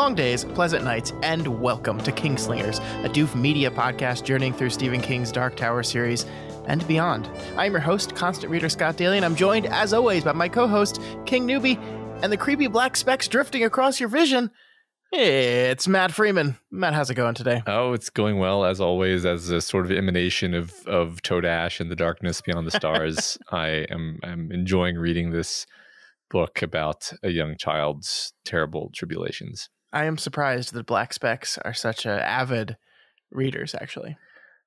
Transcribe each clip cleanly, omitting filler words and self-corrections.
long days, pleasant nights, and welcome to Kingslingers, a Doof media podcast journeying through Stephen King's Dark Tower series and beyond. I'm your host, constant reader Scott Daly, and I'm joined, as always, by my co-host, King Newbie, and the creepy black specks drifting across your vision. It's Matt Freeman. Matt, how's it going today? Oh, it's going well, as always, as a sort of emanation of Toad Ash and the darkness beyond the stars. I'm enjoying reading this book about a young child's terrible tribulations. I am surprised that black specks are such avid readers, actually.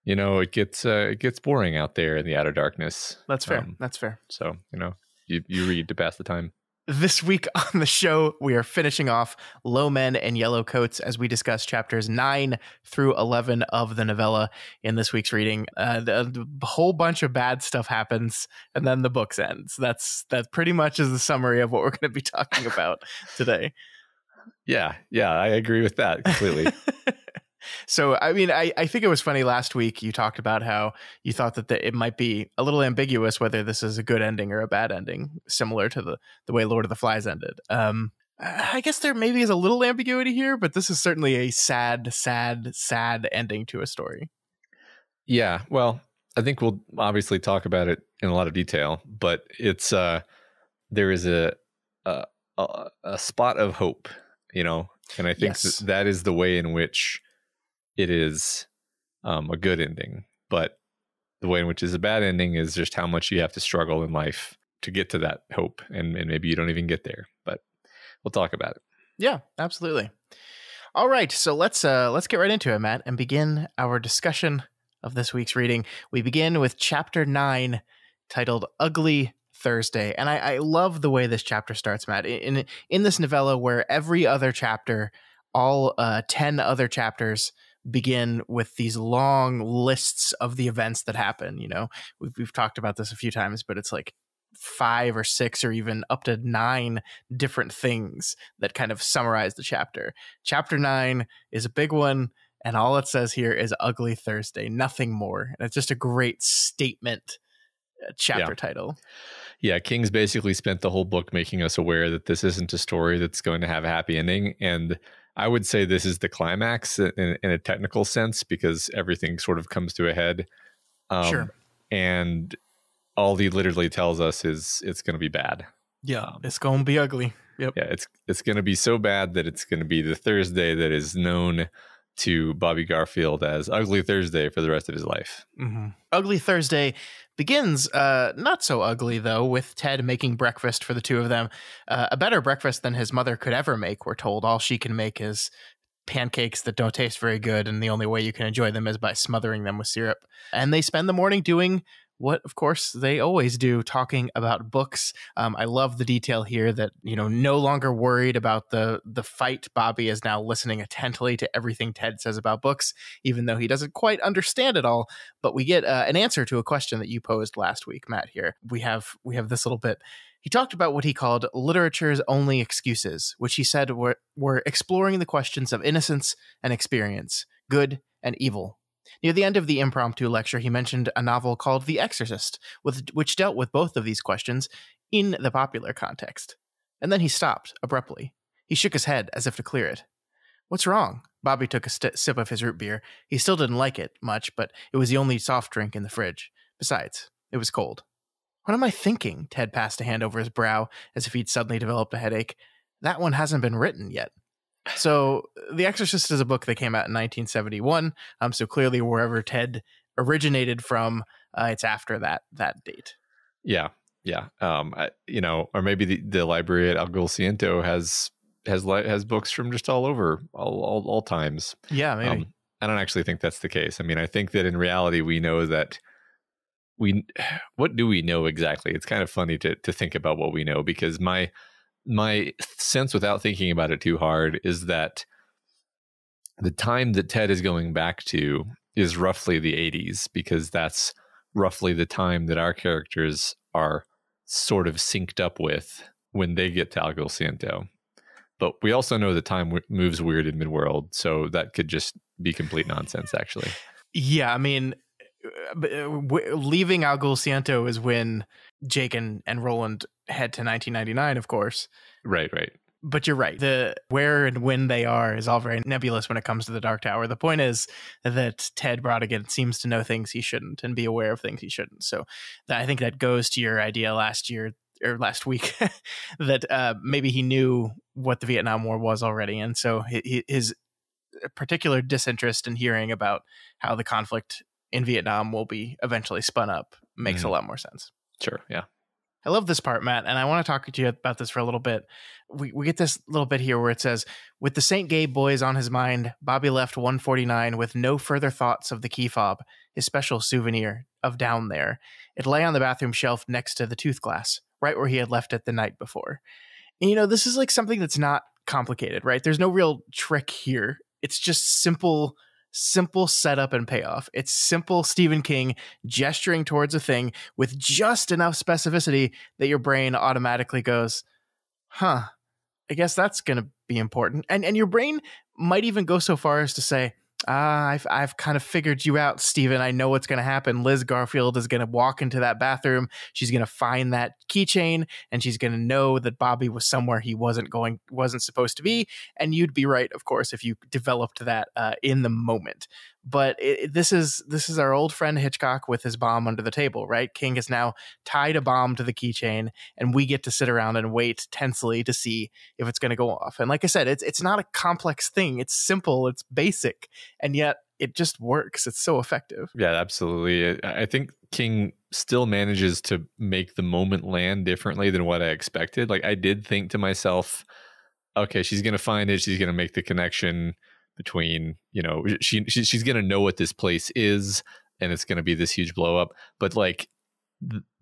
You know, it gets boring out there in the outer darkness. That's fair. That's fair. So, you know, you read to pass the time. This week on the show, we are finishing off Low Men and Yellow Coats as we discuss chapters 9 through 11 of the novella in this week's reading. The whole bunch of bad stuff happens, and then the book ends. That pretty much is the summary of what we're going to be talking about today. Yeah, I agree with that completely. So, I mean, I think it was funny last week you talked about how you thought that it might be a little ambiguous whether this is a good ending or a bad ending, similar to the way Lord of the Flies ended. I guess there maybe is a little ambiguity here, but this is certainly a sad ending to a story. Yeah, well, I think we'll obviously talk about it in a lot of detail, but it's there is a spot of hope, you know, and I think that is the way in which it is a good ending, but the way in which is a bad ending is just how much you have to struggle in life to get to that hope, and maybe you don't even get there, but we'll talk about it. Yeah, absolutely. All right, so let's get right into it, Matt, and begin our discussion of this week's reading. We begin with chapter 9, titled Ugly Thursday, and I love the way this chapter starts, Matt. In this novella, where every other chapter, all 10 other chapters, begin with these long lists of the events that happen. You know, we've talked about this a few times, but it's like 5 or 6 or even up to 9 different things that kind of summarize the chapter. Chapter 9 is a big one, and all it says here is Ugly Thursday, nothing more. And it's just a great statement chapter title. Yeah, King's basically spent the whole book making us aware that this isn't a story that's going to have a happy ending, and I would say this is the climax in a technical sense, because everything sort of comes to a head. Sure. And all he literally tells us is it's going to be bad. Yeah, it's going to be ugly. Yep. Yeah, it's going to be so bad that it's going to be the Thursday that is known to Bobby Garfield as Ugly Thursday for the rest of his life. Mm-hmm. Ugly Thursday begins not so ugly, though, with Ted making breakfast for the two of them. A better breakfast than his mother could ever make, we're told. All she can make is pancakes that don't taste very good, and the only way you can enjoy them is by smothering them with syrup. And they spend the morning doing what, of course, they always do, talking about books. I love the detail here that, you know, no longer worried about the fight, Bobby is now listening attentively to everything Ted says about books, even though he doesn't quite understand it all. But we get an answer to a question that you posed last week, Matt, here. We have this little bit. He talked about what he called literature's only excuses, which he said were exploring the questions of innocence and experience, good and evil. Near the end of the impromptu lecture, he mentioned a novel called The Exorcist, which dealt with both of these questions in the popular context. And then he stopped abruptly. He shook his head as if to clear it. What's wrong? Bobby took a sip of his root beer. He still didn't like it much, but it was the only soft drink in the fridge. Besides, it was cold. What am I thinking? Ted passed a hand over his brow as if he'd suddenly developed a headache. That one hasn't been written yet. So The Exorcist is a book that came out in 1971. So clearly wherever Ted originated from, it's after that date. Yeah. You know, or maybe the library at Algol Ciento has books from just all over, all times. Yeah, maybe. I don't actually think that's the case. I mean, I think that in reality we know that what do we know exactly? It's kind of funny to think about what we know, because my sense, without thinking about it too hard, is that the time that Ted is going back to is roughly the 80s, because that's roughly the time that our characters are sort of synced up with when they get to Algol Ciento. But we also know the time moves weird in Midworld, so that could just be complete nonsense, actually. Yeah, I mean, leaving Algol Ciento is when Jake and Roland head to 1999, of course. Right. But you're right. The where and when they are is all very nebulous when it comes to the Dark Tower. The point is that Ted Brautigan seems to know things he shouldn't and be aware of things he shouldn't. So I think that goes to your idea last week that maybe he knew what the Vietnam War was already. And so his particular disinterest in hearing about how the conflict in Vietnam will be eventually spun up makes a lot more sense. Sure. Yeah. I love this part, Matt, and I want to talk to you about this for a little bit. We get this little bit here where it says, with the St. Gabe boys on his mind, Bobby left 149 with no further thoughts of the key fob, his special souvenir of down there. It lay on the bathroom shelf next to the tooth glass, right where he had left it the night before. And, this is like something that's not complicated, right? There's no real trick here. It's just simple setup and payoff. It's simple Stephen King gesturing towards a thing with just enough specificity that your brain automatically goes, I guess that's going to be important. And your brain might even go so far as to say, I've kind of figured you out, Stephen. I know what's going to happen. Liz Garfield is going to walk into that bathroom. She's going to find that keychain, and she's going to know that Bobby was somewhere he wasn't supposed to be. And you'd be right, of course, if you developed that in the moment. But this is our old friend Hitchcock with his bomb under the table, right? King has now tied a bomb to the keychain, and we get to sit around and wait tensely to see if it's going to go off. And like I said, it's not a complex thing. It's simple. It's basic. And yet it just works. It's so effective. Yeah, absolutely. I think King still manages to make the moment land differently than what I expected. Like, I did think to myself, okay, she's going to find it. She's going to make the connection between, she's going to know what this place is, and it's going to be this huge blow up. But like,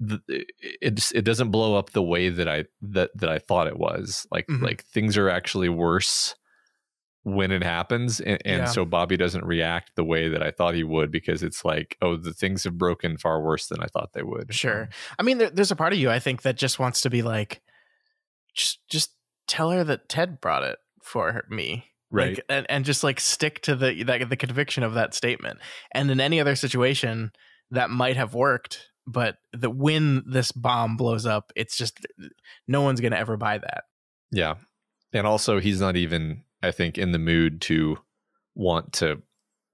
it doesn't blow up the way that I thought it was. Like, like things are actually worse when it happens, and so Bobby doesn't react the way that I thought he would, because it's like, oh, the things have broken far worse than I thought they would. Sure. I mean, there's a part of you, I think, that just wants to be like, just tell her that Ted brought it for me. Right. Like, and just like stick to the conviction of that statement. And in any other situation that might have worked, but when this bomb blows up, it's just, no one's going to ever buy that. Yeah. And also, he's not even, I think, in the mood to want to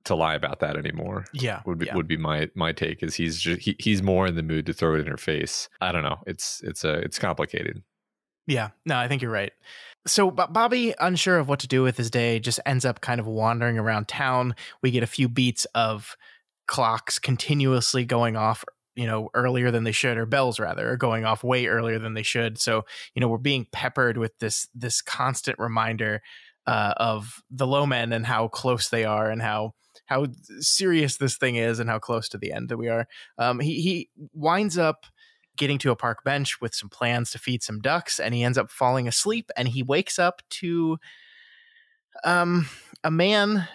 lie about that anymore. Yeah. Would be my take, is he's more in the mood to throw it in her face. I don't know. It's complicated. Yeah. No, I think you're right. So Bobby, unsure of what to do with his day, just ends up kind of wandering around town. We get a few beats of clocks continuously going off, earlier than they should, or bells rather, are going off way earlier than they should. So, we're being peppered with this constant reminder of the low men and how close they are, and how serious this thing is, and how close to the end that we are. He winds up getting to a park bench with some plans to feed some ducks, and he ends up falling asleep, and he wakes up to a man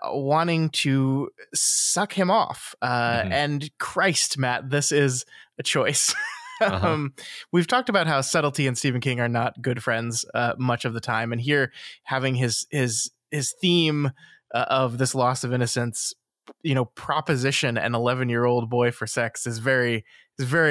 wanting to suck him off. And Christ, Matt, this is a choice. We've talked about how subtlety and Stephen King are not good friends much of the time, and here having his theme of this loss of innocence, proposition an 11-year-old boy for sex is very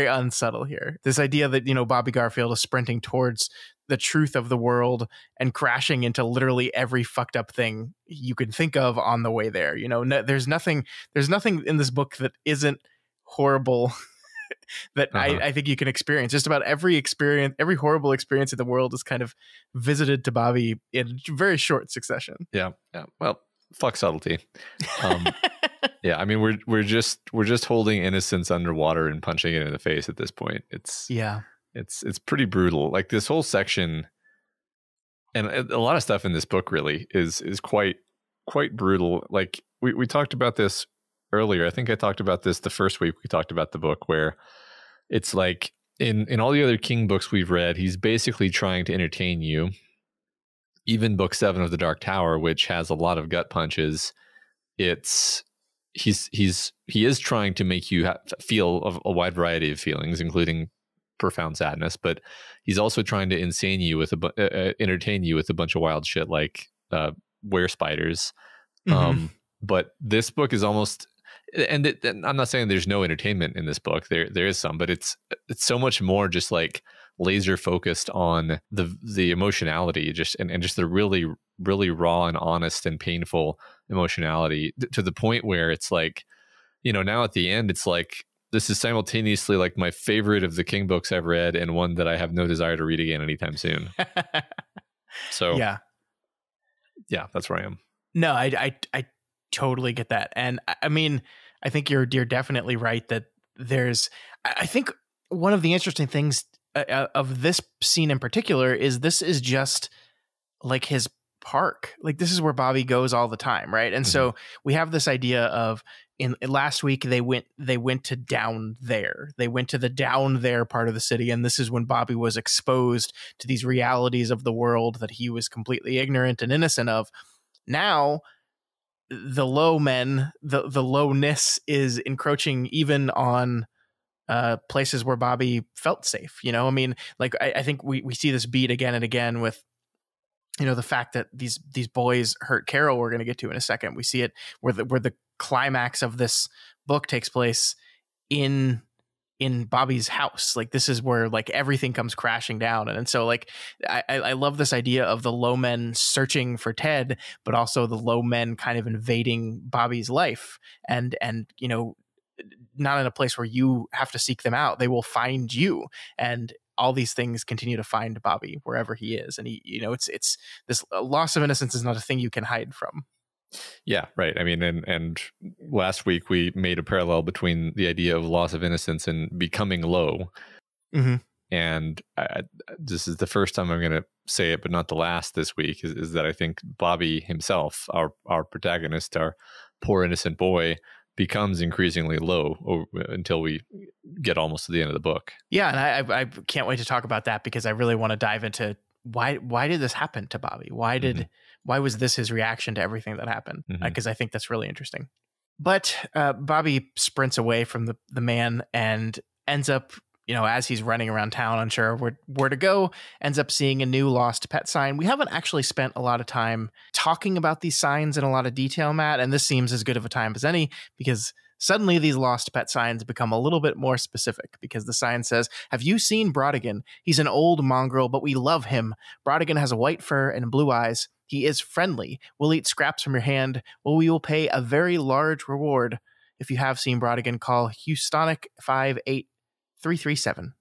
unsubtle here. This idea that, Bobby Garfield is sprinting towards the truth of the world and crashing into literally every fucked up thing you could think of on the way there. There's nothing in this book that isn't horrible that I think you can experience. Just about every horrible experience in the world is kind of visited to Bobby in very short succession. Yeah. Well, fuck subtlety. Yeah, I mean, we're just holding innocence underwater and punching it in the face at this point. It's pretty brutal. Like, this whole section, and a lot of stuff in this book really is quite brutal. Like, we talked about this earlier. I think I talked about this the first week we talked about the book, where it's like in all the other King books we've read, he's basically trying to entertain you. Even book 7 of The Dark Tower, which has a lot of gut punches, he is trying to make you feel a wide variety of feelings, including profound sadness, but he's also trying to entertain you with a bunch of wild shit like were spiders. But this book is almost, and I'm not saying there's no entertainment in this book. There is some, but it's so much more just like laser focused on the emotionality, just and just the really, really raw and honest and painful emotionality to the point where it's like, you know, now at the end, it's like, this is simultaneously like my favorite of the King books I've read and one that I have no desire to read again anytime soon. So yeah, that's where I am. no, I totally get that. And I mean, I think you're definitely right that I think one of the interesting things of this scene in particular is this is just like his park. Like this is where Bobby goes all the time, right? And so we have this idea of in last week they went to down there. They went to the down there part of the city, and this is when Bobby was exposed to these realities of the world that he was completely ignorant and innocent of. Now the low men, the lowness is encroaching even on places where Bobby felt safe. You know, I mean, like I think we see this beat again and again with, you know, the fact that these boys hurt Carol. We're going to get to in a second. We see it where the climax of this book takes place in Bobby's house. Like this is where like everything comes crashing down. And so like I love this idea of the low men searching for Ted, but also the low men kind of invading Bobby's life and you know, not in a place where you have to seek them out. They will find you. And all these things continue to find Bobby wherever he is. And he, you know, it's this loss of innocence is not a thing you can hide from. Yeah, right. I mean, and last week we made a parallel between the idea of loss of innocence and becoming low. And this is the first time I'm going to say it, but not the last this week, is that I think Bobby himself, our protagonist, our poor innocent boy, becomes increasingly low until we get almost to the end of the book. Yeah, and I can't wait to talk about that because I really want to dive into why did this happen to Bobby? Why was this his reaction to everything that happened? Because I think that's really interesting. But Bobby sprints away from the man and ends up, you know, as he's running around town, unsure where to go, ends up seeing a new lost pet sign. We haven't actually spent a lot of time talking about these signs in a lot of detail, Matt, and this seems as good of a time as any because suddenly these lost pet signs become a little bit more specific because the sign says, "Have you seen Brodigan? He's an old mongrel, but we love him. Brodigan has white fur and blue eyes. He is friendly. We'll eat scraps from your hand. Well, we will pay a very large reward. If you have seen Brodigan, call Houstonic 58337.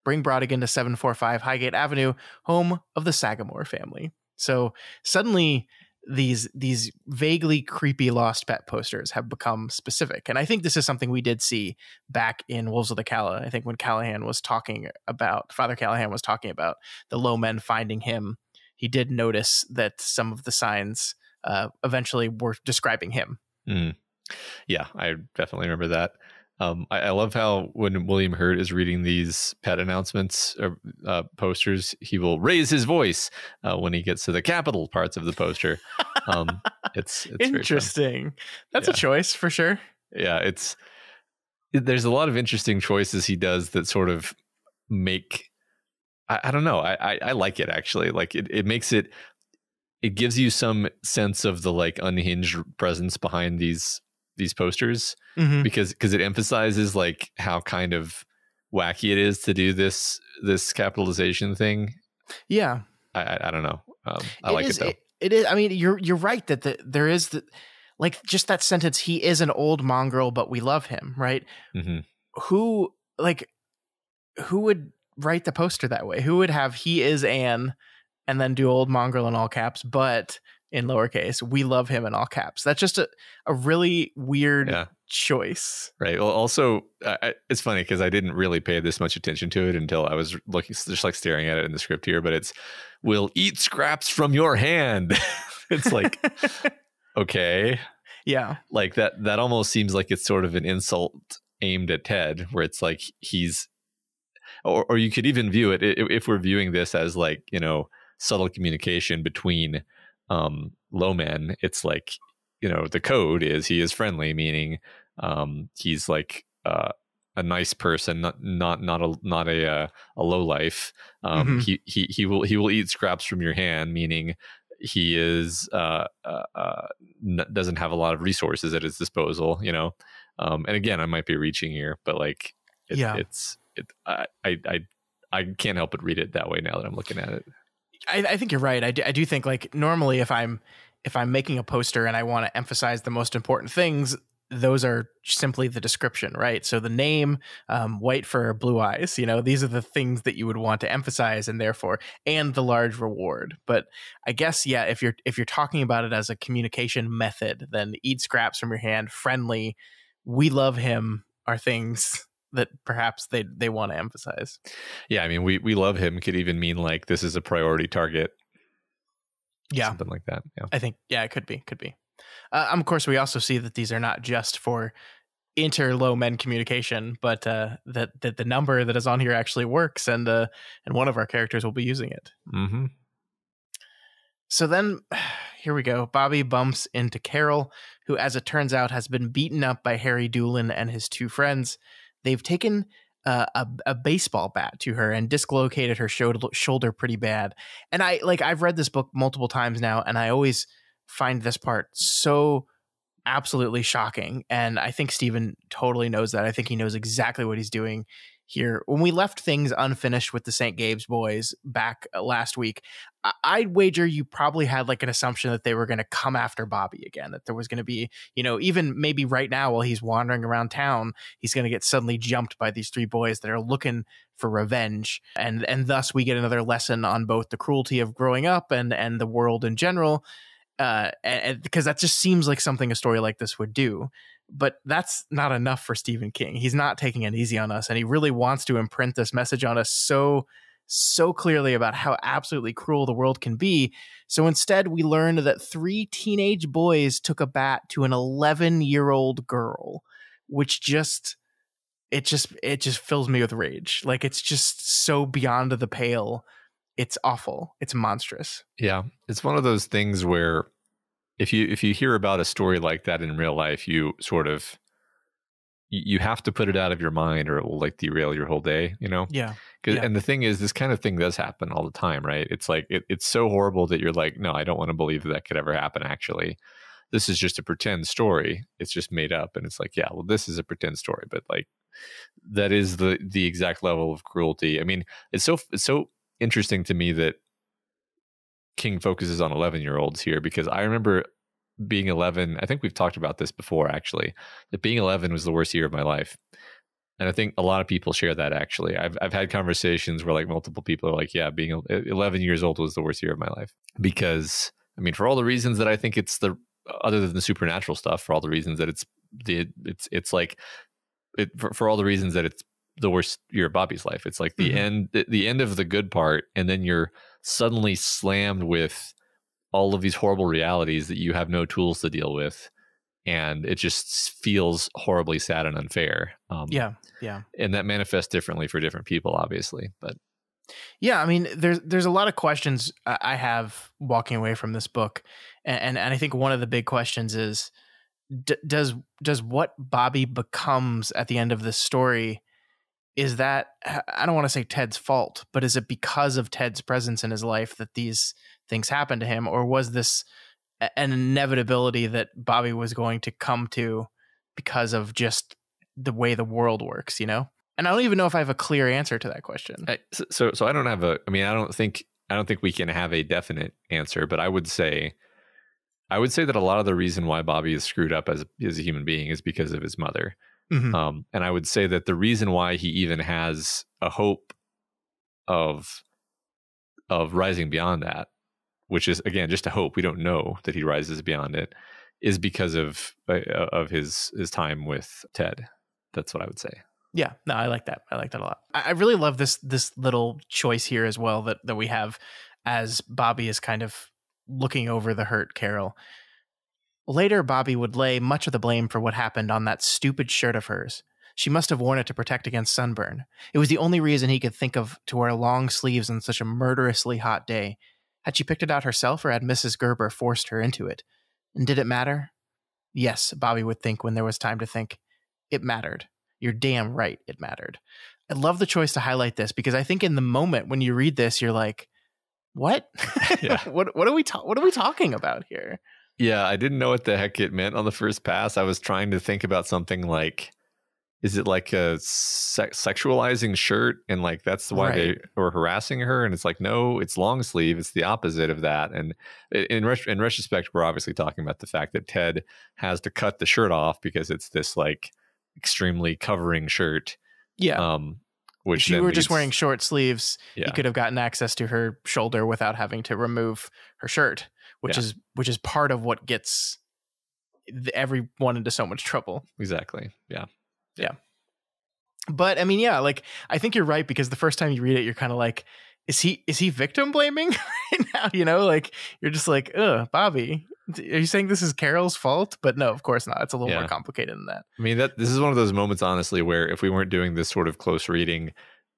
Bring Brodigan to 745 Highgate Avenue, home of the Sagamore family." So suddenly these vaguely creepy lost pet posters have become specific. And I think this is something we did see back in Wolves of the Calla. I think when Father Callahan was talking about the low men finding him, he did notice that some of the signs eventually were describing him. Yeah, I definitely remember that. I love how when William Hurt is reading these pet announcements or posters, he will raise his voice when he gets to the capital parts of the poster. It's interesting. That's a choice for sure. Yeah, there's a lot of interesting choices he does that sort of make. I don't know. I like it actually. Like it makes it gives you some sense of the like unhinged presence behind these posters because it emphasizes like how kind of wacky it is to do this capitalization thing. Yeah, I don't know. I like it though. It is. I mean, you're right that there is like just that sentence. He is an old mongrel, but we love him. Right? Who would write the poster that way? Who would have he is Anne and then do old mongrel in all caps, but in lowercase, we love him in all caps? That's just a really weird choice. Right. Well, also, it's funny because I didn't really pay this much attention to it until I was looking, just like staring at it in the script here, but it's, "We'll eat scraps from your hand." It's like, okay. Yeah. Like that almost seems like it's sort of an insult aimed at Ted, where it's like or you could even view it, if we're viewing this as like, you know, subtle communication between low men, it's like, you know, the code is he is friendly, meaning he's like a nice person, not a low life. He will eat scraps from your hand, meaning he is doesn't have a lot of resources at his disposal, you know. And again, I might be reaching here, but like I I can't help but read it that way now that I'm looking at it. I think you're right. I do think like normally if I'm making a poster and I want to emphasize the most important things, those are simply the description, right? So the name, white fur, blue eyes, these are the things that you would want to emphasize, and therefore, and the large reward. But I guess, yeah, if you're talking about it as a communication method, then eat scraps from your hand, friendly, we love him are things that perhaps they want to emphasize. Yeah, I mean, we love him could even mean like this is a priority target. Yeah, something like that. Yeah, I think it could be. Of course, we also see that these are not just for inter-low men communication, but that the number that is on here actually works, and one of our characters will be using it. Mm-hmm. So then, here we go. Bobby bumps into Carol, who, as it turns out, has been beaten up by Harry Doolin and his two friends. They've taken a baseball bat to her and dislocated her shoulder pretty bad. And I've read this book multiple times now, and I always find this part so absolutely shocking. And I think Stephen totally knows that. I think he knows exactly what he's doing here. When we left things unfinished with the St. Gabe's boys back last week, I'd wager you probably had like an assumption that they were going to come after Bobby again, that there was going to be, even maybe right now while he's wandering around town, he's going to get suddenly jumped by these three boys that are looking for revenge. And thus we get another lesson on both the cruelty of growing up and the world in general. And because that just seems like something a story like this would do. But that's not enough for Stephen King. He's not taking it easy on us, and he really wants to imprint this message on us so clearly about how absolutely cruel the world can be. So instead, we learned that 3 teenage boys took a bat to an 11-year-old girl, which just fills me with rage. Like, it's just so beyond the pale. It's awful. It's monstrous. Yeah, it's one of those things where if you hear about a story like that in real life, you sort of you have to put it out of your mind, or it will like derail your whole day. Yeah. And the thing is, this kind of thing does happen all the time, right? It's like it's so horrible that you're like, no, I don't want to believe that could ever happen. Actually, this is just a pretend story. It's just made up, and it's like, yeah, well, this is a pretend story, but like that is the exact level of cruelty. I mean, it's so interesting to me that King focuses on 11-year-olds here, because I remember being 11. I think we've talked about this before, actually, that being 11 was the worst year of my life. And I think a lot of people share that, actually. I've had conversations where like multiple people are like, yeah, being 11 years old was the worst year of my life. Because, I mean, for all the reasons that I think it's other than the supernatural stuff, for all the reasons that for all the reasons that it's the worst year of Bobby's life. It's like the end of the good part, and then you're suddenly slammed with all of these horrible realities that you have no tools to deal with, and it just feels horribly sad and unfair. Yeah. And that manifests differently for different people, obviously. But yeah, I mean, there's a lot of questions I have walking away from this book, and I think one of the big questions is, does what Bobby becomes at the end of this story, is that, I don't want to say Ted's fault, but is it because of Ted's presence in his life that these things happened to him? Or was this an inevitability that Bobby was going to come to because of just the way the world works, And I don't even know if I have a clear answer to that question. So I don't have I don't think we can have a definite answer, but I would say that a lot of the reason why Bobby is screwed up as a human being is because of his mother. Mm-hmm. And I would say that the reason why he even has a hope of rising beyond that, which is, again, just a hope, we don't know that he rises beyond it, is because of his time with Ted. That's what I would say. Yeah, no, I like that. I like that a lot. I really love this little choice here as well that we have as Bobby is kind of looking over the hurt Carol. Later, Bobby would lay much of the blame for what happened on that stupid shirt of hers. She must have worn it to protect against sunburn. It was the only reason he could think of to wear long sleeves on such a murderously hot day. Had she picked it out herself, or had Mrs. Gerber forced her into it? And did it matter? Yes, Bobby would think when there was time to think. It mattered. You're damn right it mattered. I love the choice to highlight this, because I think in the moment when you read this, you're like, what? Yeah. What are we talking about here? Yeah, I didn't know what the heck it meant on the first pass. I was trying to think about something like, is it like a sexualizing shirt, and like that's why they were harassing her? And it's like, no, it's long sleeve. It's the opposite of that. And in retrospect, we're obviously talking about the fact that Ted has to cut the shirt off because it's this like extremely covering shirt. Yeah. Which if she were just wearing short sleeves, yeah. he could have gotten access to her shoulder without having to remove her shirt, which is part of what gets everyone into so much trouble. Exactly. Yeah. But I mean, yeah, like I think you're right, because the first time you read it, you're kind of like, is he victim blaming right now? You know, like you're just like, Bobby, are you saying this is Carol's fault? But no, of course not. It's a little more complicated than that. I mean, this is one of those moments, honestly, where if we weren't doing this sort of close reading,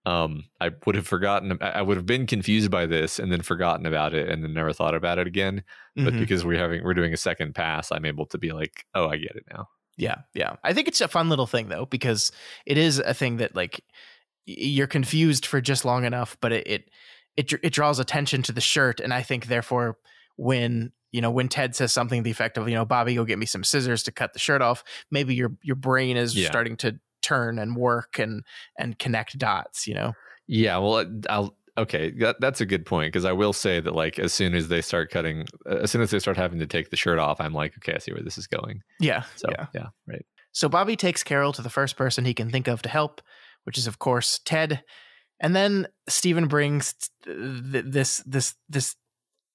I would have forgotten. I would have been confused by this and then forgotten about it and then never thought about it again. But because we're doing a second pass, I'm able to be like, oh, I get it now. Yeah. I think it's a fun little thing though, because it is a thing that like you're confused for just long enough, but it draws attention to the shirt, and I think therefore when Ted says something to the effect of, Bobby, go get me some scissors to cut the shirt off, maybe your brain is starting to turn and work and connect dots. Yeah, well, okay, that's a good point, because I will say that like as soon as they start having to take the shirt off, I'm like, okay, I see where this is going. Yeah. So yeah, right. So Bobby takes Carol to the first person he can think of to help, which is of course Ted, and then Stephen brings this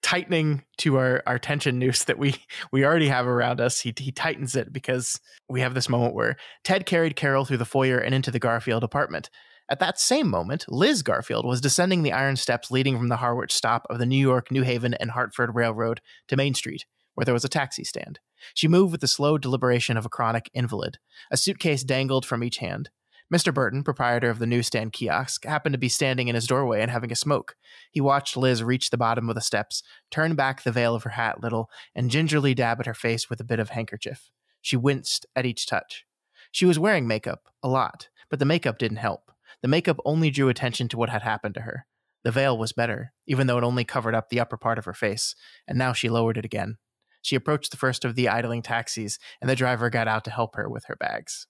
tightening to our tension noose that we already have around us. He tightens it because we have this moment where Ted carried Carol through the foyer and into the Garfield apartment. At that same moment, Liz Garfield was descending the iron steps leading from the Harwich stop of the New York, New Haven, and Hartford Railroad to Main Street, where there was a taxi stand. She moved with the slow deliberation of a chronic invalid. A suitcase dangled from each hand. Mr. Burton, proprietor of the newsstand kiosk, happened to be standing in his doorway and having a smoke. He watched Liz reach the bottom of the steps, turn back the veil of her hat little, and gingerly dab at her face with a bit of handkerchief. She winced at each touch. She was wearing makeup, a lot, but the makeup didn't help. The makeup only drew attention to what had happened to her. The veil was better, even though it only covered up the upper part of her face, and now she lowered it again. She approached the first of the idling taxis, and the driver got out to help her with her bags.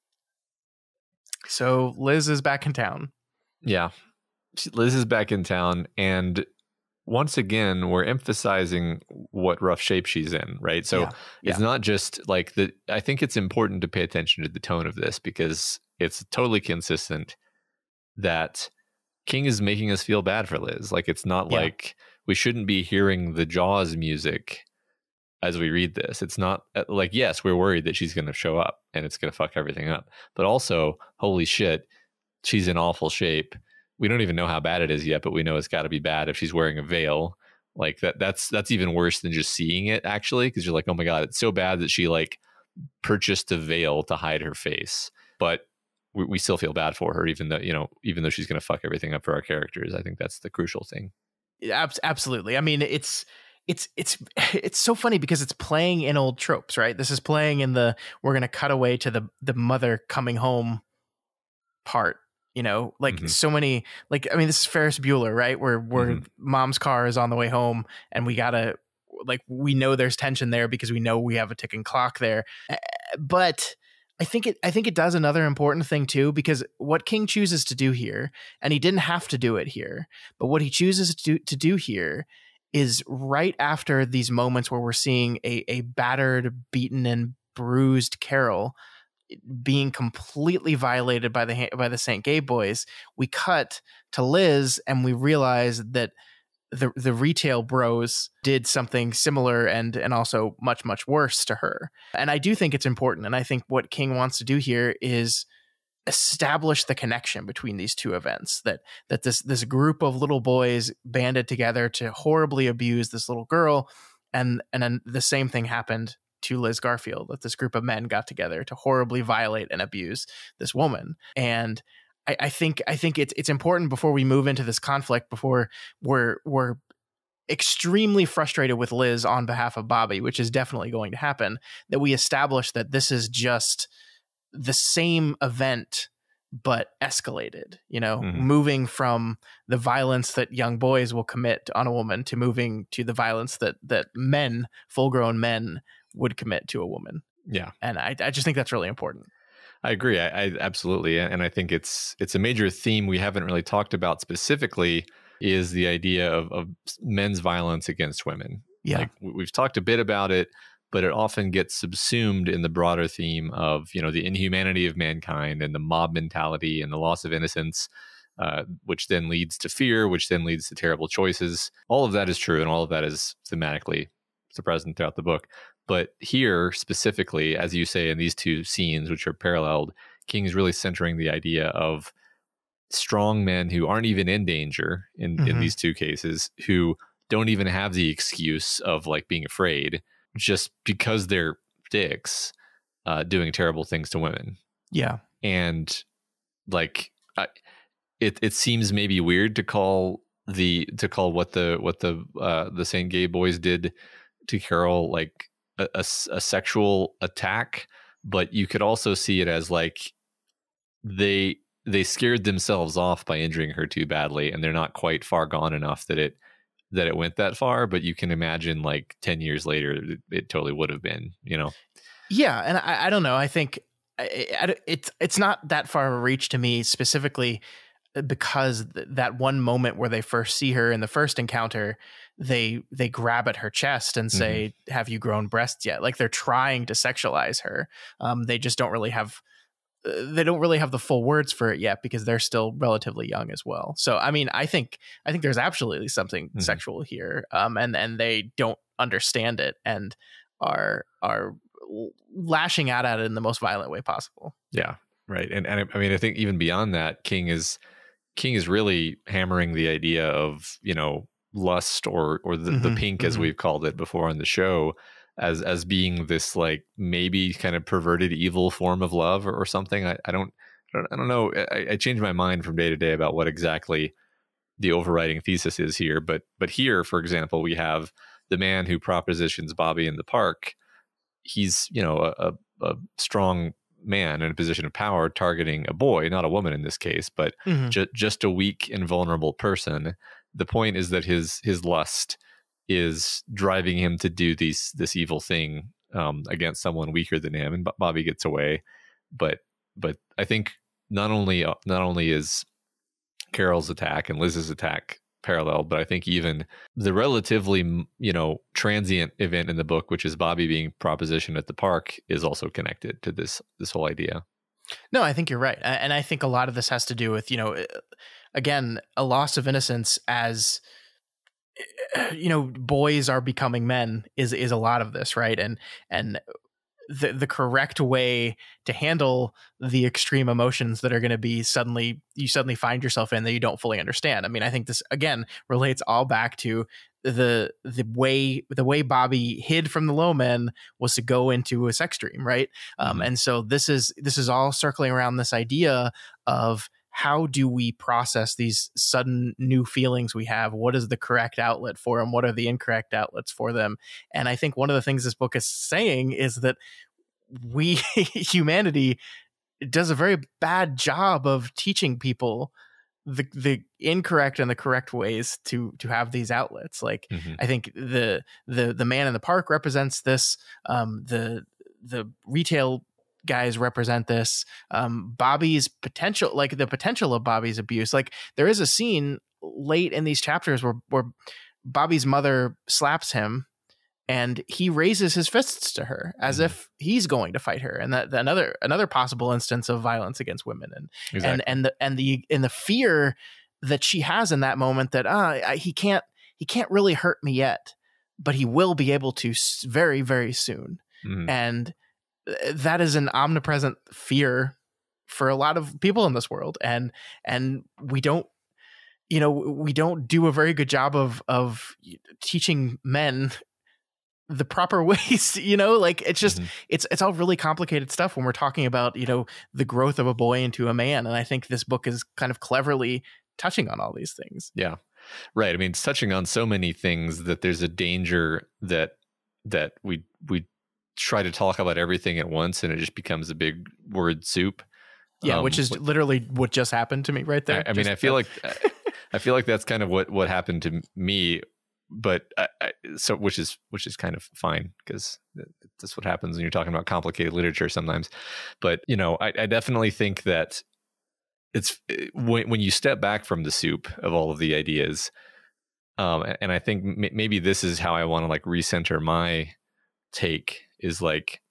So Liz is back in town. Yeah, Liz is back in town, and once again, we're emphasizing what rough shape she's in, right? So it's not just like I think it's important to pay attention to the tone of this, because it's totally consistent that King is making us feel bad for Liz. Like, it's not like we shouldn't be hearing the Jaws music as we read this. It's not like, yes, we're worried that she's going to show up and it's going to fuck everything up, but also, holy shit, she's in awful shape. We don't even know how bad it is yet, but we know it's got to be bad if she's wearing a veil. Like that's even worse than just seeing it, actually, because you're like, oh my God, it's so bad that she like purchased a veil to hide her face. But we still feel bad for her, even though she's going to fuck everything up for our characters. I think that's the crucial thing. Absolutely. I mean, it's so funny because it's playing in old tropes, right? This is playing in we're going to cut away to the mother coming home part, so many, like, I mean, this is Ferris Bueller, right? Where mom's car is on the way home and we know there's tension there because we know we have a ticking clock there. But I think it does another important thing too, because what King chooses to do here, and he didn't have to do it here, but what he chooses to do here is right after these moments where we're seeing a battered, beaten, and bruised Carol being completely violated by the St. Gay boys, we cut to Liz and we realize that the retail bros did something similar and also much, much worse to her. And I do think it's important. And I think what King wants to do here is establish the connection between these two events, that this group of little boys banded together to horribly abuse this little girl. And then the same thing happened to Liz Garfield, that this group of men got together to horribly violate and abuse this woman. And I think it's important, before we move into this conflict, before we're extremely frustrated with Liz on behalf of Bobby, which is definitely going to happen, that we establish that this is just the same event but escalated, moving from the violence that young boys will commit on a woman to moving to the violence that full grown men would commit to a woman. Yeah. And I just think that's really important. I agree. I absolutely, and I think it's a major theme we haven't really talked about specifically is the idea of men's violence against women. Yeah. Like we've talked a bit about it, but it often gets subsumed in the broader theme of the inhumanity of mankind and the mob mentality and the loss of innocence, which then leads to fear, which then leads to terrible choices. All of that is true, and all of that is thematically present throughout the book. But here specifically, as you say, in these two scenes, which are paralleled, King is really centering the idea of strong men who aren't even in danger in these two cases, who don't even have the excuse of like being afraid just because they're dicks, doing terrible things to women. Yeah. And like, it seems maybe weird to call what the Saint Gay boys did to Carol like a sexual attack, but you could also see it as like they scared themselves off by injuring her too badly, and they're not quite far gone enough that it went that far. But you can imagine like 10 years later, it totally would have been, Yeah, and I don't know. I think it's not that far of a reach to me specifically because that one moment where they first see her in the first encounter, they grab at her chest and say, "Have you grown breasts yet?" Like they're trying to sexualize her. They just don't really have the full words for it yet because they're still relatively young as well. So I mean, I think there's absolutely something sexual here, and they don't understand it and are lashing out at it in the most violent way possible. Yeah, right. And I mean, I think even beyond that, King is really hammering the idea of lust or the pink, as we've called it before on the show, as being this like maybe kind of perverted evil form of love or something. I don't know. I change my mind from day to day about what exactly the overriding thesis is here. But here, for example, we have the man who propositions Bobby in the park. He's a strong man in a position of power targeting a boy, not a woman in this case, but just a weak and vulnerable person. The point is that his lust is driving him to do this evil thing against someone weaker than him, and Bobby gets away. But I think not only is Carol's attack and Liz's attack parallel, but I think even the relatively transient event in the book, which is Bobby being propositioned at the park, is also connected to this whole idea. No, I think you're right, and I think a lot of this has to do with again, a loss of innocence as boys are becoming men is a lot of this, right? And the correct way to handle the extreme emotions that are going to be you suddenly find yourself in that you don't fully understand. I mean, I think this again relates all back to the way Bobby hid from the low men was to go into a sex dream, right? And so this is all circling around this idea of how do we process these sudden new feelings we have? What is the correct outlet for them? What are the incorrect outlets for them? And I think one of the things this book is saying is that humanity does a very bad job of teaching people the incorrect and the correct ways to have these outlets. Like I think the man in the park represents this. The retail guys represent this. Bobby's potential, like the potential of Bobby's abuse. Like there is a scene late in these chapters where Bobby's mother slaps him and he raises his fists to her as if he's going to fight her. And that another possible instance of violence against women and the fear that she has in that moment that he can't really hurt me yet, but he will be able to very, very soon. And that is an omnipresent fear for a lot of people in this world. And we don't do a very good job of teaching men the proper ways, like it's just, it's all really complicated stuff when we're talking about, the growth of a boy into a man. And I think this book is kind of cleverly touching on all these things. Yeah. Right. I mean, it's touching on so many things that there's a danger that we try to talk about everything at once and it just becomes a big word soup. Yeah. Which is literally what just happened to me right there. I mean, I feel like that's kind of what happened to me but so which is kind of fine, because that's what happens when you're talking about complicated literature sometimes. But I definitely think that it's when you step back from the soup of all of the ideas, and I think maybe this is how I want to like recenter my take, is like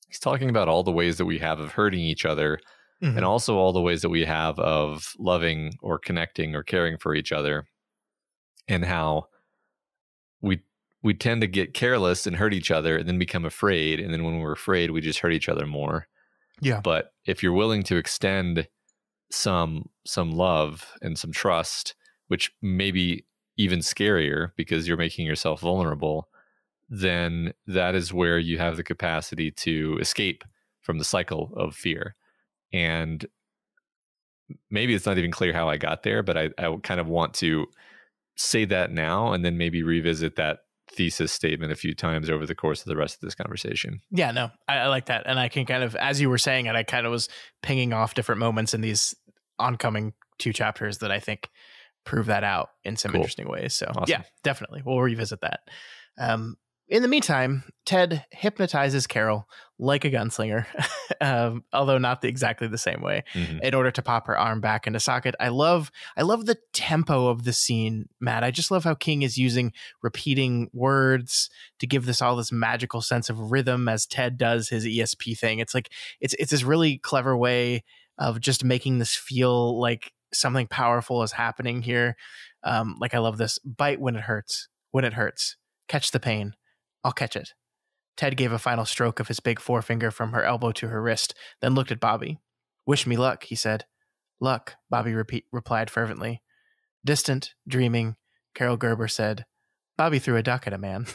he's talking about all the ways that we have of hurting each other, Mm-hmm. and also all the ways that we have of loving or connecting or caring for each other, and how we tend to get careless and hurt each other and then become afraid. And then when we're afraid, we just hurt each other more. Yeah. But if you're willing to extend some love and some trust, which may be even scarier because you're making yourself vulnerable, then that is where you have the capacity to escape from the cycle of fear. And maybe it's not even clear how I got there, but I kind of want to say that now and then maybe revisit that thesis statement a few times over the course of the rest of this conversation. Yeah, no, I like that. And I can kind of, as you were saying it, I kind of was pinging off different moments in these oncoming 2 chapters that I think prove that out in some interesting ways. So awesome. Yeah, definitely. We'll revisit that. In the meantime, Ted hypnotizes Carol like a gunslinger, although not exactly the same way, in order to pop her arm back into socket. I love the tempo of the scene, Matt. I just love how King is using repeating words to give all this magical sense of rhythm as Ted does his ESP thing. It's like it's this really clever way of just making this feel like something powerful is happening here. Like I love this. Bite when it hurts. When it hurts. Catch the pain. I'll catch it. Ted gave a final stroke of his big forefinger from her elbow to her wrist, then looked at Bobby. Wish me luck, he said. Luck, Bobby replied fervently. Distant, dreaming, Carol Gerber said, Bobby threw a duck at a man.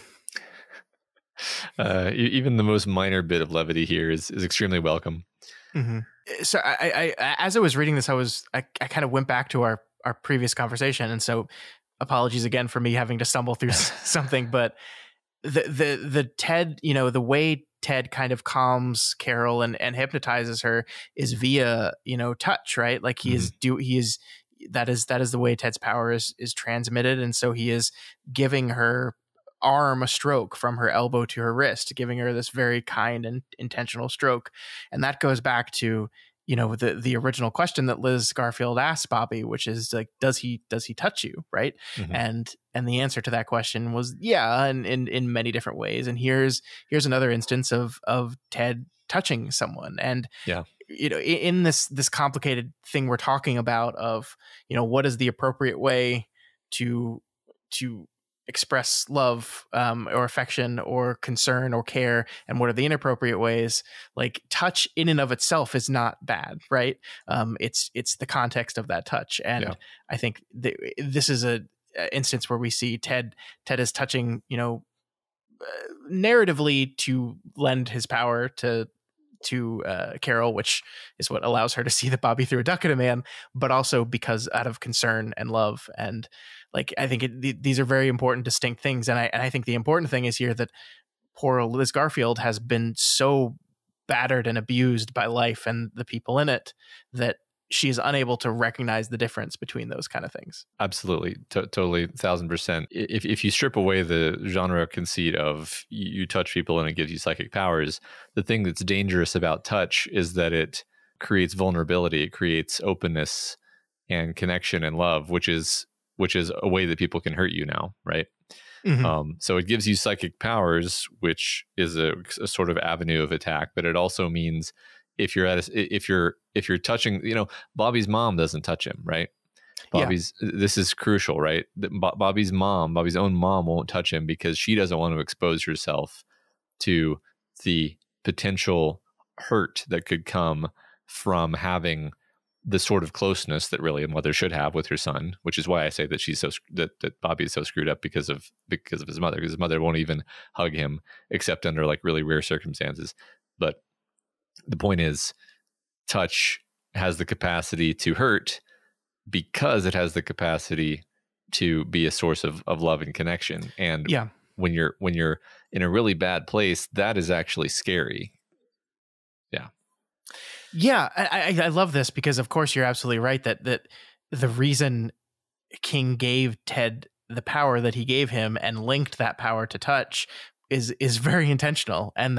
Even the most minor bit of levity here is extremely welcome. Mm-hmm. So I as I was reading this, I kind of went back to our previous conversation, and so apologies again for me having to stumble through something, but the Ted, the way Ted kind of calms Carol and hypnotizes her is via, touch, right? Like that is the way Ted's power is transmitted. And so he is giving her arm a stroke from her elbow to her wrist, giving her this very kind and intentional stroke. And that goes back to, the original question that Liz Garfield asked Bobby, which is like, does he touch you? Right. And the answer to that question was, yeah, and in many different ways. And here's another instance of Ted touching someone. And, in this complicated thing we're talking about of, what is the appropriate way to express love or affection or concern or care, and what are the inappropriate ways. Like touch in and of itself is not bad, right? It's the context of that touch. And I think this is a instance where we see Ted is touching, narratively to lend his power to Carol, which is what allows her to see that Bobby threw a duck at a man, but also because out of concern and love. And like, I think these are very important, distinct things. And I think the important thing is here that poor Liz Garfield has been so battered and abused by life and the people in it that she is unable to recognize the difference between those kind of things. Absolutely. Totally. 1000%. If you strip away the genre conceit of you touch people and it gives you psychic powers, the thing that's dangerous about touch is that it creates vulnerability. It creates openness and connection and love, which is a way that people can hurt you now. Right. So it gives you psychic powers, which is a sort of avenue of attack, but it also means if you're touching, Bobby's mom doesn't touch him, right? This is crucial, right? Bobby's own mom won't touch him because she doesn't want to expose herself to the potential hurt that could come from having the sort of closeness that really a mother should have with her son, which is why I say that that Bobby is so screwed up because of his mother, because his mother won't even hug him except under like really rare circumstances. But the point is, touch has the capacity to hurt because it has the capacity to be a source of love and connection. And when you're in a really bad place, that is actually scary. Yeah, I love this because, of course, you're absolutely right that the reason King gave Ted the power that he gave him and linked that power to touch is very intentional, and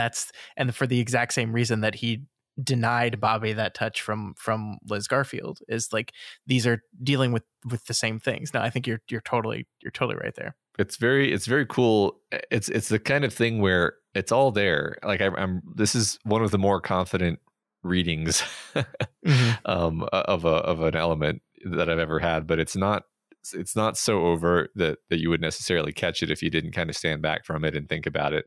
for the exact same reason that he denied Bobby that touch from Liz Garfield, is like these are dealing with the same things. No, I think you're totally right there. It's very cool. It's the kind of thing where it's all there. Like I'm this is one of the more confident readings of an element that I've ever had, but it's not so overt that you would necessarily catch it if you didn't kind of stand back from it and think about it.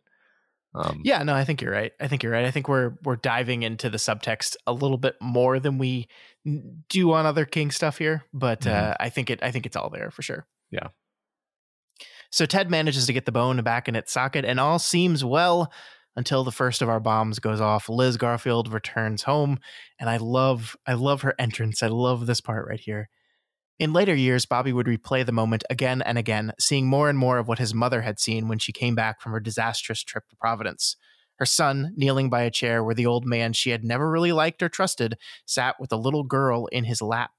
Yeah, no, I think you're right. I think we're diving into the subtext a little bit more than we do on other King stuff here, but I think it's all there for sure. Yeah. So Ted manages to get the bone back in its socket, and all seems well until the first of our bombs goes off. Liz Garfield returns home, and I love her entrance. I love this part right here. In later years, Bobby would replay the moment again and again, seeing more and more of what his mother had seen when she came back from her disastrous trip to Providence. Her son, kneeling by a chair where the old man she had never really liked or trusted sat with a little girl in his lap.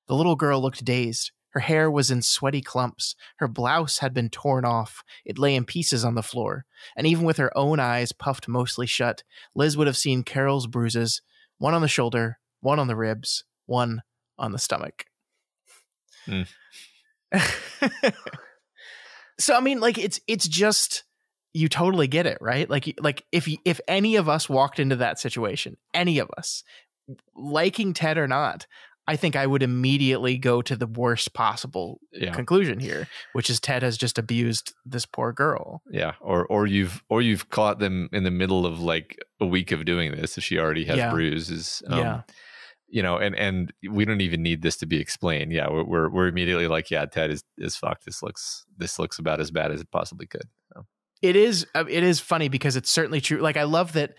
The little girl looked dazed. Her hair was in sweaty clumps. Her blouse had been torn off. It lay in pieces on the floor. And even with her own eyes puffed mostly shut, Liz would have seen Carol's bruises, one on the shoulder, one on the ribs, one on the stomach. So I mean, like it's just, you totally get it, right? Like if any of us walked into that situation, any of us, liking Ted or not, I think I would immediately go to the worst possible conclusion here, which is Ted has just abused this poor girl. Yeah, or you've caught them in the middle of like a week of doing this if she already has bruises. You know, and we don't even need this to be explained. Yeah, we're immediately like, yeah, Ted is fucked. This looks about as bad as it possibly could. So. It is funny because it's certainly true. Like I love that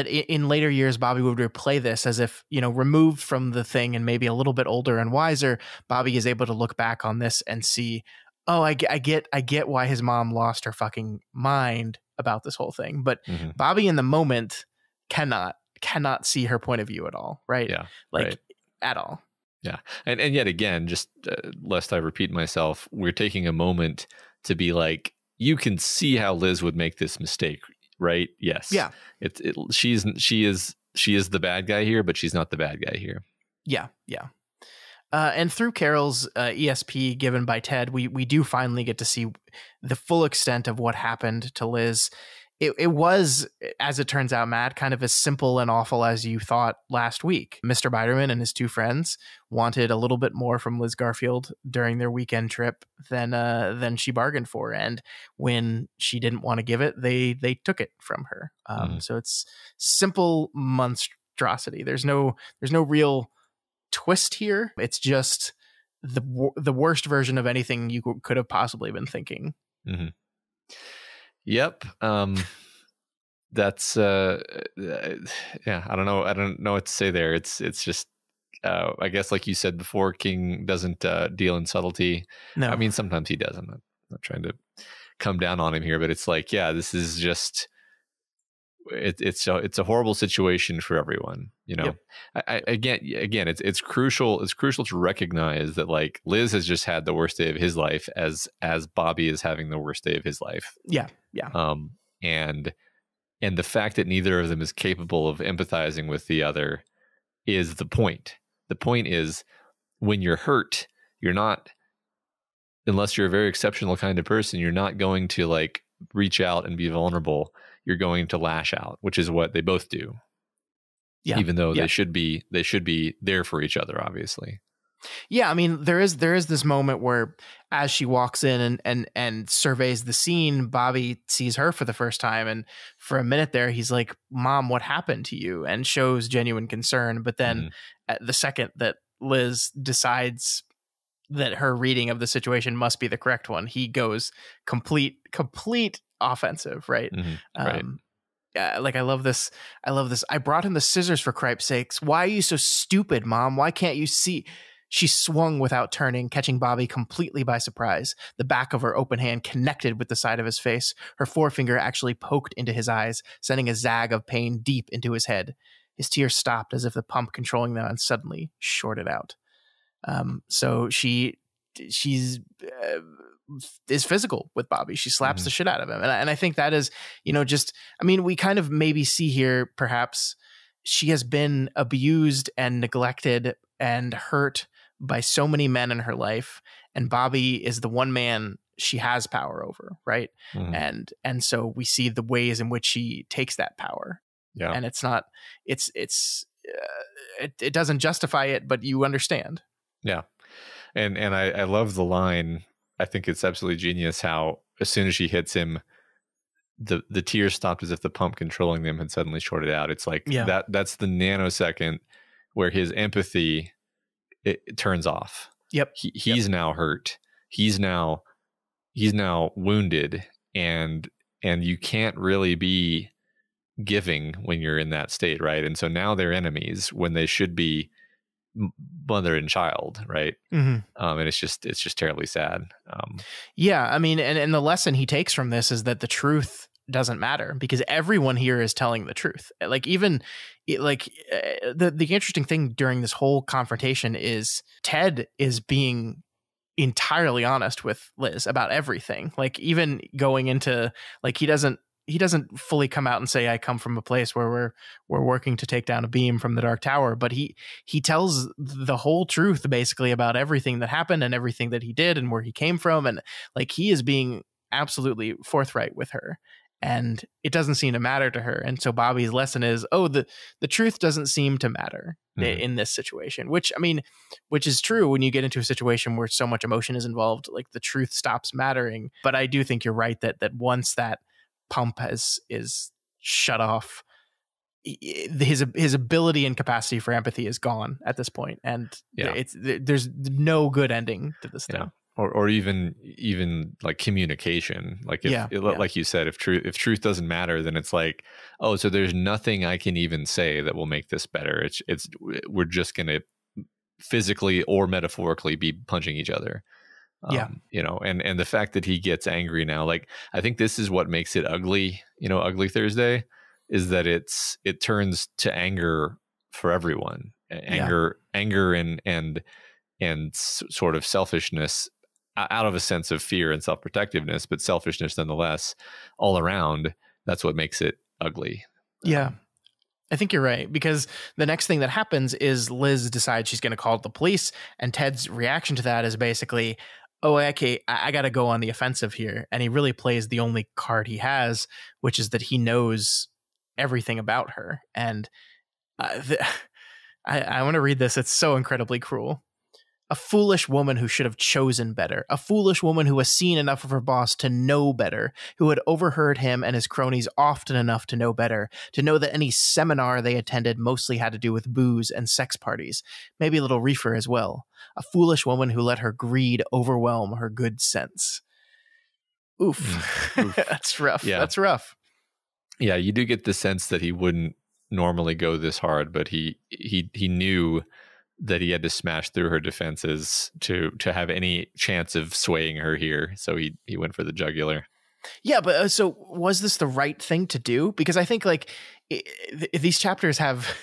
in later years, Bobby would replay this as if, you know, removed from the thing and maybe a little bit older and wiser, Bobby is able to look back on this and see, oh, I get why his mom lost her fucking mind about this whole thing. But Bobby in the moment cannot see her point of view at all, right? Yeah, like at all. Yeah, and yet again, just lest I repeat myself, we're taking a moment to be like, you can see how Liz would make this mistake, right? Yes. Yeah. She is the bad guy here, but she's not the bad guy here. Yeah. Yeah. And through Carol's ESP given by Ted, we do finally get to see the full extent of what happened to Liz. It was, as it turns out, Matt, kind of as simple and awful as you thought last week. Mr. Biderman and his two friends wanted a little bit more from Liz Garfield during their weekend trip than she bargained for, and when she didn't want to give it, they took it from her. So it's simple monstrosity. There's no real twist here. It's just the worst version of anything you could have possibly been thinking. Mm-hmm. Yep. That's yeah, I don't know what to say there. It's just I guess like you said before, King doesn't deal in subtlety. No. I mean, sometimes he does. I'm not trying to come down on him here, but it's like, yeah, this is just it's a horrible situation for everyone, you know. Yep. Again, it's crucial to recognize that like Liz has just had the worst day of his life as Bobby is having the worst day of his life. Yeah. And the fact that neither of them is capable of empathizing with the other is the point. The point is, when you're hurt, you're not, unless you're a very exceptional kind of person, you're not going to like reach out and be vulnerable. You're going to lash out, which is what they both do. Yeah. Even though they should be there for each other, obviously. Yeah, I mean, there is this moment where as she walks in and surveys the scene, Bobby sees her for the first time, and for a minute there he's like, "Mom, what happened to you?" and shows genuine concern. But then at the second that Liz decides that her reading of the situation must be the correct one, he goes complete offensive, right? Right. Like I love this. I brought him the scissors for cripe's sakes. Why are you so stupid, Mom? Why can't you see? She swung without turning, catching Bobby completely by surprise. The back of her open hand connected with the side of his face. Her forefinger actually poked into his eyes, sending a zag of pain deep into his head. His tears stopped as if the pump controlling them and suddenly shorted out. So she's is physical with Bobby. She slaps Mhm. the shit out of him. And I think that is, just, I mean, we kind of maybe see here, perhaps she has been abused and neglected and hurt by so many men in her life. And Bobby is the one man she has power over. Right. Mhm. And so we see the ways in which she takes that power. Yeah. And it's not, it doesn't justify it, but you understand. Yeah. And I love the line. I think it's absolutely genius how as soon as she hits him, the tears stopped as if the pump controlling them had suddenly shorted out. It's like that's the nanosecond where his empathy it turns off. Yep. He's now hurt. He's now wounded, and you can't really be giving when you're in that state, right? And so now they're enemies when they should be mother and child, right? Mm-hmm. And it's just terribly sad. Yeah, I mean, and the lesson he takes from this is that the truth doesn't matter because everyone here is telling the truth. Like even the interesting thing during this whole confrontation is Ted is being entirely honest with Liz about everything. Like even going into like he doesn't fully come out and say I come from a place where we're working to take down a beam from the Dark Tower, but he tells the whole truth basically about everything that happened and everything that he did and where he came from, and like he is being absolutely forthright with her, and it doesn't seem to matter to her. And so Bobby's lesson is, the truth doesn't seem to matter in this situation, which is true when you get into a situation where so much emotion is involved. Like the truth stops mattering. But I do think you're right that once that pump is shut off, his ability and capacity for empathy is gone at this point, and there's no good ending to this thing. Or even like communication. Like like you said, if truth doesn't matter, then it's like, oh, so there's nothing I can even say that will make this better. It's we're just gonna physically or metaphorically be punching each other. And the fact that he gets angry now, like I think this is what makes it ugly. Ugly Thursday is that it turns to anger for everyone. Anger and sort of selfishness out of a sense of fear and self-protectiveness, but selfishness nonetheless all around. That's what makes it ugly. Yeah. I think you're right, because the next thing that happens is Liz decides she's going to call the police, and Ted's reaction to that is basically, oh, okay, I got to go on the offensive here. And he really plays the only card he has, which is that he knows everything about her. And I want to read this. It's so incredibly cruel. A foolish woman who should have chosen better. A foolish woman who has seen enough of her boss to know better, who had overheard him and his cronies often enough to know better, to know that any seminar they attended mostly had to do with booze and sex parties, maybe a little reefer as well. A foolish woman who let her greed overwhelm her good sense. Oof. That's rough. Yeah. That's rough. Yeah, you do get the sense that he wouldn't normally go this hard, but he knew that he had to smash through her defenses to have any chance of swaying her here. So he went for the jugular. Yeah, but so was this the right thing to do? Because I think like these chapters have,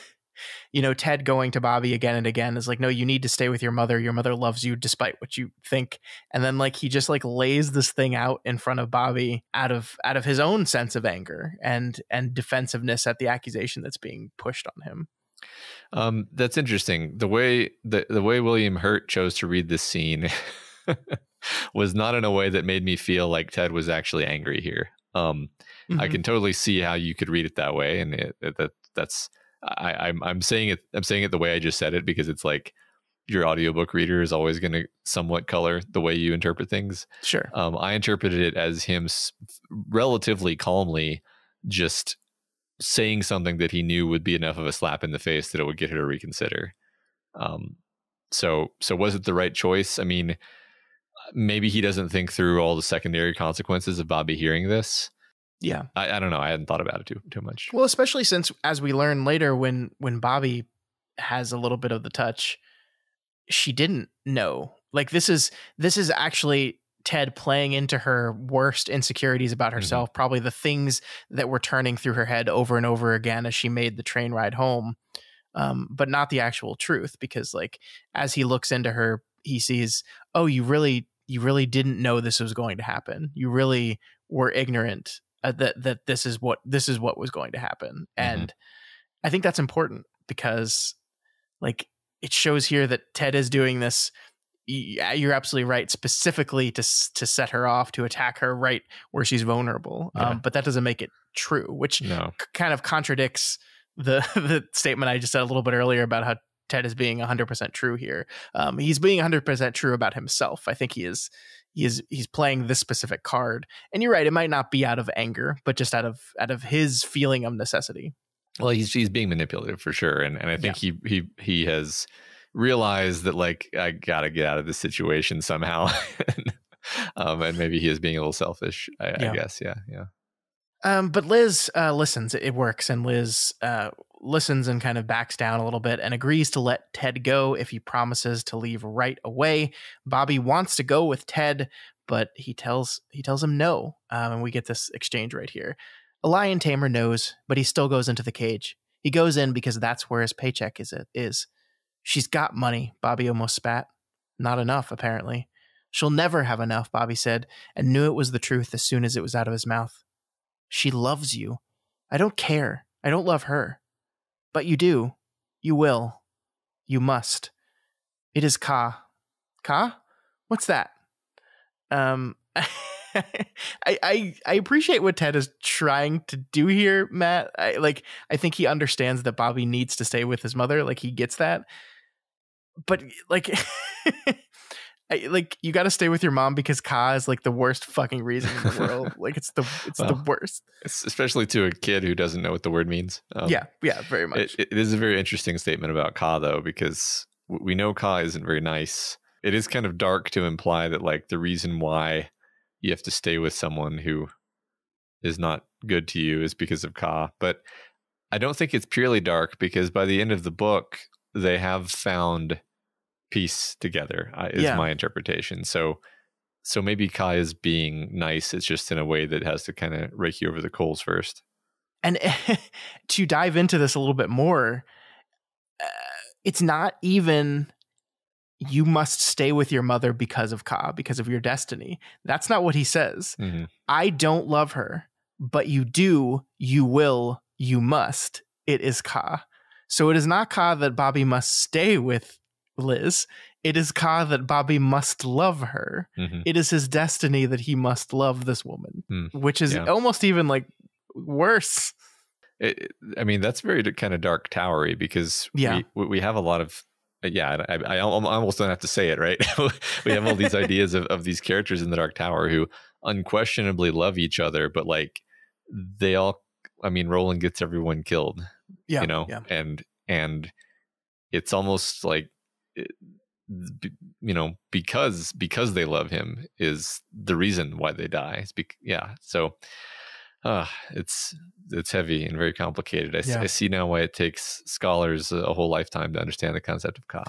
Ted going to Bobby again and again is like, no, you need to stay with your mother. Your mother loves you despite what you think. And then like he just like lays this thing out in front of Bobby out of his own sense of anger and defensiveness at the accusation that's being pushed on him. That's interesting. The way William Hurt chose to read this scene was not in a way that made me feel like Ted was actually angry here. I can totally see how you could read it that way, and I'm saying it the way I just said it because it's like your audiobook reader is always going to somewhat color the way you interpret things. Sure. I interpreted it as him relatively calmly just saying something that he knew would be enough of a slap in the face that it would get her to reconsider. So was it the right choice? I mean, maybe he doesn't think through all the secondary consequences of Bobby hearing this. Yeah. I don't know. I hadn't thought about it too much. Well, especially since, as we learn later, when Bobby has a little bit of the touch, she didn't know. Like this is actually Ted playing into her worst insecurities about herself, probably the things that were turning through her head over and over again as she made the train ride home, but not the actual truth. Because like as he looks into her, he sees, oh, you really you really didn't know this was going to happen. You really were ignorant that this is what was going to happen. And I think that's important because like it shows here that Ted is doing this. You're absolutely right, specifically to set her off, to attack her right where she's vulnerable. But that doesn't make it true, which kind of contradicts the statement I just said a little bit earlier about how Ted is being 100% true here. He's being 100% true about himself. I think he's playing this specific card. And you're right, it might not be out of anger, but just out of his feeling of necessity. Well, he's being manipulative for sure, and I think he has realized that like I gotta get out of this situation somehow, and maybe he is being a little selfish. I guess, But Liz listens. It works, and Liz listens and kind of backs down a little bit and agrees to let Ted go if he promises to leave right away. Bobby wants to go with Ted, but he tells him no, and we get this exchange right here. A lion tamer knows, but he still goes into the cage. He goes in because that's where his paycheck is. She's got money, Bobby almost spat. Not enough, apparently. She'll never have enough, Bobby said, and knew it was the truth as soon as it was out of his mouth. She loves you. I don't care. I don't love her. But you do. You will. You must. It is Ka. Ka? What's that? I appreciate what Ted is trying to do here, Matt. I think he understands that Bobby needs to stay with his mother. Like, he gets that. But like you got to stay with your mom because Ka is like the worst fucking reason in the world. Like it's the worst, especially to a kid who doesn't know what the word means. Yeah, very much. It is a very interesting statement about Ka though, because we know Ka isn't very nice. It is kind of dark to imply that like the reason why you have to stay with someone who is not good to you is because of Ka. But I don't think it's purely dark, because by the end of the book, they have found peace together, is my interpretation. So maybe Ka is being nice. It's just in a way that has to kind of rake you over the coals first. And to dive into this a little bit more, it's not even you must stay with your mother because of Ka, because of your destiny. That's not what he says. I don't love her, but you do, you will, you must. It is Ka. So it is not Ka that Bobby must stay with Liz. It is Ka that Bobby must love her. It is his destiny that he must love this woman, which is almost even like worse. I mean, that's very kind of dark towery, because we have a lot of I almost don't have to say it, right? We have all these ideas of these characters in the Dark Tower who unquestionably love each other, but like they all, I mean, Roland gets everyone killed, and it's almost like, because they love him is the reason why they die. So it's heavy and very complicated. I see now why it takes scholars a whole lifetime to understand the concept of Ka.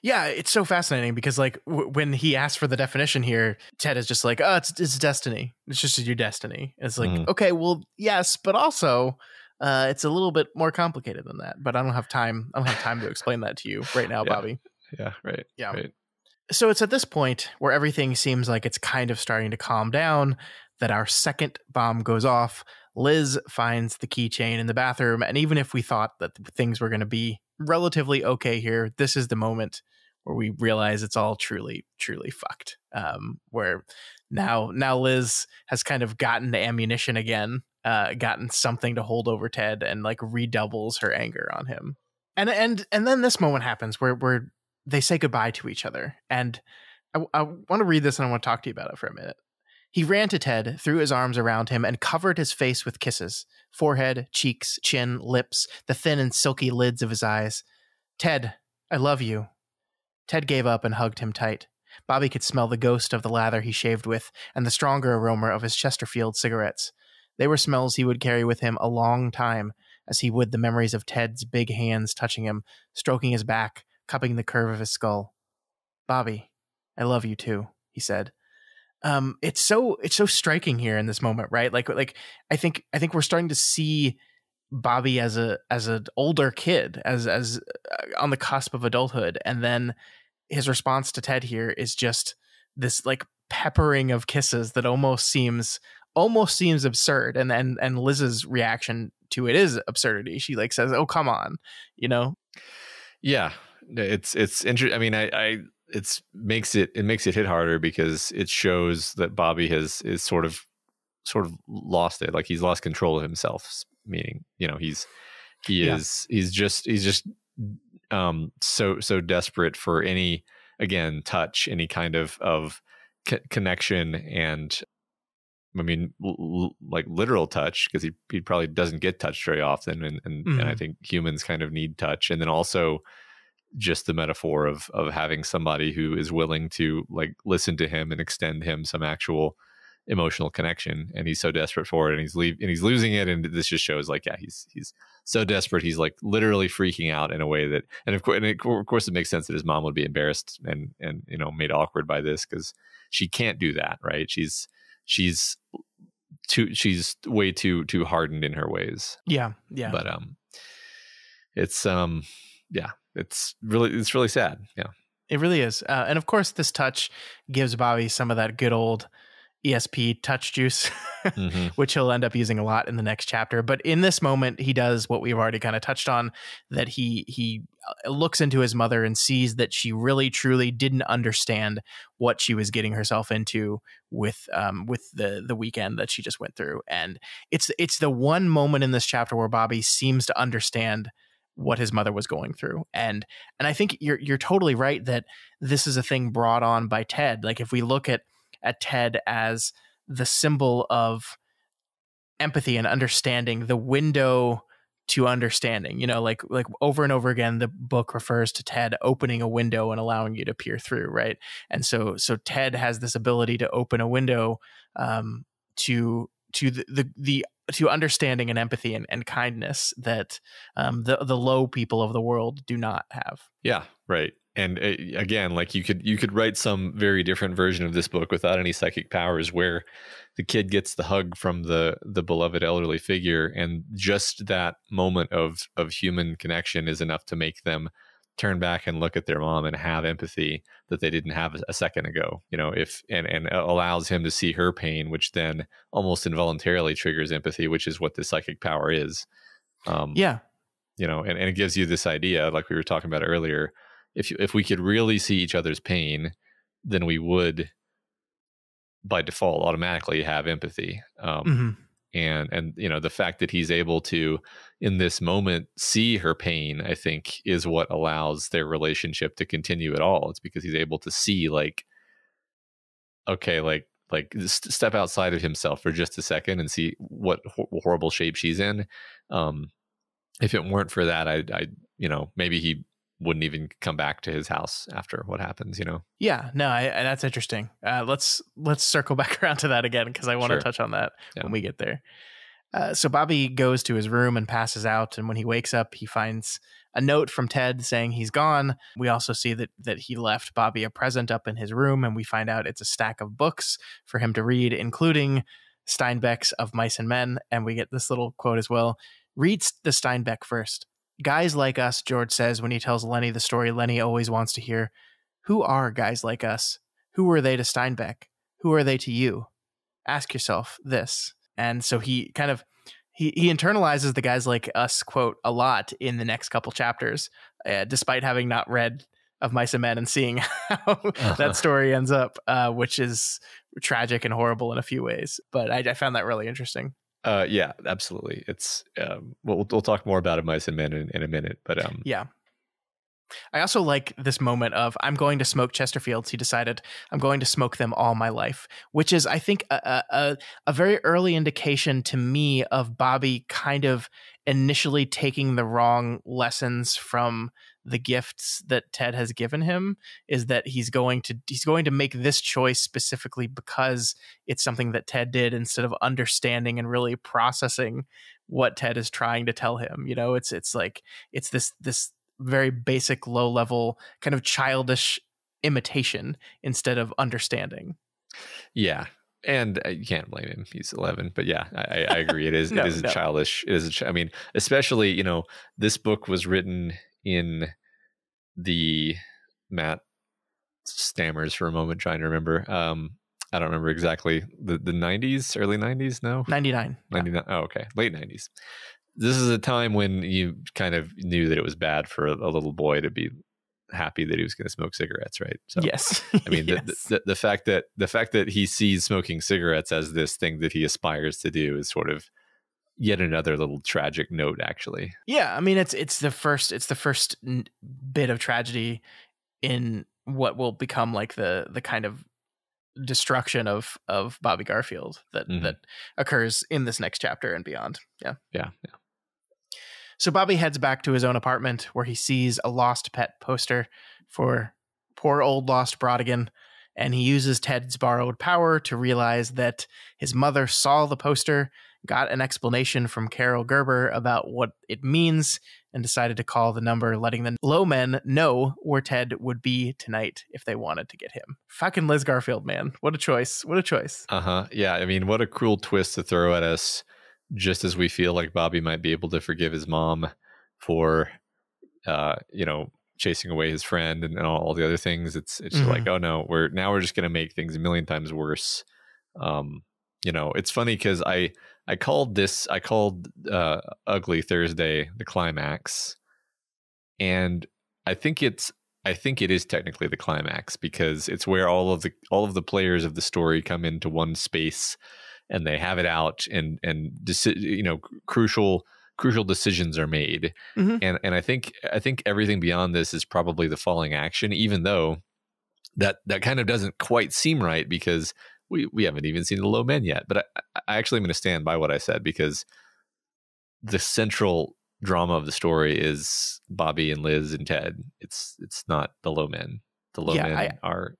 Yeah, it's so fascinating because like when he asked for the definition here, Ted is just like, oh, it's destiny. It's just your destiny. It's like, okay, well, yes, but also it's a little bit more complicated than that. But I don't have time. I don't have time to explain that to you right now, Bobby. Yeah, right. Yeah. Right. So it's at this point where everything seems like it's kind of starting to calm down that our second bomb goes off. Liz finds the keychain in the bathroom, and even if we thought that things were going to be relatively okay here, this is the moment where we realize it's all truly fucked. Where now Liz has kind of gotten the ammunition again, gotten something to hold over Ted, and like redoubles her anger on him. And then this moment happens where they say goodbye to each other, and I want to read this and I want to talk to you about it for a minute. He ran to Ted, threw his arms around him, and covered his face with kisses. Forehead, cheeks, chin, lips, the thin and silky lids of his eyes. Ted, I love you. Ted gave up and hugged him tight. Bobby could smell the ghost of the lather he shaved with, and the stronger aroma of his Chesterfield cigarettes. They were smells he would carry with him a long time, as he would the memories of Ted's big hands touching him, stroking his back, cupping the curve of his skull. Bobby, I love you too, he said. It's so striking here in this moment, right? Like I think we're starting to see Bobby as an older kid, as on the cusp of adulthood, and then his response to Ted here is just this like peppering of kisses that almost seems absurd. And Liz's reaction to it is absurdity. She like says, "Oh, come on," you know? Yeah, it's interesting. I mean, I makes it hit harder because it shows that Bobby is sort of lost it. Like he's lost control of himself. Meaning, he's just so desperate for any, again, touch, any kind of connection, and I mean, like literal touch, because he probably doesn't get touched very often, and I think humans kind of need touch, and then also just the metaphor of having somebody who is willing to like listen to him and extend him some actual emotional connection, and he's so desperate for it, and he's losing it, and this just shows like, yeah, he's so desperate, he's like literally freaking out in a way that, and of course it makes sense that his mom would be embarrassed and made awkward by this, because she can't do that, right? She's way too hardened in her ways. Yeah. But it's it's really sad. Yeah, it really is. And of course, this touch gives Bobby some of that good old ESP touch juice, which he'll end up using a lot in the next chapter. But in this moment, he does what we've already kind of touched on, that he looks into his mother and sees that she really truly didn't understand what she was getting herself into with the weekend that she just went through. And it's the one moment in this chapter where Bobby seems to understand what his mother was going through. And I think you're totally right that this is a thing brought on by Ted. Like if we look at Ted as the symbol of empathy and understanding, the window to understanding, like over and over again, the book refers to Ted opening a window and allowing you to peer through. Right. And so Ted has this ability to open a window to understanding and empathy and kindness that the low people of the world do not have. Yeah. Right. And again, like you could write some very different version of this book without any psychic powers, where the kid gets the hug from the beloved elderly figure, and just that moment of human connection is enough to make them turn back and look at their mom and have empathy that they didn't have a second ago. And allows him to see her pain, which then almost involuntarily triggers empathy, which is what the psychic power is. And it gives you this idea, like we were talking about earlier. If we could really see each other's pain, then we would, by default, automatically have empathy. And the fact that he's able to, in this moment, see her pain, I think, is what allows their relationship to continue at all. It's because he's able to see, like, okay, like step outside of himself for just a second and see what horrible shape she's in. If it weren't for that, I maybe he wouldn't even come back to his house after what happens, Yeah, no, that's interesting. Let's circle back around to that again, because I want to touch on that when we get there. So Bobby goes to his room and passes out, and when he wakes up, he finds a note from Ted saying he's gone. We also see that he left Bobby a present up in his room, and we find out it's a stack of books for him to read, including Steinbeck's Of Mice and Men, and we get this little quote as well. "Read the Steinbeck first. Guys like us," George says when he tells Lenny the story Lenny always wants to hear. "Who are guys like us? Who are they to Steinbeck? Who are they to you? Ask yourself this." And so he kind of he internalizes the guys like us quote a lot in the next couple chapters, despite having not read Of Mice and Men and seeing how that story ends up, which is tragic and horrible in a few ways. But I found that really interesting. Yeah, absolutely. It's we'll talk more about Of Mice and Men in a minute, but yeah. I also like this moment of, I'm going to smoke Chesterfields. He decided, I'm going to smoke them all my life, which is, I think, a very early indication to me of Bobby kind of initially taking the wrong lessons from the gifts that Ted has given him, is that he's going to make this choice specifically because it's something that Ted did, instead of understanding and really processing what Ted is trying to tell him. It's like, it's this very basic, low level kind of childish imitation instead of understanding. Yeah. And you can't blame him. He's 11, but yeah, I agree. It is, childish. I mean, especially, this book was written in Matt stammers for a moment trying to remember, I don't remember exactly the 90s, early 90s. No, 99. 99. Oh, okay, late 90s. This is a time when you kind of knew that it was bad for a little boy to be happy that he was going to smoke cigarettes, right? So Yes. I mean, Yes. the fact that he sees smoking cigarettes as this thing that he aspires to do is sort of yet another little tragic note, actually. Yeah, I mean it's the first bit of tragedy in what will become like the kind of destruction of Bobby Garfield that occurs in this next chapter and beyond. Yeah. Yeah. So Bobby heads back to his own apartment where he sees a lost pet poster for poor old lost Brodigan, and he uses Ted's borrowed power to realize that his mother saw the poster, got an explanation from Carol Gerber about what it means, and decided to call the number, letting the low men know where Ted would be tonight if they wanted to get him. Fucking Liz Garfield, man. What a choice. What a choice. Yeah, I mean, what a cruel twist to throw at us just as we feel like Bobby might be able to forgive his mom for, chasing away his friend and all the other things. It's like, oh no, we're just going to make things a million times worse. It's funny because I called Ugly Thursday the climax, and I think it is technically the climax because it's where all of the players of the story come into one space and they have it out and crucial decisions are made. And I think everything beyond this is probably the falling action, even though that kind of doesn't quite seem right because we haven't even seen the low men yet. But I actually am going to stand by what I said because the central drama of the story is Bobby and Liz and Ted. It's not the low men. The low men are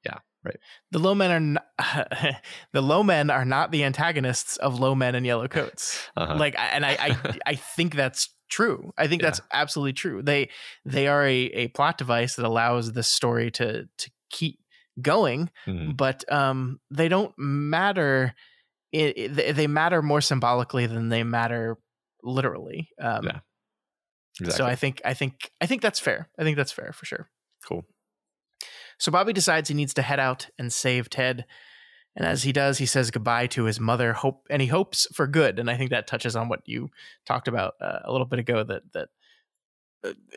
right. The low men are the low men are not the antagonists of Low Men in Yellow Coats. I think that's true. I think that's absolutely true. They are a plot device that allows the story to keep going, but they don't matter. They matter more symbolically than they matter literally. Exactly. So I think that's fair. I think that's fair for sure. Cool. So Bobby decides he needs to head out and save Ted. And as he does, he says goodbye to his mother, and he hopes for good. And I think that touches on what you talked about a little bit ago, that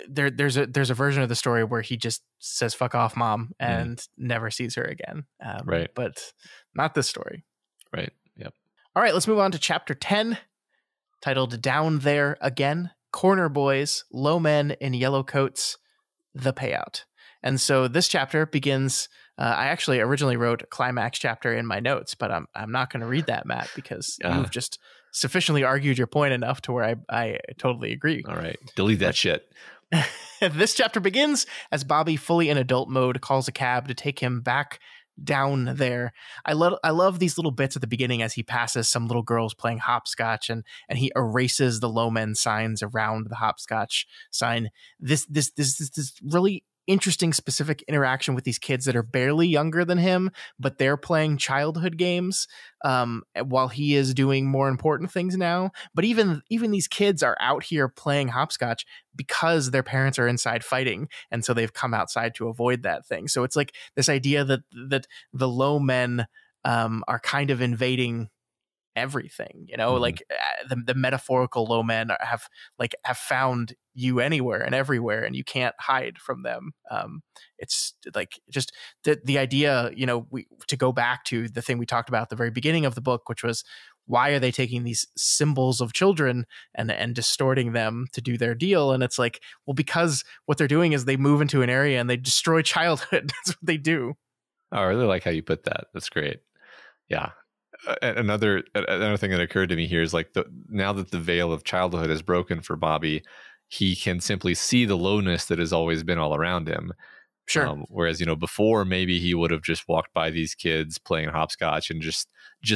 there's a version of the story where he just says, fuck off, mom, and never sees her again. Right. But not this story. Right. Yep. All right, let's move on to chapter 10, titled Down There Again, Corner Boys, Low Men in Yellow Coats, The Payout. And so this chapter begins. I actually originally wrote Climax chapter in my notes, but I'm not going to read that, Matt, because you've just sufficiently argued your point enough to where I totally agree. All right, delete that shit. This chapter begins as Bobby, fully in adult mode, calls a cab to take him back down there. I love these little bits at the beginning as he passes some little girls playing hopscotch and he erases the low men signs around the hopscotch sign. This really interesting specific interaction with these kids that are barely younger than him, but they're playing childhood games while he is doing more important things now. But even these kids are out here playing hopscotch because their parents are inside fighting, and so they've come outside to avoid that thing. So it's like this idea that the low men are kind of invading everything, like the metaphorical low men have found you anywhere and everywhere, and you can't hide from them. It's like just the idea, to go back to the thing we talked about at the very beginning of the book, which was, why are they taking these symbols of children and distorting them to do their deal? And it's like, well, because what they're doing is they move into an area and they destroy childhood. That's what they do. Oh, I really like how you put that. That's great. Yeah. Another thing that occurred to me here is like now that the veil of childhood is broken for Bobby, he can simply see the lowness that has always been all around him. Sure. Whereas, before maybe he would have just walked by these kids playing hopscotch and just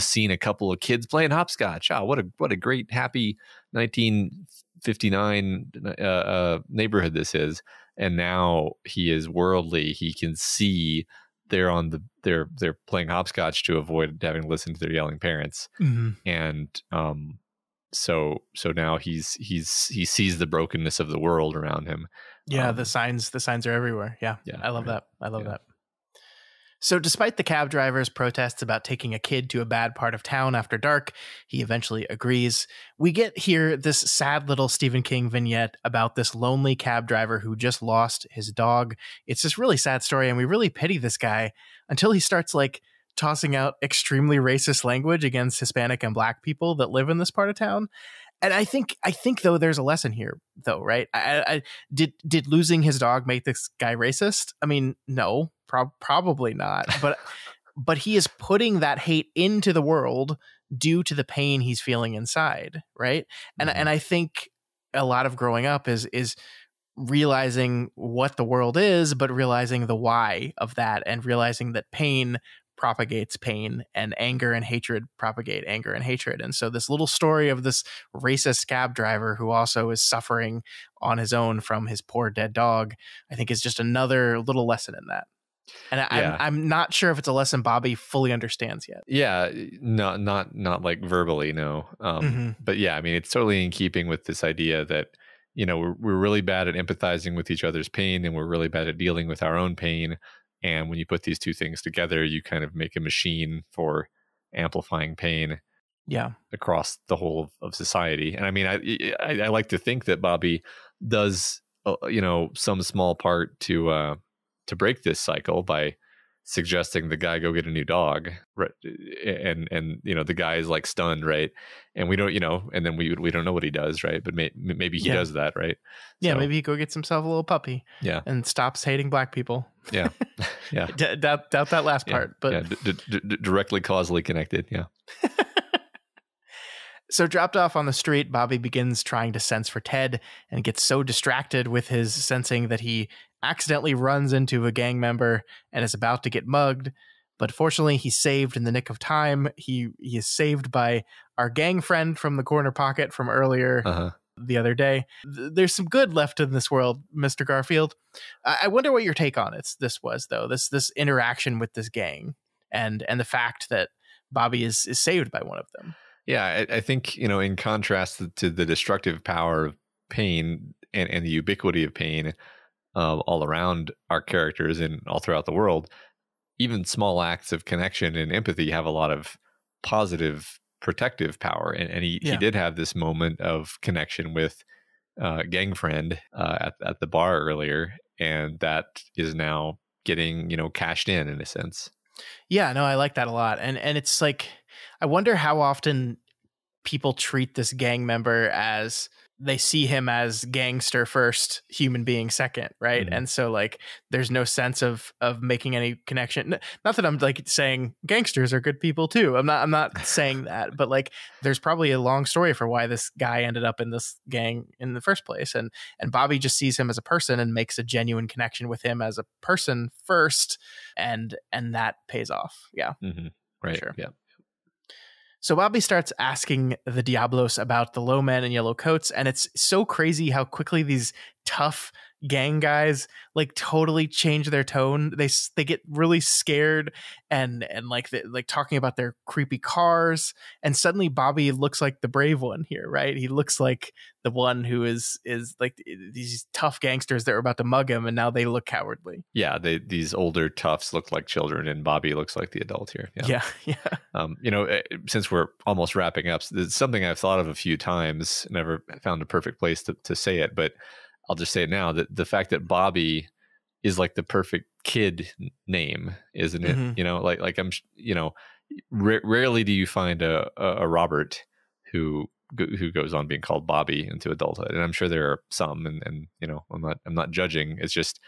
seen a couple of kids playing hopscotch. Oh, what a great, happy 1959 neighborhood this is. And now he is worldly. He can see they're playing hopscotch to avoid having to listen to their yelling parents. And so now he sees the brokenness of the world around him. Yeah, the signs are everywhere. Yeah. I love that. I love that. So despite the cab driver's protests about taking a kid to a bad part of town after dark, he eventually agrees. We get here this sad little Stephen King vignette about this lonely cab driver who just lost his dog. It's this really sad story, and we really pity this guy until he starts like tossing out extremely racist language against Hispanic and Black people that live in this part of town. And I think though there's a lesson here though, right? I did losing his dog make this guy racist? I mean, no, probably not. But he is putting that hate into the world due to the pain he's feeling inside, right? And I think a lot of growing up is realizing what the world is, but realizing the why of that, and realizing that pain propagates pain, and anger and hatred propagate anger and hatred. And so this little story of this racist cab driver who also is suffering on his own from his poor dead dog, I think is just another little lesson in that. And I'm not sure if it's a lesson Bobby fully understands yet. Yeah, not like verbally, no. But yeah, I mean, it's totally in keeping with this idea that, you know, we're really bad at empathizing with each other's pain, and we're really bad at dealing with our own pain. And when you put these two things together, you kind of make a machine for amplifying pain across the whole of society. And I mean, I like to think that Bobby does, you know, some small part to break this cycle by suggesting the guy go get a new dog, right? And you know, the guy is like stunned, right? And we don't, you know, and then we don't know what he does, right? But maybe he does that, right? Yeah, so, maybe he go gets himself a little puppy. Yeah, and stops hating Black people. Yeah, yeah. doubt that last part, but directly causally connected. Yeah. So dropped off on the street, Bobby begins trying to sense for Ted and gets so distracted with his sensing that he accidentally runs into a gang member and is about to get mugged. But fortunately, he's saved in the nick of time. He is saved by our gang friend from the corner pocket from earlier the other day. There's some good left in this world, Mr. Garfield. I wonder what your take on this was, though. This interaction with this gang and the fact that Bobby is saved by one of them. Yeah, I think, you know, in contrast to the destructive power of pain and the ubiquity of pain all around our characters and all throughout the world, even small acts of connection and empathy have a lot of positive protective power. And he did have this moment of connection with gang friend at the bar earlier, and that is now getting, you know, cashed in a sense. Yeah, no, I like that a lot. And it's like, I wonder how often people treat this gang member as they see him as gangster first, human being second, right? And so like there's no sense of making any connection. Not that I'm like saying gangsters are good people too. I'm not saying that, but like there's probably a long story for why this guy ended up in this gang in the first place. And Bobby just sees him as a person and makes a genuine connection with him as a person first, and that pays off. Yeah. Right. Sure. Yeah. So Bobby starts asking the Diablos about the low men in yellow coats, and it's so crazy how quickly these tough gang guys like totally change their tone. They get really scared and like talking about their creepy cars, and suddenly Bobby looks like the brave one here, right? He looks like the one who is like these tough gangsters that were about to mug him, and now they look cowardly. Yeah, these older toughs look like children, and Bobby looks like the adult here. Yeah. You know, since we're almost wrapping up, it's something I've thought of a few times. Never found a perfect place to say it, but I'll just say it now, that the fact that Bobby is like the perfect kid name, isn't it? You know, like I'm, you know, rarely do you find a Robert who goes on being called Bobby into adulthood, and I'm sure there are some, and you know, I'm not judging. It's just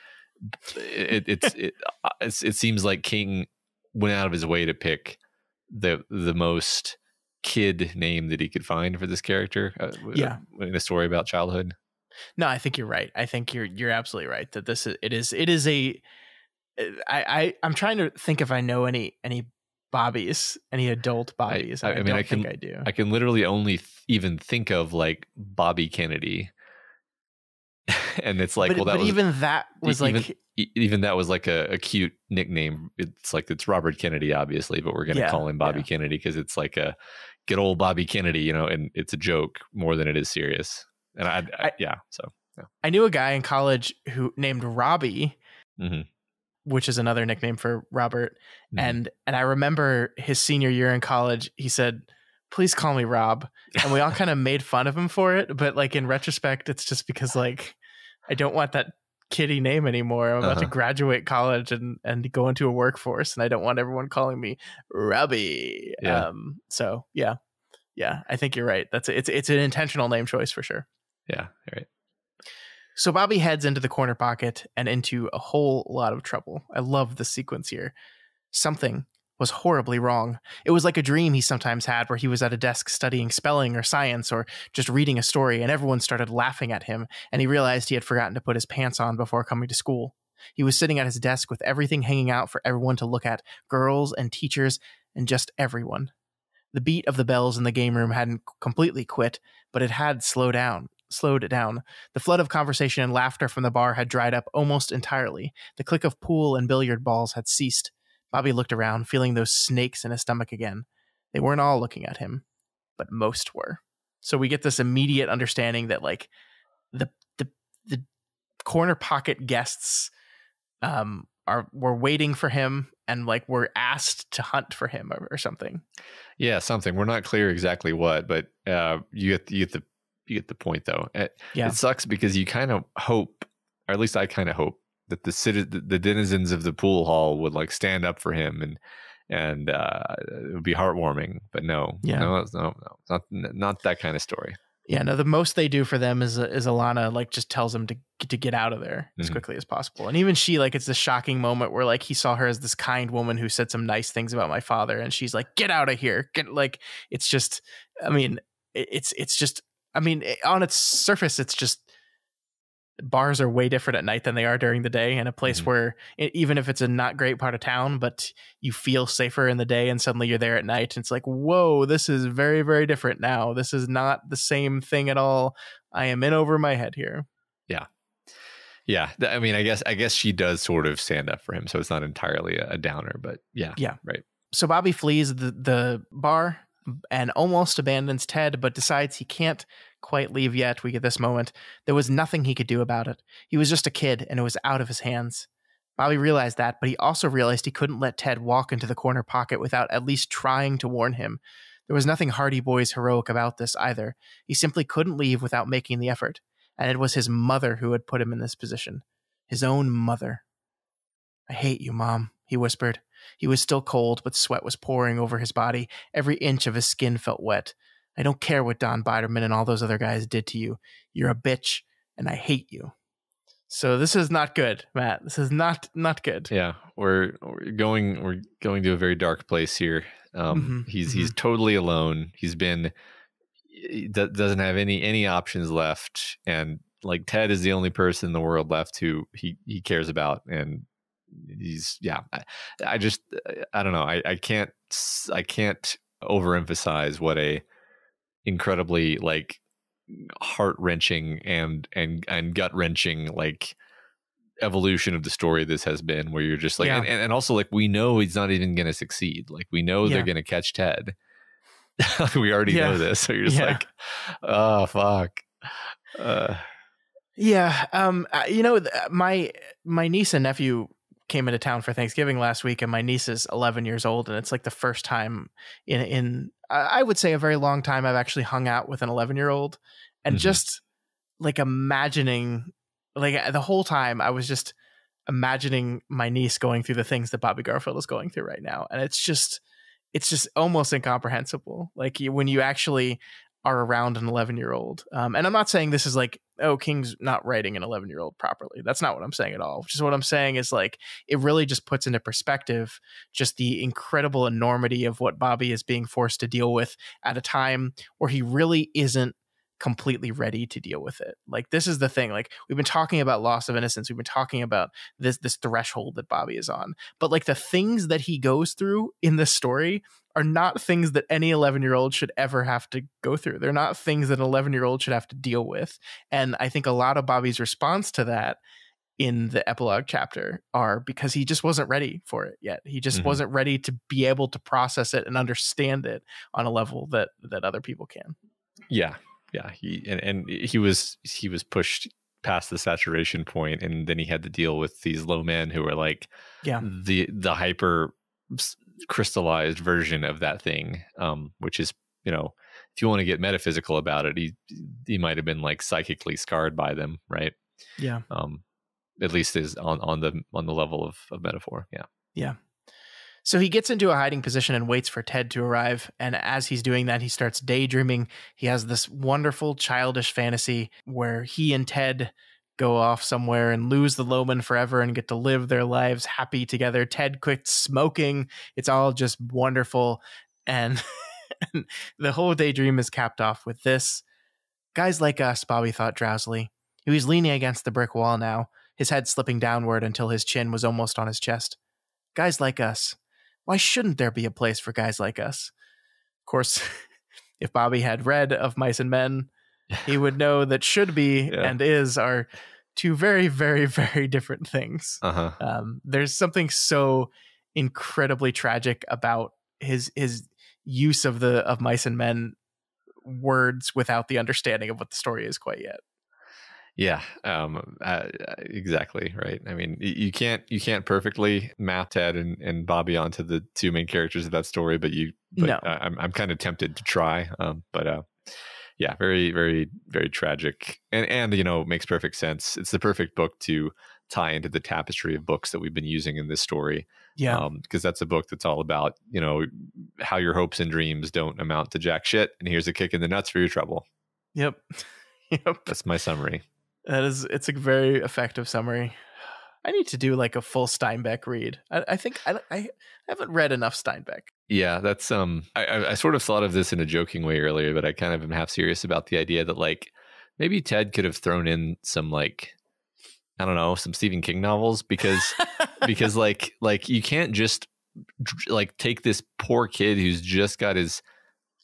it seems like King went out of his way to pick the most kid name that he could find for this character. In a story about childhood. No, I think you're right. I think you're absolutely right that I'm trying to think if I know any Bobbies, any adult Bobbies. I mean, I think I do. I can literally only even think of like Bobby Kennedy, and it's like, even that was like a cute nickname. It's like, it's Robert Kennedy, obviously, but we're gonna call him Bobby Kennedy because it's like a good old Bobby Kennedy, you know, and it's a joke more than it is serious. And I knew a guy in college who named Robbie, which is another nickname for Robert. Mhm. And I remember his senior year in college, he said, "Please call me Rob." And we all kind of made fun of him for it. But like in retrospect, it's just because like I don't want that kiddie name anymore. I'm about to graduate college and go into a workforce, and I don't want everyone calling me Robbie. Yeah. So yeah. I think you're right. It's an intentional name choice for sure. Yeah. Right. So Bobby heads into the corner pocket and into a whole lot of trouble. I love the sequence here. Something was horribly wrong. It was like a dream he sometimes had where he was at a desk studying spelling or science or just reading a story and everyone started laughing at him and he realized he had forgotten to put his pants on before coming to school. He was sitting at his desk with everything hanging out for everyone to look at, girls and teachers and just everyone. The beat of the bells in the game room hadn't completely quit, but it had slowed it down. The flood of conversation and laughter from the bar had dried up almost entirely. The click of pool and billiard balls had ceased. Bobby looked around, feeling those snakes in his stomach again. They weren't all looking at him, but most were. So we get this immediate understanding that like the corner pocket guests were waiting for him and like were asked to hunt for him or something. Yeah, something. We're not clear exactly what, but you get the point though. It sucks because you kind of hope, or at least I kind of hope, that the denizens of the pool hall would like stand up for him and it would be heartwarming. But no, not that kind of story. Yeah, no, the most they do for them is Alana like just tells him to get out of there as quickly as possible. And even she, like, it's this shocking moment where like he saw her as this kind woman who said some nice things about my father, and she's like, "Get out of here!" It's just, I mean, it's just, I mean, on its surface, it's just bars are way different at night than they are during the day, in a place where even if it's a not great part of town, but you feel safer in the day and suddenly you're there at night and it's like, whoa, this is very, very different now. This is not the same thing at all. I am in over my head here. Yeah. I mean, I guess she does sort of stand up for him, so it's not entirely a downer, but yeah. Right. So Bobby flees the bar and almost abandons Ted, but decides he can't quite leave yet. We get this moment. There was nothing he could do about it. He was just a kid, and it was out of his hands. Bobby realized that, but he also realized he couldn't let Ted walk into the corner pocket without at least trying to warn him. There was nothing Hardy Boys heroic about this either. He simply couldn't leave without making the effort, and it was his mother who had put him in this position. His own mother. "I hate you, Mom," he whispered. He was still cold, but sweat was pouring over his body. Every inch of his skin felt wet. "I don't care what Don Biderman and all those other guys did to you. You're a bitch, and I hate you." So this is not good, Matt. This is not good. Yeah, we're going to a very dark place here. He's totally alone. He doesn't have any options left, and like Ted is the only person in the world left who he cares about, and I don't know. I can't overemphasize what a incredibly like heart-wrenching and gut-wrenching like evolution of the story this has been, where you're just like, and also like we know he's not even going to succeed. Like we know they're going to catch Ted. We already know this, so you're just like, oh fuck. My niece and nephew came into town for Thanksgiving last week, and my niece is 11 years old, and it's like the first time in I would say a very long time I've actually hung out with an 11-year-old, and just like imagining, like the whole time I was just imagining my niece going through the things that Bobby Garfield is going through right now, and it's just almost incomprehensible. Like when you actually are around an 11-year-old. And I'm not saying this is like, oh, King's not writing an 11-year-old properly. That's not what I'm saying at all. Just what I'm saying is like, it really just puts into perspective just the incredible enormity of what Bobby is being forced to deal with at a time where he really isn't completely ready to deal with it. Like, this is the thing. Like, we've been talking about loss of innocence. We've been talking about this threshold that Bobby is on. But like the things that he goes through in this story are not things that any 11-year-old should ever have to go through. They're not things that an 11-year-old should have to deal with. And I think a lot of Bobby's response to that in the epilogue chapter are because he just wasn't ready for it yet. He just wasn't ready to be able to process it and understand it on a level that other people can. Yeah. Yeah. He was pushed past the saturation point, and then he had to deal with these low men who were like Yeah. the hyper crystallized version of that thing, which is, you know, if you want to get metaphysical about it, he might have been like psychically scarred by them, right? Yeah. At least is on the level of metaphor. Yeah. Yeah. So he gets into a hiding position and waits for Ted to arrive. And as he's doing that, he starts daydreaming. He has this wonderful childish fantasy where he and Ted go off somewhere and lose the Lowman forever and get to live their lives happy together. Ted quits smoking. It's all just wonderful. And the whole daydream is capped off with this. Guys like us, Bobby thought drowsily. He was leaning against the brick wall now, his head slipping downward until his chin was almost on his chest. Guys like us. Why shouldn't there be a place for guys like us? Of course, if Bobby had read Of Mice and Men, he would know that should be and is are two very, very, very different things. There's something so incredibly tragic about his use of Mice and Men words without the understanding of what the story is quite yet. Yeah, exactly right. I mean, you can't perfectly map Ted and Bobby onto the two main characters of that story, but no. I'm kind of tempted to try. But yeah, very, very, very tragic, and you know, makes perfect sense. It's the perfect book to tie into the tapestry of books that we've been using in this story. Yeah, because that's a book that's all about, you know, how your hopes and dreams don't amount to jack shit, and here's a kick in the nuts for your trouble. Yep. That's my summary. It's a very effective summary. I need to do like a full Steinbeck read. I think I haven't read enough Steinbeck. Yeah, that's I sort of thought of this in a joking way earlier, but I kind of am half serious about the idea that like maybe Ted could have thrown in some like, I don't know, some Stephen King novels because like you can't just like take this poor kid who's just got his,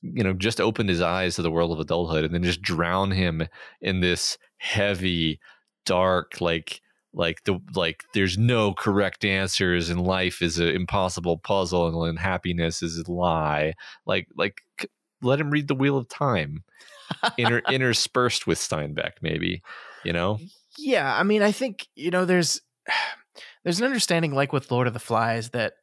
you know, just opened his eyes to the world of adulthood and then just drown him in this heavy, dark, like there's no correct answers and life is an impossible puzzle and happiness is a lie. Like let him read The Wheel of Time, interspersed with Steinbeck, maybe, you know? Yeah, I mean, I think, you know, there's an understanding, like with Lord of the Flies, that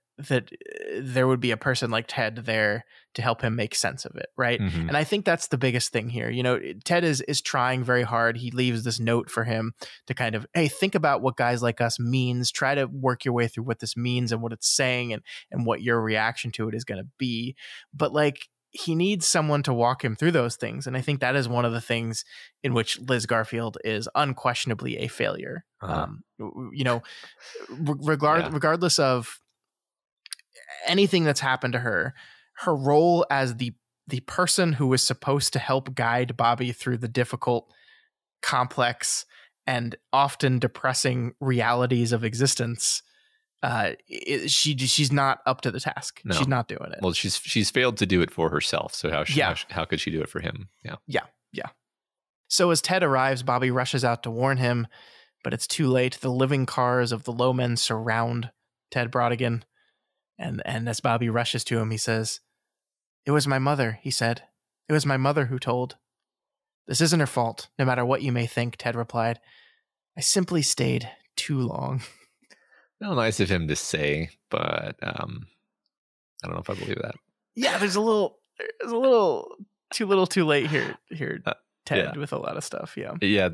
there would be a person like Ted there to help him make sense of it, right? Mm-hmm. And I think that's the biggest thing here. You know, Ted is trying very hard. He leaves this note for him to kind of, hey, think about what guys like us means. Try to work your way through what this means and what it's saying and what your reaction to it is going to be. But like, he needs someone to walk him through those things. And I think that is one of the things in which Liz Garfield is unquestionably a failure. You know, regardless of anything that's happened to her role as the person who was supposed to help guide Bobby through the difficult, complex, and often depressing realities of existence, she's not up to the task. No. She's not doing it. Well, she's failed to do it for herself. So how could she do it for him? Yeah. So as Ted arrives, Bobby rushes out to warn him, but it's too late. The living cars of the Lowmen surround Ted Brodigan. And as Bobby rushes to him, he says, "It was my mother," he said. "It was my mother who told." "This isn't her fault, no matter what you may think," Ted replied. "I simply stayed too long." Well, nice of him to say, but I don't know if I believe that. Yeah, there's a little too little too late here, Ted, with a lot of stuff. Yeah,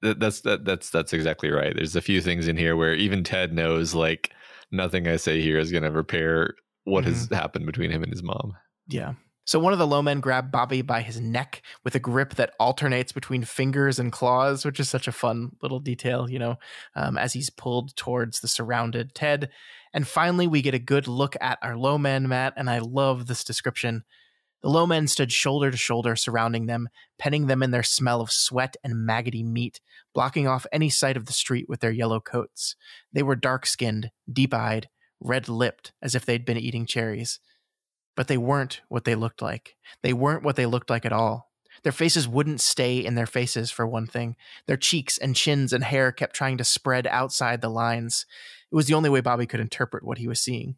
that's exactly right. There's a few things in here where even Ted knows, like, nothing I say here is going to repair what has happened between him and his mom. Yeah. So one of the Lowmen grabbed Bobby by his neck with a grip that alternates between fingers and claws, which is such a fun little detail, you know, as he's pulled towards the surrounded Ted. And finally, we get a good look at our Lowmen, Matt, and I love this description. The Lowmen stood shoulder to shoulder surrounding them, penning them in their smell of sweat and maggoty meat, blocking off any sight of the street with their yellow coats. They were dark-skinned, deep-eyed, red-lipped, as if they'd been eating cherries. But they weren't what they looked like. They weren't what they looked like at all. Their faces wouldn't stay in their faces, for one thing. Their cheeks and chins and hair kept trying to spread outside the lines. It was the only way Bobby could interpret what he was seeing.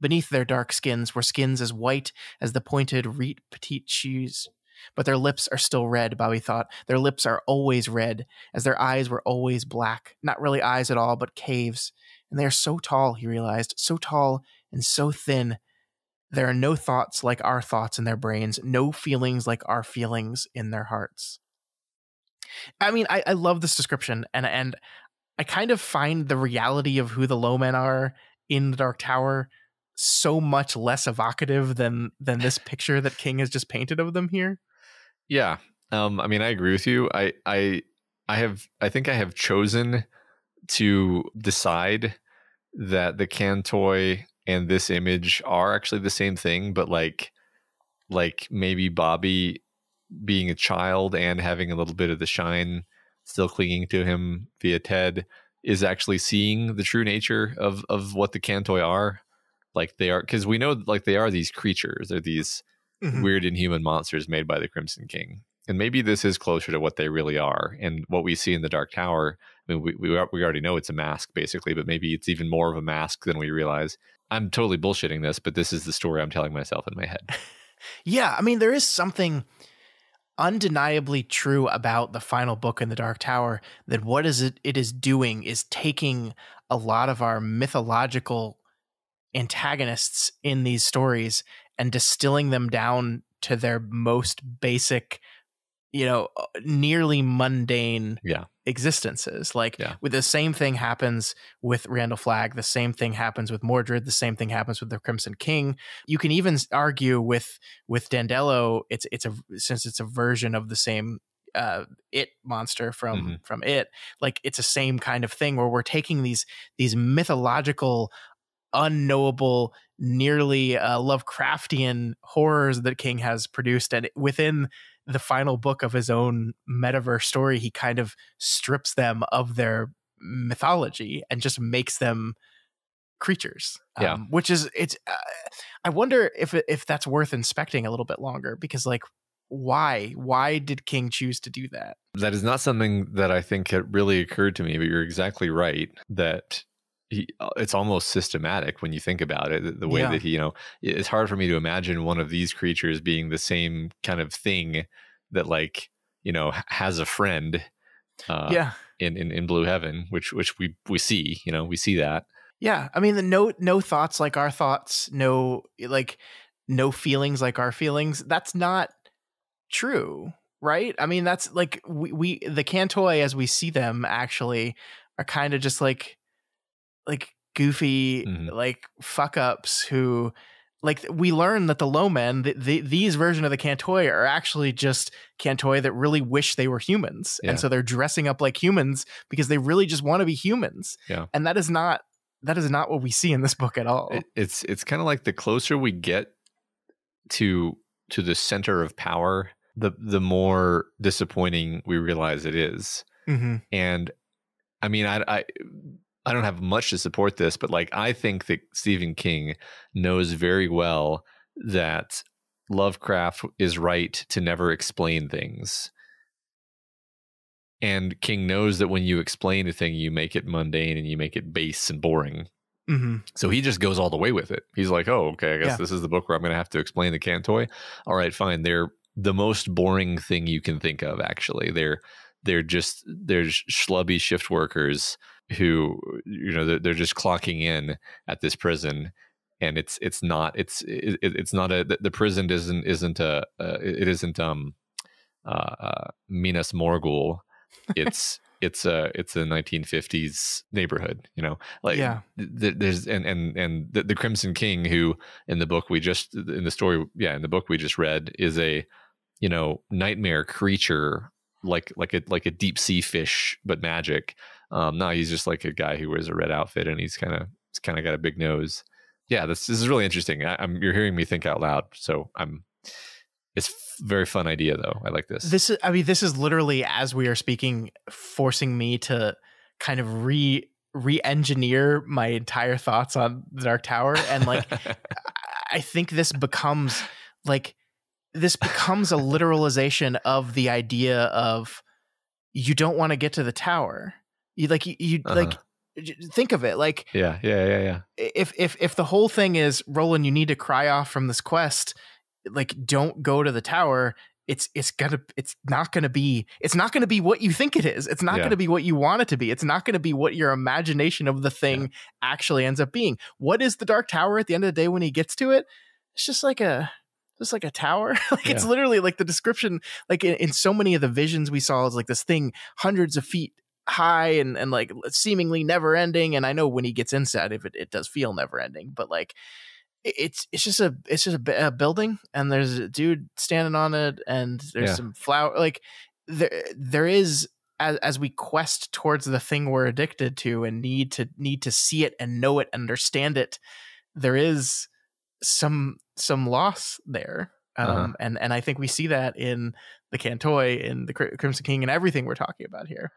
Beneath their dark skins were skins as white as the pointed Riet Petite shoes. but their lips are still red, Bobby thought. Their lips are always red, as their eyes were always black. Not really eyes at all, but caves. And they are so tall, he realized, so tall and so thin. There are no thoughts like our thoughts in their brains, no feelings like our feelings in their hearts. I mean, I love this description, and I kind of find the reality of who the low men are in the Dark Tower so much less evocative than this picture that King has just painted of them here. Yeah. I mean, I agree with you. I think I have chosen to decide that the Cantoi and this image are actually the same thing, but like maybe Bobby being a child and having a little bit of the shine still clinging to him via Ted is actually seeing the true nature of what the Cantoi are. Like they are, because we know like they are these creatures. They're these weird inhuman monsters made by the Crimson King. And maybe this is closer to what they really are. And what we see in the Dark Tower, I mean, we already know it's a mask basically, but maybe it's even more of a mask than we realize. I'm totally bullshitting this, but this is the story I'm telling myself in my head. Yeah, I mean, there is something undeniably true about the final book in the Dark Tower, that what is it is doing is taking a lot of our mythological antagonists in these stories and distilling them down to their most basic, nearly mundane existences. Like with the same thing happens with Randall Flagg, the same thing happens with Mordred, the same thing happens with the Crimson King. You can even argue with Dandello, since it's a version of the same it monster from it, like it's the same kind of thing where we're taking these mythological, unknowable, nearly Lovecraftian horrors that King has produced, and within the final book of his own metaverse story, he kind of strips them of their mythology and just makes them creatures. Which is I wonder if that's worth inspecting a little bit longer, because like why did King choose to do that? That is not something that I think had really occurred to me, but you're exactly right that it's almost systematic when you think about it, the way that he, it's hard for me to imagine one of these creatures being the same kind of thing that like, has a friend in Blue Heaven, which we see, we see that. Yeah. I mean, no thoughts like our thoughts, no feelings like our feelings. That's not true, right? I mean, that's like we the Cantoi as we see them actually are kind of just like goofy, like fuck ups who, like, we learn that the low men, these version of the Cantoi are actually just Cantoi that really wish they were humans. And so they're dressing up like humans because they really just want to be humans. Yeah. And that is not what we see in this book at all. It's kind of like the closer we get to the center of power, the more disappointing we realize it is. And I mean, I don't have much to support this, but like I think that Stephen King knows very well that Lovecraft is right to never explain things. And King knows that when you explain a thing, you make it mundane and you make it base and boring. So he just goes all the way with it. He's like, oh, okay, I guess this is the book where I'm going to have to explain the Cantoi. All right, fine. They're the most boring thing you can think of, actually. They're schlubby shift workers who, they're just clocking in at this prison, and it's not the prison isn't Minas Morgul. It's a 1950s neighborhood, there's and the Crimson King, who in the book we just read, is a nightmare creature, like a deep sea fish, but magic. No, he's just like a guy who wears a red outfit, and he's kind of got a big nose. Yeah, this is really interesting. You're hearing me think out loud, so it's very fun idea though. I like this. This is literally, as we are speaking, forcing me to kind of re-engineer my entire thoughts on the Dark Tower, and like I think this becomes a literalization of the idea of you don't want to get to the tower. Like think of it like if the whole thing is, Roland, you need to cry off from this quest, like don't go to the tower, it's not gonna be what you think it is. It's not gonna be what you want it to be. It's not gonna be what your imagination of the thing actually ends up being. What is the Dark Tower at the end of the day when he gets to it? It's just like a tower. Like it's literally like the description, like in so many of the visions we saw, is like this thing hundreds of feet high and like seemingly never ending. And I know when he gets inside, if it does feel never ending, but like it's just a building, and there's a dude standing on it, and there's some flower. Like there is, as we quest towards the thing we're addicted to and need to see it and know it, understand it, there is some loss there. And I think we see that in the Cantoi, in the Crimson King, and everything we're talking about here.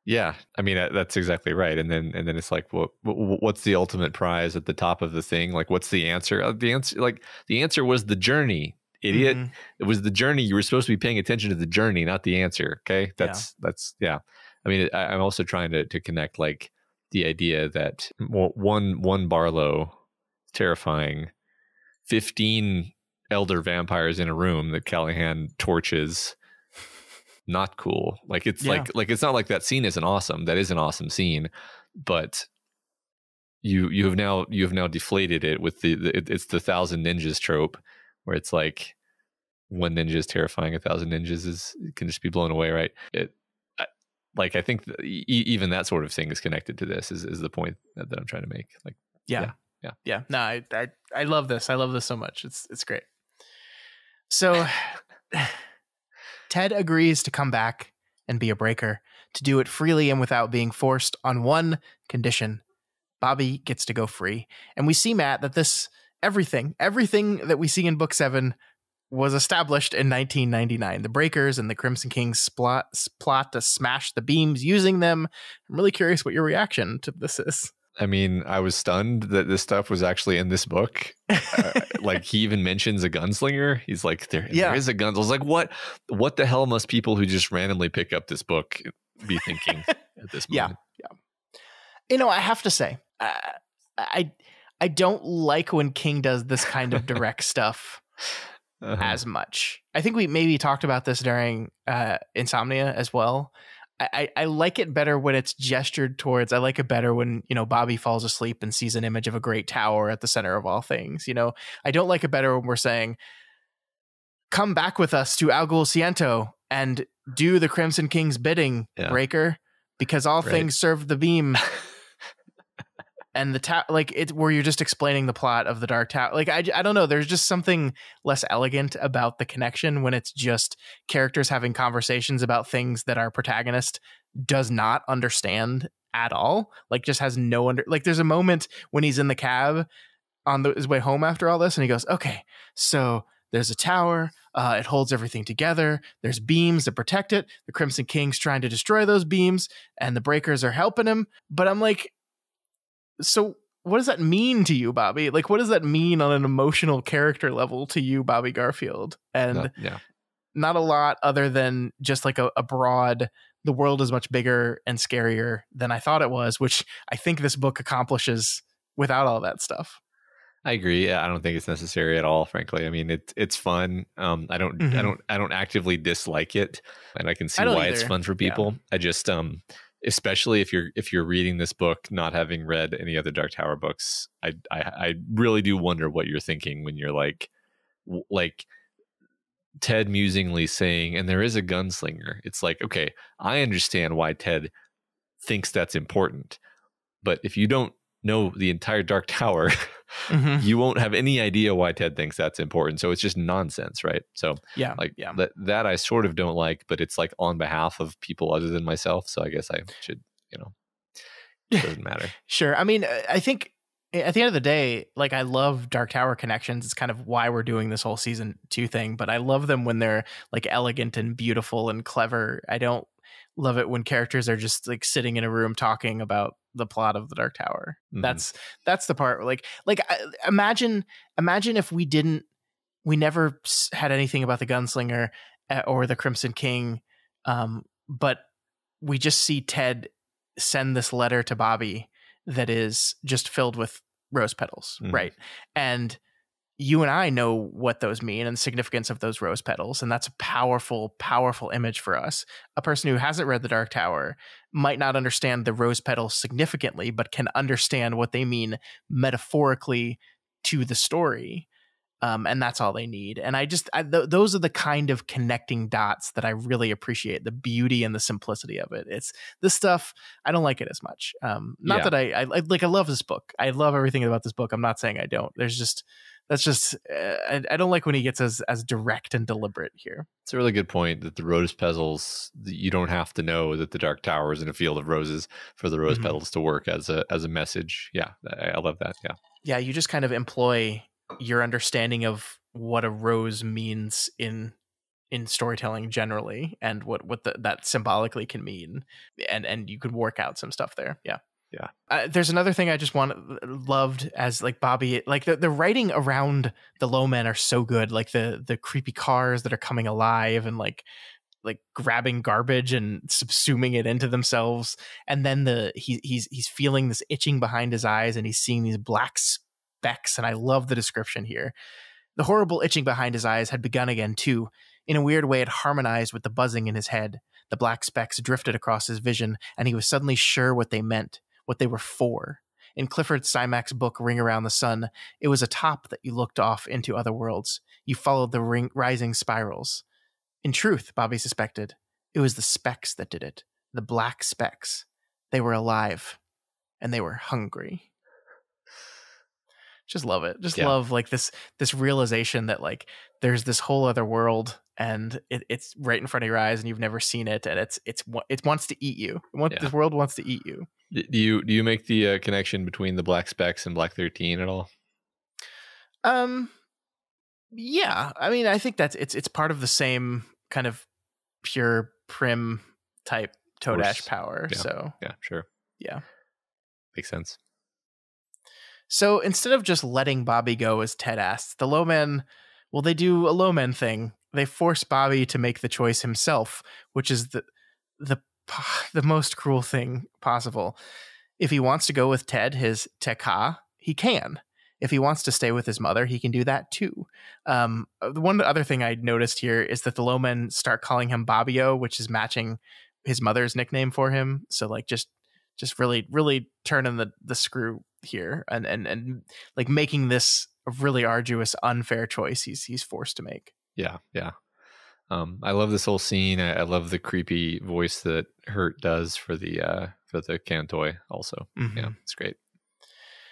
Yeah, I mean that's exactly right. And then it's like, what's the ultimate prize at the top of the thing? Like, what's the answer? The answer was the journey, idiot. Mm-hmm. It was the journey. You were supposed to be paying attention to the journey, not the answer. Okay, that's I mean, I'm also trying to connect like the idea that one Barlow, terrifying, 15 elder vampires in a room that Callahan torches. Not cool. Like it's like it's not like that scene isn't awesome. That is an awesome scene, but you have now deflated it with it's the 1,000 ninjas trope, where it's like one ninja is terrifying, 1,000 ninjas can just be blown away, right? I think even that sort of thing is connected to this. Is the point that I'm trying to make? Like yeah. No, I love this. I love this so much. It's great. So. Ted agrees to come back and be a breaker, to do it freely and without being forced, on one condition: Bobby gets to go free. And we see, Matt, that this everything that we see in book 7 was established in 1999. The Breakers and the Crimson King's plot to smash the beams using them. I'm really curious what your reaction to this is. I mean, I was stunned that this stuff was actually in this book. Like, he even mentions a gunslinger. He's like, there is a gun. I was like, what the hell must people who just randomly pick up this book be thinking at this moment? Yeah. You know, I have to say, I don't like when King does this kind of direct stuff as much. I think we maybe talked about this during Insomnia as well. I like it better when it's gestured towards. I like it better when, Bobby falls asleep and sees an image of a great tower at the center of all things. I don't like it better when we're saying, come back with us to Algul Ciento and do the Crimson King's bidding, Breaker, because all things serve the beam. And the where you're just explaining the plot of the Dark Tower. Like, I don't know. There's just something less elegant about the connection when it's just characters having conversations about things that our protagonist does not understand at all. Like, just has no like, there's a moment when he's in the cab on his way home after all this, and he goes, okay, so there's a tower. It holds everything together. There's beams that protect it. The Crimson King's trying to destroy those beams, and the Breakers are helping him. But I'm like, so what does that mean to you, Bobby? Like, what does that mean on an emotional character level to you, Bobby Garfield? And not a lot, other than just like a broad, the world is much bigger and scarier than I thought it was, which I think this book accomplishes without all that stuff. I agree. I don't think it's necessary at all, frankly. I mean, it's fun. I don't actively dislike it, and I can see why it's fun for people. I just especially if you're reading this book not having read any other Dark Tower books, I really do wonder what you're thinking when you're like Ted musingly saying, and there is a gunslinger. It's like, okay, I understand why Ted thinks that's important, but if you don't know the entire Dark Tower, you won't have any idea why Ted thinks that's important. So it's just nonsense, right? So that I sort of don't like, but it's like on behalf of people other than myself. So I guess I should, it doesn't matter. Sure. I mean, I think at the end of the day, like, I love Dark Tower connections. It's kind of why we're doing this whole season 2 thing, but I love them when they're like elegant and beautiful and clever. I don't love it when characters are just like sitting in a room talking about the plot of the Dark Tower. That's the part like imagine if we never had anything about the gunslinger or the Crimson King, but we just see Ted send this letter to Bobby that is just filled with rose petals, right? And you and I know what those mean and the significance of those rose petals. And that's a powerful, powerful image for us. A person who hasn't read The Dark Tower might not understand the rose petals significantly, but can understand what they mean metaphorically to the story. And that's all they need. And those are the kind of connecting dots that I really appreciate, the beauty and the simplicity of it. It's this stuff. I don't like it as much. Not that I love this book. I love everything about this book. I'm not saying I don't. I don't like when he gets as direct and deliberate here. It's a really good point that the rose petals, you don't have to know that the Dark Tower is in a field of roses for the rose petals to work as a message. Yeah. I love that. Yeah. Yeah. You just kind of employ your understanding of what a rose means in storytelling generally, and what that symbolically can mean, and you could work out some stuff there. Yeah. There's another thing I just loved as like Bobby, like the writing around the low men are so good, like the creepy cars that are coming alive and like grabbing garbage and subsuming it into themselves, and then he's feeling this itching behind his eyes, and he's seeing these black specks, and I love the description here. The horrible itching behind his eyes had begun again too. In a weird way, it harmonized with the buzzing in his head. The black specks drifted across his vision, and he was suddenly sure what they meant, what they were for. In Clifford Simak's book, Ring Around the Sun, it was a top that you looked off into other worlds. You followed the rising spirals. In truth, Bobby suspected, it was the specks that did it. The black specks. They were alive, and they were hungry. Just love it. Love like this realization that like there's this whole other world, and it's right in front of your eyes, and you've never seen it, and it wants to eat you. This world wants to eat you. Do you make the connection between the black specks and Black 13 at all? Yeah. I mean, I think that's it's part of the same kind of pure prim type Toadash power. Yeah. So yeah, sure. Yeah, makes sense. So instead of just letting Bobby go, as Ted asks, the low men, well, they do a low men thing. They force Bobby to make the choice himself, which is the most cruel thing possible. If he wants to go with Ted, his Teka, he can. If he wants to stay with his mother, he can do that too. One other thing I noticed here is that the low men start calling him Bobbio, which is matching his mother's nickname for him. So like just really, really turning the screw here and like making this a really arduous, unfair choice he's forced to make. Yeah. I love this whole scene. I love the creepy voice that Hurt does for the Cantoy also. Mm-hmm. Yeah, it's great.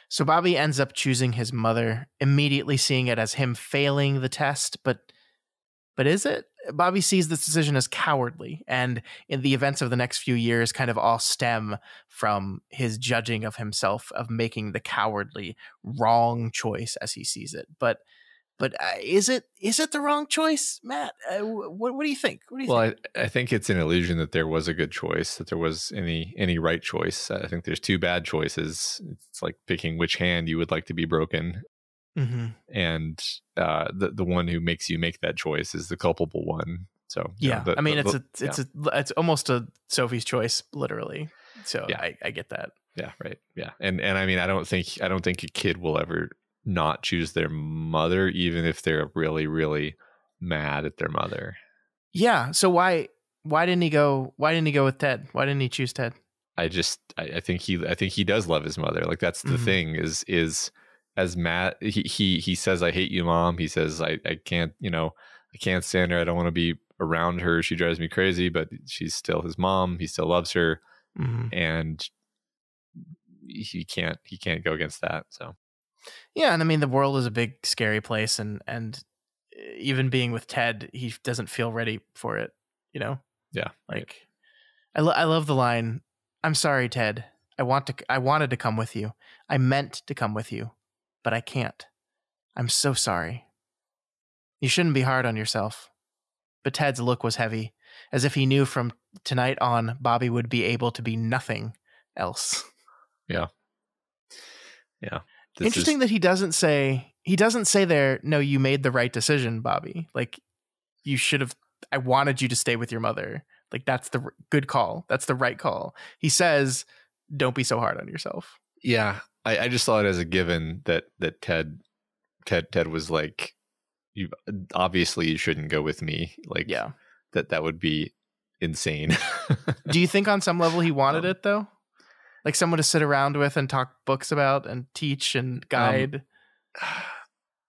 So Bobby ends up choosing his mother, immediately seeing it as him failing the test, but is it? Bobby sees this decision as cowardly, and in the events of the next few years kind of all stem from his judging of himself, of making the cowardly, wrong choice as he sees it. But is it the wrong choice, Matt? What do you think? I think it's an illusion that there was a good choice, that there was any right choice. I think there's two bad choices. It's like picking which hand you would like to be broken. Mm-hmm. And the one who makes you make that choice is the culpable one. So yeah, it's almost a Sophie's choice, literally. So yeah. I get that. Yeah, right. Yeah, and I mean, I don't think a kid will ever not choose their mother, even if they're really, really mad at their mother. Yeah. So why didn't he go with Ted? Why didn't he choose Ted? I think he does love his mother. Like that's the thing is. As Matt, he says, "I hate you, Mom." He says, "I can't, I can't stand her. I don't want to be around her. She drives me crazy." But she's still his mom. He still loves her, and he can't go against that. So, yeah, and I mean, the world is a big, scary place, and even being with Ted, he doesn't feel ready for it. Yeah, like I love the line, "I'm sorry, Ted. I wanted to come with you. I meant to come with you. But I can't. I'm so sorry. You shouldn't be hard on yourself." But Ted's look was heavy, as if he knew from tonight on Bobby would be able to be nothing else. Yeah. Interesting that he doesn't say there, "No, you made the right decision, Bobby. Like, you should have, I wanted you to stay with your mother. Like, that's the good call. That's the right call." He says, "Don't be so hard on yourself." Yeah. I just saw it as a given that Ted Ted was like, you obviously you shouldn't go with me. Like, Yeah. that would be insane. Do you think on some level he wanted it though? Like someone to sit around with and talk books about and teach and guide?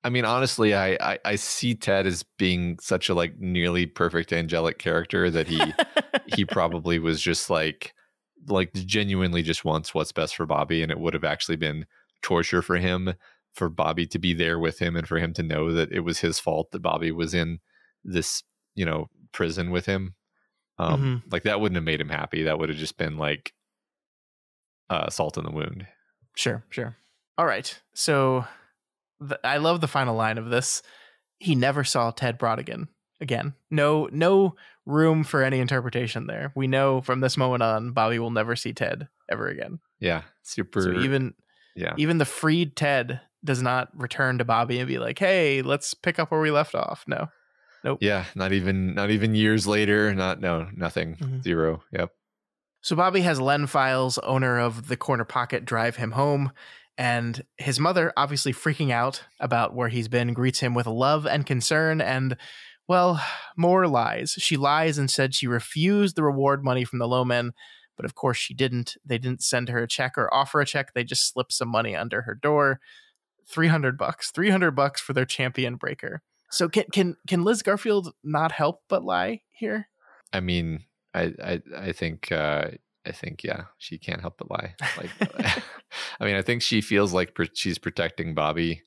I mean, honestly, I see Ted as being such a like nearly perfect angelic character that he probably was just like genuinely just wants what's best for Bobby, and it would have actually been torture for him, for Bobby to be there with him and for him to know that it was his fault that Bobby was in this, prison with him. Like that wouldn't have made him happy. That would have just been like salt in the wound. Sure. All right. So I love the final line of this. He never saw Ted Brodigan again. No room for any interpretation there. We know from this moment on, Bobby will never see Ted ever again. Yeah. Super. So even the freed Ted does not return to Bobby and be like, hey, let's pick up where we left off. No. Nope. Yeah. Not even years later. Nothing. Zero. Yep. So Bobby has Len Files, owner of the Corner Pocket, drive him home. And his mother, obviously freaking out about where he's been, greets him with love and concern and, well, more lies. She lies and said she refused the reward money from the low men, but of course she didn't. They didn't send her a check or offer a check. They just slipped some money under her door. $300 for their champion breaker. So can Liz Garfield not help but lie here? I mean, I think yeah, she can't help but lie. Like, I mean, I think she feels like she's protecting Bobby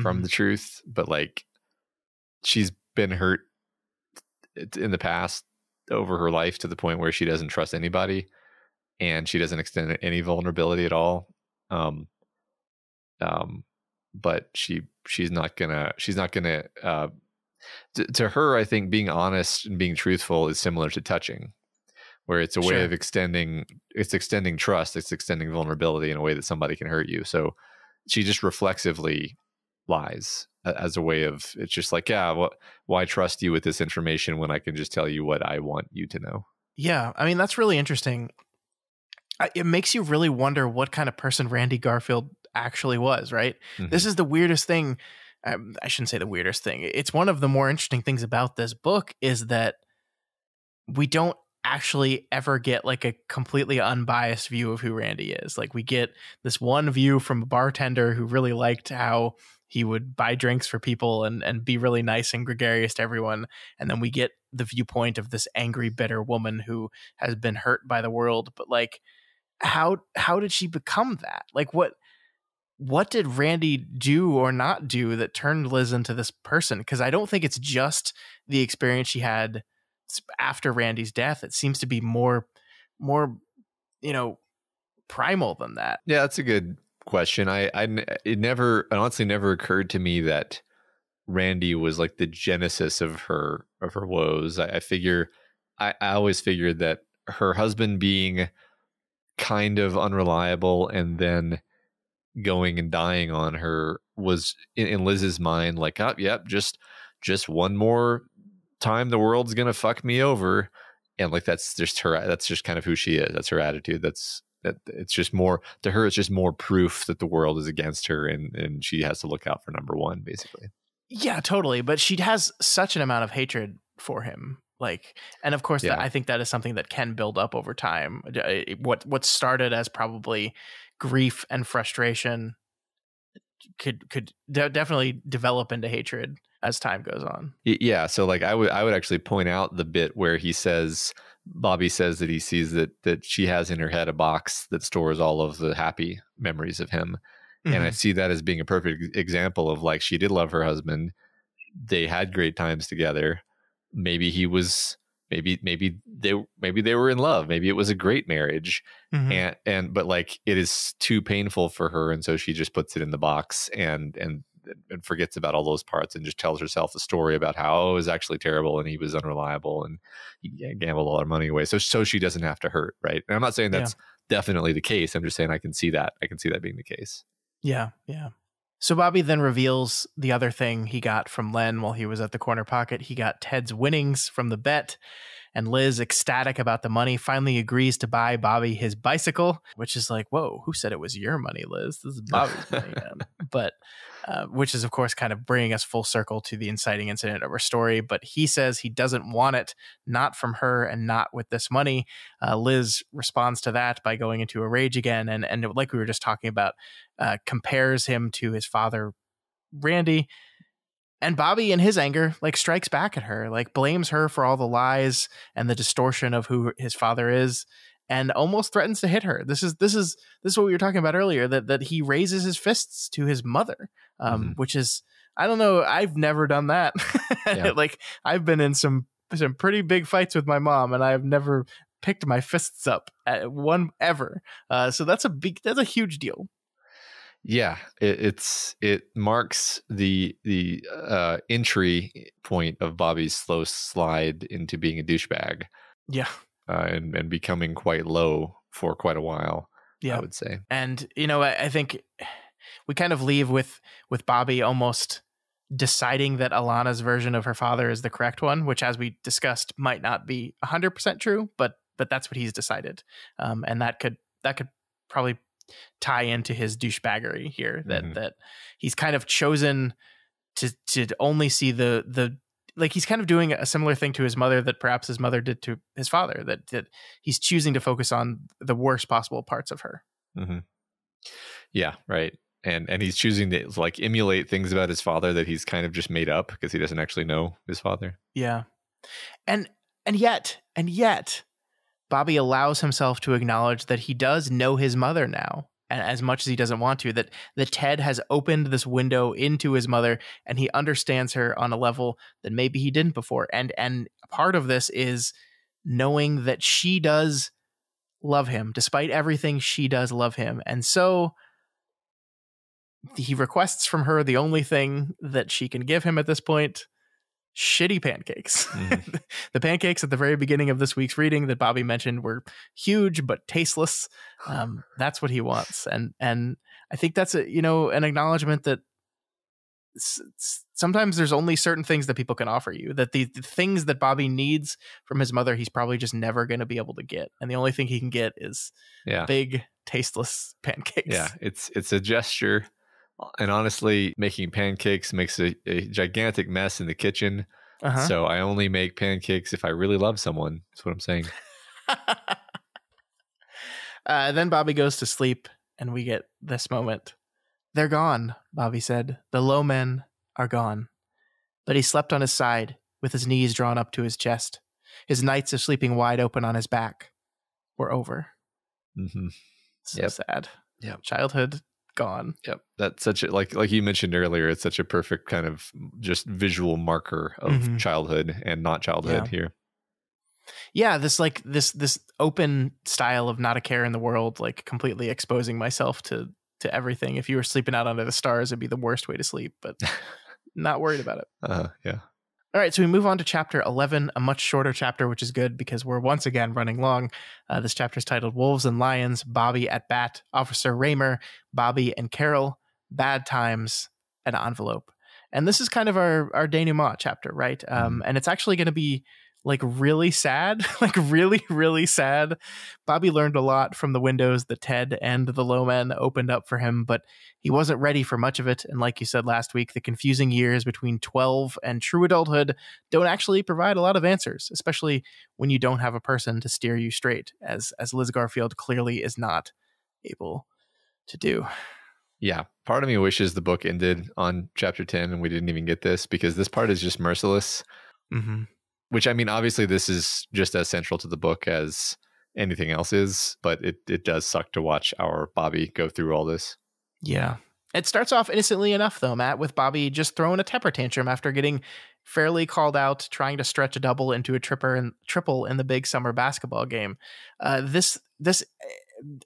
from the truth, but like she's been hurt in the past over her life to the point where she doesn't trust anybody, and she doesn't extend any vulnerability at all. But she's not gonna to her, I think being honest and being truthful is similar to touching, where it's a way of extending trust, it's extending vulnerability in a way that somebody can hurt you. So she just reflexively lies as a way of, it's just like, yeah, why trust you with this information when I can just tell you what I want you to know? Yeah. I mean, that's really interesting. It makes you really wonder what kind of person Randy Garfield actually was, right? This is the weirdest thing. I shouldn't say the weirdest thing. It's one of the more interesting things about this book is that we don't actually ever get like a completely unbiased view of who Randy is. Like we get this one view from a bartender who really liked how he would buy drinks for people and be really nice and gregarious to everyone. And then we get the viewpoint of this angry, bitter woman who has been hurt by the world. But like, how did she become that? Like what did Randy do or not do that turned Liz into this person? Because I don't think it's just the experience she had after Randy's death. It seems to be more primal than that. Yeah, that's a good question. It honestly never occurred to me that Randy was like the genesis of her woes. I always figured that her husband being kind of unreliable and then going and dying on her was in Liz's mind like, oh, yep, just one more time the world's gonna fuck me over, and like that's just kind of who she is. That's her attitude. It's just more to her, it's just more proof that the world is against her and she has to look out for number one, basically. Yeah, totally. But she has such an amount of hatred for him. Like, and of course, I think that is something that can build up over time. What started as probably grief and frustration could definitely develop into hatred as time goes on. Yeah. So like I would actually point out the bit where Bobby says that he sees that she has in her head a box that stores all of the happy memories of him. And I see that as being a perfect example of like, she did love her husband. They had great times together. Maybe maybe they were in love. Maybe it was a great marriage. But like it is too painful for her. And so she just puts it in the box and forgets about all those parts and just tells herself the story about how it was actually terrible and he was unreliable and he gambled all her money away. So she doesn't have to hurt. Right. And I'm not saying that's definitely the case. I'm just saying I can see that being the case. Yeah. Yeah. So Bobby then reveals the other thing he got from Len while he was at the Corner Pocket. He got Ted's winnings from the bet, and Liz, ecstatic about the money, finally agrees to buy Bobby his bicycle, which is like, whoa, who said it was your money, Liz? This is Bobby's money. But which is, of course, kind of bringing us full circle to the inciting incident of our story. But he says he doesn't want it, not from her and not with this money. Liz responds to that by going into a rage again. And like we were just talking about, compares him to his father, Randy. And Bobby, in his anger, like strikes back at her, like blames her for all the lies and the distortion of who his father is, and almost threatens to hit her. This is what we were talking about earlier, that he raises his fists to his mother, which is, I don't know, I've never done that. Yeah. Like, I've been in some pretty big fights with my mom, and I've never picked my fists up at one ever. So that's a huge deal. Yeah, it marks the entry point of Bobby's slow slide into being a douchebag. Yeah, and becoming quite low for quite a while. Yeah, I would say. And I think we kind of leave with Bobby almost deciding that Alana's version of her father is the correct one, which, as we discussed, might not be 100% true, but that's what he's decided, and that could probably tie into his douchebaggery here, that he's kind of chosen to only see the like, he's kind of doing a similar thing to his mother that perhaps his mother did to his father, that he's choosing to focus on the worst possible parts of her. Mm-hmm. Yeah, right. And he's choosing to like emulate things about his father that he's kind of just made up because he doesn't actually know his father. Yeah. And yet Bobby allows himself to acknowledge that he does know his mother now, and as much as he doesn't want to, that Ted has opened this window into his mother, and he understands her on a level that maybe he didn't before. And part of this is knowing that she does love him. Despite everything, she does love him. And so he requests from her the only thing that she can give him at this point: shitty pancakes. Mm. The pancakes at the very beginning of this week's reading that Bobby mentioned were huge but tasteless. That's what he wants, and I think that's an acknowledgement that sometimes there's only certain things that people can offer you. That the things that Bobby needs from his mother, he's probably just never going to be able to get, and the only thing he can get is big tasteless pancakes. Yeah, it's a gesture. And honestly, making pancakes makes a gigantic mess in the kitchen. Uh-huh. So I only make pancakes if I really love someone. That's what I'm saying. Then Bobby goes to sleep, and we get this moment. "They're gone," Bobby said. "The low men are gone." But he slept on his side, with his knees drawn up to his chest. His nights of sleeping wide open on his back were over. Mm-hmm. So sad. Yeah. Childhood gone. Yep. That's such a, like you mentioned earlier, it's such a perfect kind of just visual marker of childhood and not childhood here. Yeah, this open style of not a care in the world, like completely exposing myself to everything. If you were sleeping out under the stars, it'd be the worst way to sleep, but not worried about it. Yeah. All right, so we move on to chapter 11, a much shorter chapter, which is good because we're once again running long. This chapter is titled Wolves and Lions, Bobby at Bat, Officer Raymer, Bobby and Carol, Bad Times, an Envelope. And this is kind of our denouement chapter, right? And it's actually going to be like really sad, like really, really sad. Bobby learned a lot from the windows that Ted and the low men opened up for him, but he wasn't ready for much of it. And like you said last week, the confusing years between 12 and true adulthood don't actually provide a lot of answers, especially when you don't have a person to steer you straight, as Liz Garfield clearly is not able to do. Yeah. Part of me wishes the book ended on chapter 10 and we didn't even get this, because this part is just merciless. Mm-hmm. Which, I mean, obviously this is just as central to the book as anything else is, but it does suck to watch our Bobby go through all this. Yeah. It starts off innocently enough, though, Matt, with Bobby just throwing a temper tantrum after getting fairly called out, trying to stretch a double into a triple in the big summer basketball game. This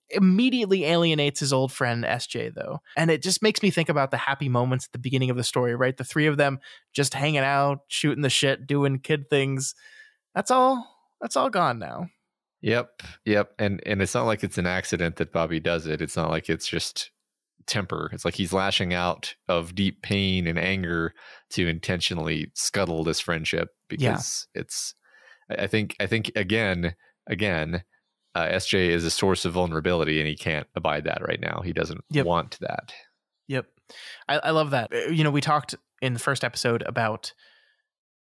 immediately alienates his old friend SJ, though. And it just makes me think about the happy moments at the beginning of the story, right? The three of them just hanging out, shooting the shit, doing kid things. That's all gone now. Yep. And it's not like it's an accident that Bobby does it. It's not like it's just temper. It's like he's lashing out of deep pain and anger to intentionally scuttle this friendship, because I think again, SJ is a source of vulnerability, and he can't abide that right now. He doesn't want that. Yep. I love that. We talked in the first episode about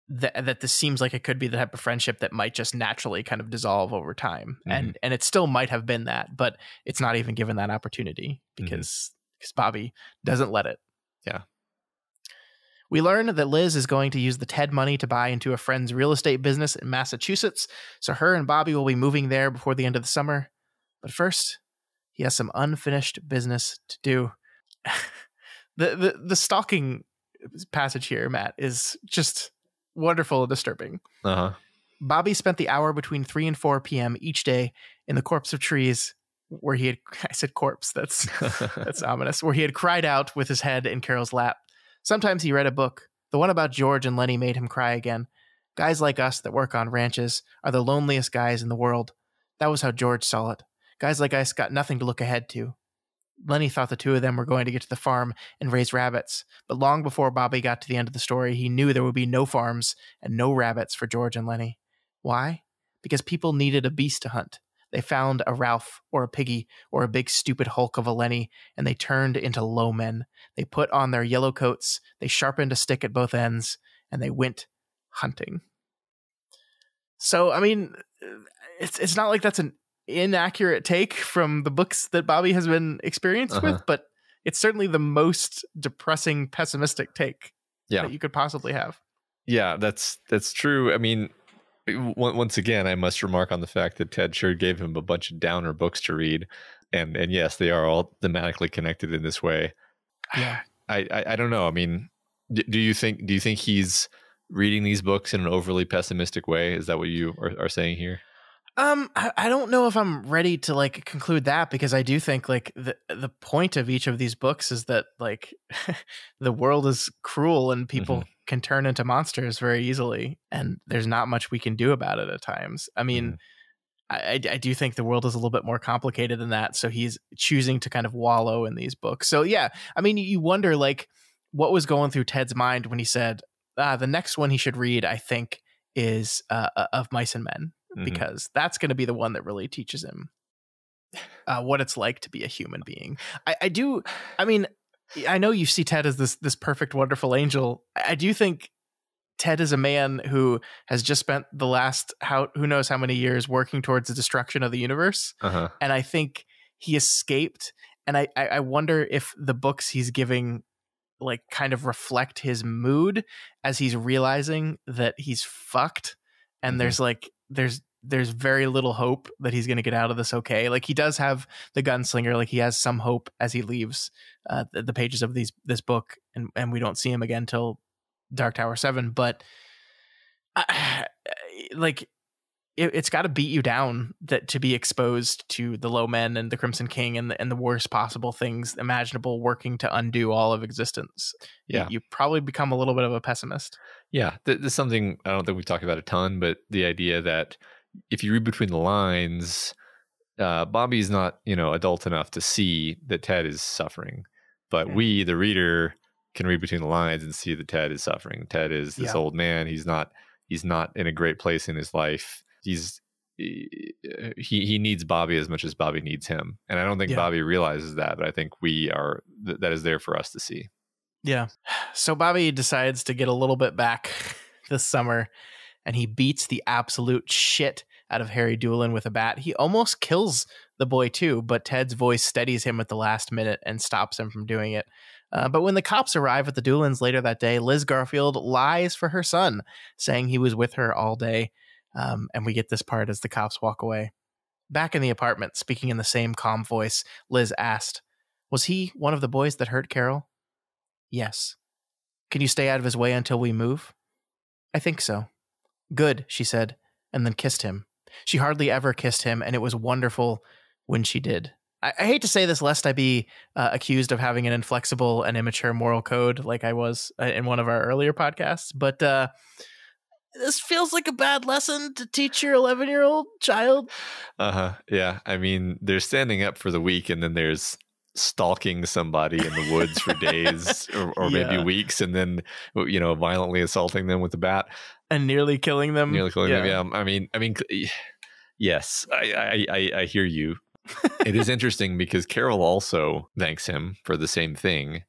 that this seems like it could be the type of friendship that might just naturally kind of dissolve over time. Mm-hmm. And it still might have been that, but it's not even given that opportunity because Bobby doesn't let it. Yeah. We learn that Liz is going to use the TED money to buy into a friend's real estate business in Massachusetts, so her and Bobby will be moving there before the end of the summer. But first, he has some unfinished business to do. The stalking passage here, Matt, is just wonderful and disturbing. Bobby spent the hour between 3 and 4 p.m. each day in the corpse of trees where he had, I said corpse, that's ominous, where he had cried out with his head in Carol's lap. Sometimes he read a book. The one about George and Lenny made him cry again. Guys like us that work on ranches are the loneliest guys in the world. That was how George saw it. Guys like us got nothing to look ahead to. Lenny thought the two of them were going to get to the farm and raise rabbits, but long before Bobby got to the end of the story, he knew there would be no farms and no rabbits for George and Lenny. Why? Because people needed a beast to hunt. They found a Ralph or a Piggy or a big stupid hulk of a Lenny, and they turned into low men. They put on their yellow coats, they sharpened a stick at both ends, and they went hunting. So, I mean, it's not like that's an inaccurate take from the books that Bobby has been experienced with, but it's certainly the most depressing, pessimistic take that you could possibly have. Yeah, that's true. I mean, once again, I must remark on the fact that Ted sure gave him a bunch of downer books to read, and yes, they are all thematically connected in this way. Yeah, I don't know. I mean, do you think he's reading these books in an overly pessimistic way? Is that what you are saying here? I don't know if I'm ready to like conclude that, because I do think like the point of each of these books is that like the world is cruel and people can turn into monsters very easily, and there's not much we can do about it at times. I mean, I do think the world is a little bit more complicated than that, so he's choosing to kind of wallow in these books. So yeah, I mean, you wonder like what was going through Ted's mind when he said the next one he should read, I think, is Of Mice and Men. Because that's going to be the one that really teaches him what it's like to be a human being. I mean, I know you see Ted as this perfect, wonderful angel. I do think Ted is a man who has just spent the last who knows how many years working towards the destruction of the universe. And I think he escaped. And I wonder if the books he's giving like kind of reflect his mood as he's realizing that he's fucked. And there's very little hope that he's going to get out of this okay. Like, he does have the gunslinger, like he has some hope as he leaves the pages of this book, and we don't see him again till Dark Tower 7. But like, it's got to beat you down that to be exposed to the low men and the Crimson King and the worst possible things imaginable working to undo all of existence. Yeah, you probably become a little bit of a pessimist. Yeah, there's something I don't think we've talked about a ton, but the idea that if you read between the lines, Bobby's not, adult enough to see that Ted is suffering, but we, the reader, can read between the lines and see that Ted is suffering. Ted is this old man. He's not in a great place in his life. He needs Bobby as much as Bobby needs him, and I don't think Bobby realizes that, but I think that is there for us to see. Yeah. So Bobby decides to get a little bit back this summer, and he beats the absolute shit out of Harry Doolin with a bat. He almost kills the boy too, but Ted's voice steadies him at the last minute and stops him from doing it. But when the cops arrive at the Doolins later that day, Liz Garfield lies for her son, saying he was with her all day. And we get this part as the cops walk away. Back in the apartment, speaking in the same calm voice, Liz asked, "Was he one of the boys that hurt Carol?" "Yes." "Can you stay out of his way until we move?" "I think so." "Good," she said, and then kissed him. She hardly ever kissed him, and it was wonderful when she did. I hate to say this lest I be accused of having an inflexible and immature moral code like I was in one of our earlier podcasts, but this feels like a bad lesson to teach your 11-year-old child. Yeah. I mean, there's standing up for the weak, and then there's stalking somebody in the woods for days or maybe weeks, and then violently assaulting them with a bat and nearly killing them. Yeah. I mean, yes, I hear you. It is interesting because Carol also thanks him for the same thing.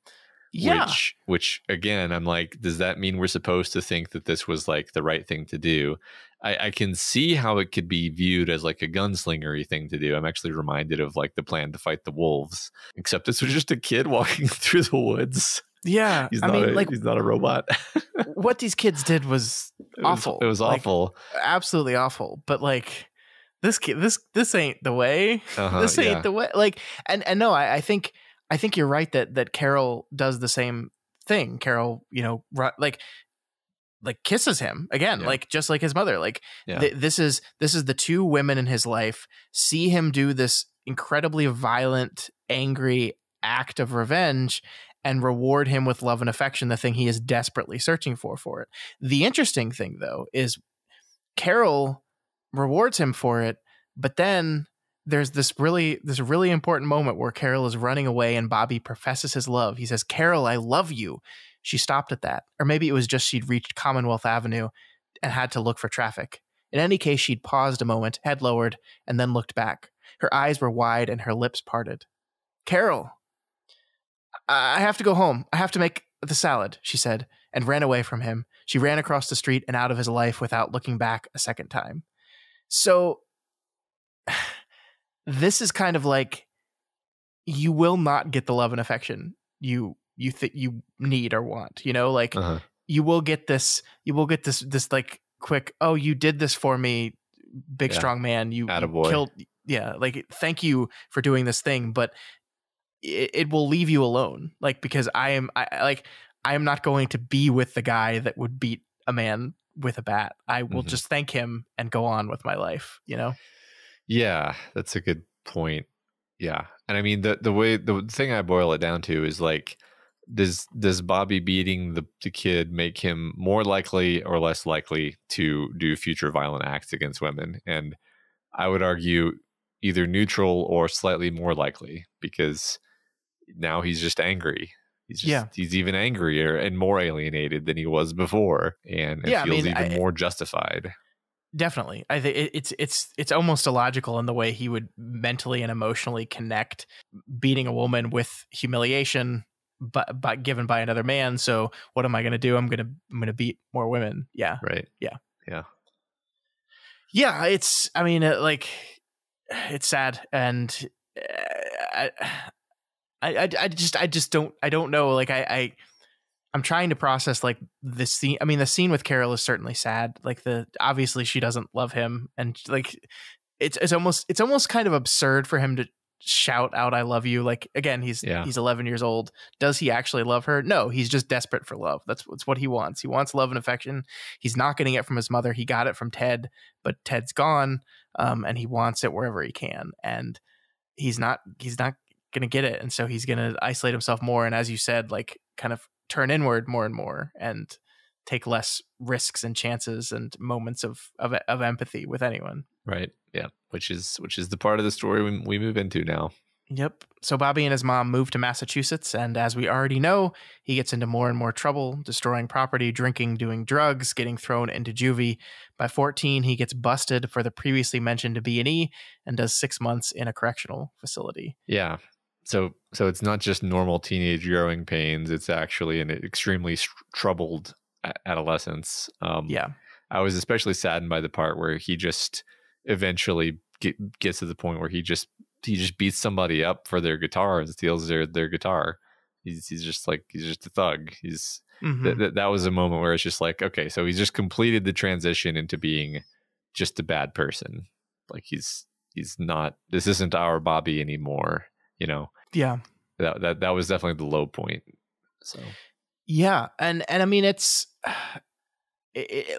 Yeah. which again, I'm like, does that mean we're supposed to think that this was like the right thing to do? I can see how it could be viewed as like a gunslingery thing to do. I'm actually reminded of like the plan to fight the wolves, except this was just a kid walking through the woods. Yeah. He's I not mean, like, he's not a robot. what these kids did was awful. It was awful. Like, absolutely awful. But like this kid, this ain't the way. This ain't the way. Like, and no, I think you're right that Carol does the same thing. Carol, like kisses him again, like just like his mother. Like this is the two women in his life see him do this incredibly violent, angry act of revenge and reward him with love and affection, the thing he is desperately searching for it. The interesting thing, though, is Carol rewards him for it, but then there's this really important moment where Carol is running away and Bobby professes his love. He says, "Carol, I love you." She stopped at that. Or maybe it was just she'd reached Commonwealth Avenue and had to look for traffic. In any case, she'd paused a moment, head lowered, and then looked back. Her eyes were wide and her lips parted. "Carol, I have to go home. I have to make the salad," she said, and ran away from him. She ran across the street and out of his life without looking back a second time. So this is kind of like, you will not get the love and affection you think you need or want, like you will get this like quick, "Oh, you did this for me, big strong man. You killed." Like, thank you for doing this thing, but it will leave you alone. Like, because I am not going to be with the guy that would beat a man with a bat. I will just thank him and go on with my life, Yeah, that's a good point. Yeah. And I mean, the thing I boil it down to is like, does Bobby beating the kid make him more likely or less likely to do future violent acts against women? And I would argue either neutral or slightly more likely, because now he's just angry. He's even angrier and more alienated than he was before, and feels even more justified. Definitely. I think it's almost illogical in the way he would mentally and emotionally connect beating a woman with humiliation, but given by another man. So what am I going to do? I'm going to beat more women. Yeah. Right. Yeah. Yeah. Yeah. It's sad. And I just don't know. Like I'm trying to process like the scene. I mean, the scene with Carol is certainly sad. Like obviously she doesn't love him, and like it's almost kind of absurd for him to shout out "I love you." Like, again, he's 11 years old. Does he actually love her? No, he's just desperate for love. That's what he wants. He wants love and affection. He's not getting it from his mother. He got it from Ted, but Ted's gone, and he wants it wherever he can. And he's not gonna get it, and so he's gonna isolate himself more. And as you said, like, kind of turn inward more and more and take less risks and chances and moments of empathy with anyone. Right. Yeah. Which is the part of the story we move into now. Yep. So Bobby and his mom moved to Massachusetts, and as we already know, he gets into more and more trouble, destroying property, drinking, doing drugs, getting thrown into juvie. By 14, he gets busted for the previously mentioned B&E and does 6 months in a correctional facility. Yeah. So it's not just normal teenage growing pains. It's actually an extremely troubled adolescence. I was especially saddened by the part where he just eventually gets to the point where he just beats somebody up for their guitar and steals their guitar. He's just a thug. That was a moment where it's just like, okay, so he's just completed the transition into being just a bad person. Like, he's not, this isn't our Bobby anymore. Yeah, that was definitely the low point. So yeah, and I mean, it's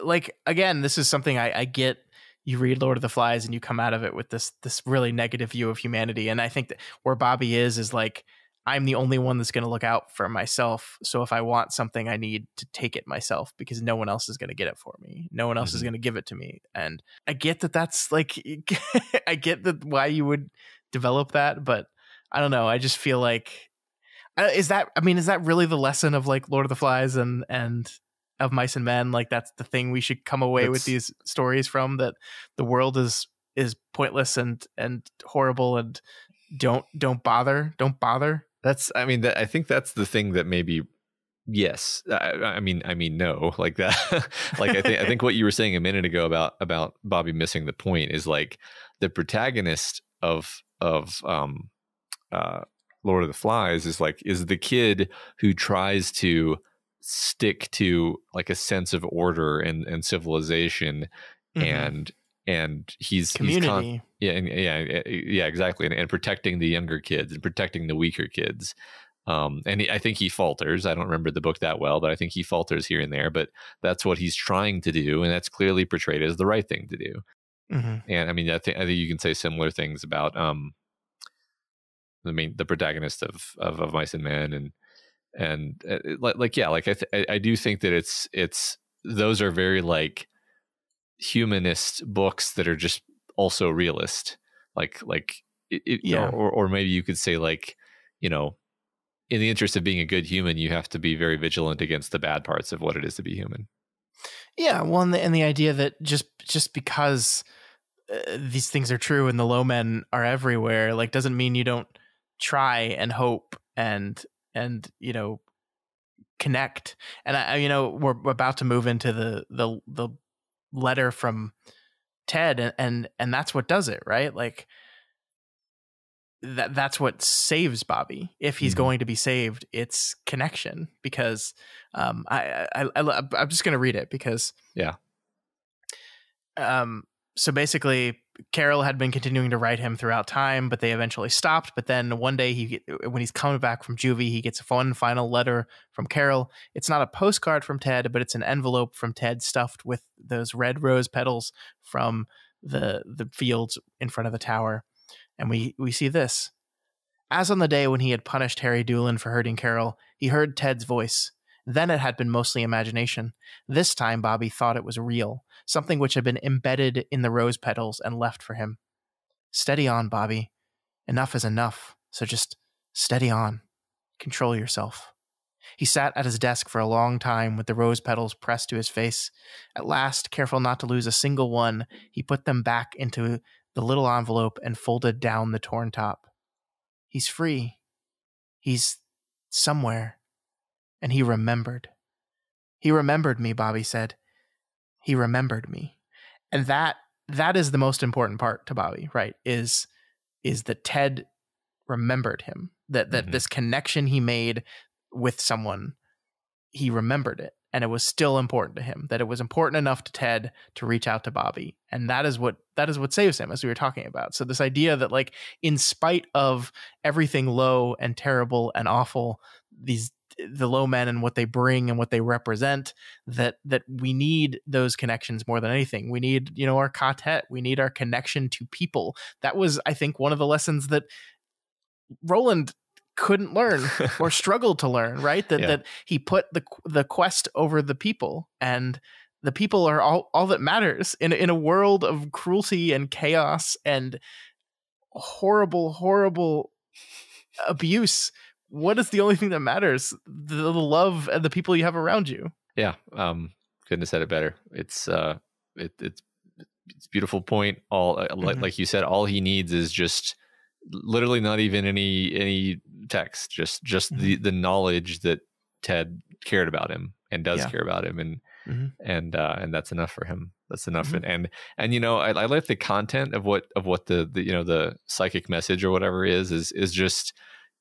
like, again, this is something I get. You read Lord of the Flies and you come out of it with this really negative view of humanity, and I think that where Bobby is like, I'm the only one that's going to look out for myself. So if I want something, I need to take it myself, because no one else is going to get it for me. No one else is going to give it to me. And I get that that's like, I get that why you would develop that, but I don't know. I just feel like, is that really the lesson of like Lord of the Flies and of Mice and Men? Like, that's the thing we should come away with these stories from, that the world is pointless and horrible, and don't bother. I mean, I think that's the thing that maybe, yes. I mean, no, like that. Like, I think what you were saying a minute ago about Bobby missing the point is like the protagonist of Lord of the Flies is the kid who tries to stick to like a sense of order and civilization, Mm-hmm. and he's Community. yeah, exactly, and protecting the younger kids and protecting the weaker kids. I think he falters. I don't remember the book that well, but I think he falters here and there. But that's what he's trying to do, and that's clearly portrayed as the right thing to do. Mm-hmm. And I mean, I think you can say similar things about the protagonist of Mice and Men, and like yeah, like I do think that it's those are very like humanist books that are just also realist, like Yeah. or maybe you could say like, you know, in the interest of being a good human, you have to be very vigilant against the bad parts of what it is to be human. Yeah. Well, and the idea that just because these things are true and the low men are everywhere, like doesn't mean you don't try and hope and you know, connect. And you know, we're about to move into the letter from Ted, and that's what does it, right? Like that's what saves Bobby. If he's going to be saved, it's connection. Because I'm just going to read it because Yeah. So basically, Carol had been continuing to write him throughout time, but they eventually stopped. But then one day, when he's coming back from juvie, he gets one final letter from Carol. It's not a postcard from Ted, but it's an envelope from Ted stuffed with those red rose petals from the fields in front of the tower. And we see this. As on the day when he had punished Harry Doolin for hurting Carol, he heard Ted's voice. Then it had been mostly imagination. This time Bobby thought it was real, something which had been embedded in the rose petals and left for him. Steady on, Bobby. Enough is enough, so just steady on. Control yourself. He sat at his desk for a long time with the rose petals pressed to his face. At last, careful not to lose a single one, he put them back into the little envelope and folded down the torn top. He's free. He's somewhere. And he remembered. He remembered me, Bobby said. He remembered me. And that is the most important part to Bobby, right? Is that Ted remembered him. That this connection he made with someone, he remembered it. And it was still important to him. That it was important enough to Ted to reach out to Bobby. And that is what saves him, as we were talking about. So this idea that, like, in spite of everything low and terrible and awful, the low men and what they bring and what they represent, that we need those connections more than anything. We need, you know, our quartet. We need our connection to people. That was, I think, one of the lessons that Roland couldn't learn or struggled to learn, right? That he put the quest over the people, and the people are all that matters in a world of cruelty and chaos and horrible abuse. What is the only thing that matters? The love and the people you have around you. Yeah. Couldn't have said it better. It's it's beautiful point. All like you said, all he needs is just literally not even any text, just the knowledge that Ted cared about him and does care about him, and that's enough for him. That's enough. And you know, I like the content of what the you know, the psychic message or whatever is just,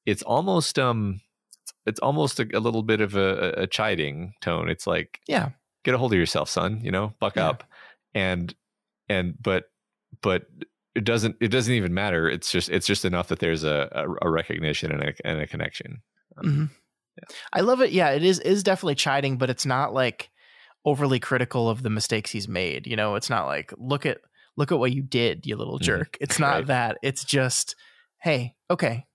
it's almost a little bit of a chiding tone. It's like, yeah, get a hold of yourself, son, you know, buck up. But it doesn't even matter. It's just enough that there's a recognition and a connection. I love it. Yeah, it is definitely chiding, but it's not like overly critical of the mistakes he's made. You know, it's not like, look at what you did, you little jerk. It's not that. It's just, hey, okay.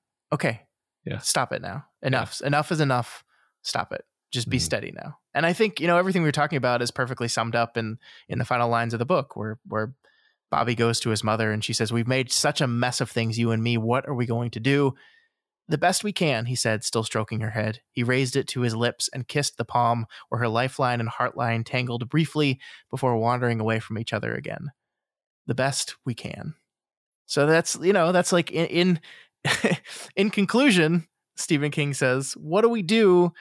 Yeah. Stop it now. Enough is enough. Stop it. Just be steady now. And I think, you know, everything we were talking about is perfectly summed up in the final lines of the book, where Bobby goes to his mother and she says, "We've made such a mess of things, you and me. What are we going to do?" "The best we can," he said, still stroking her head. He raised it to his lips and kissed the palm where her lifeline and heartline tangled briefly before wandering away from each other again. The best we can. So that's, you know, that's like in conclusion, Stephen King says, what do we do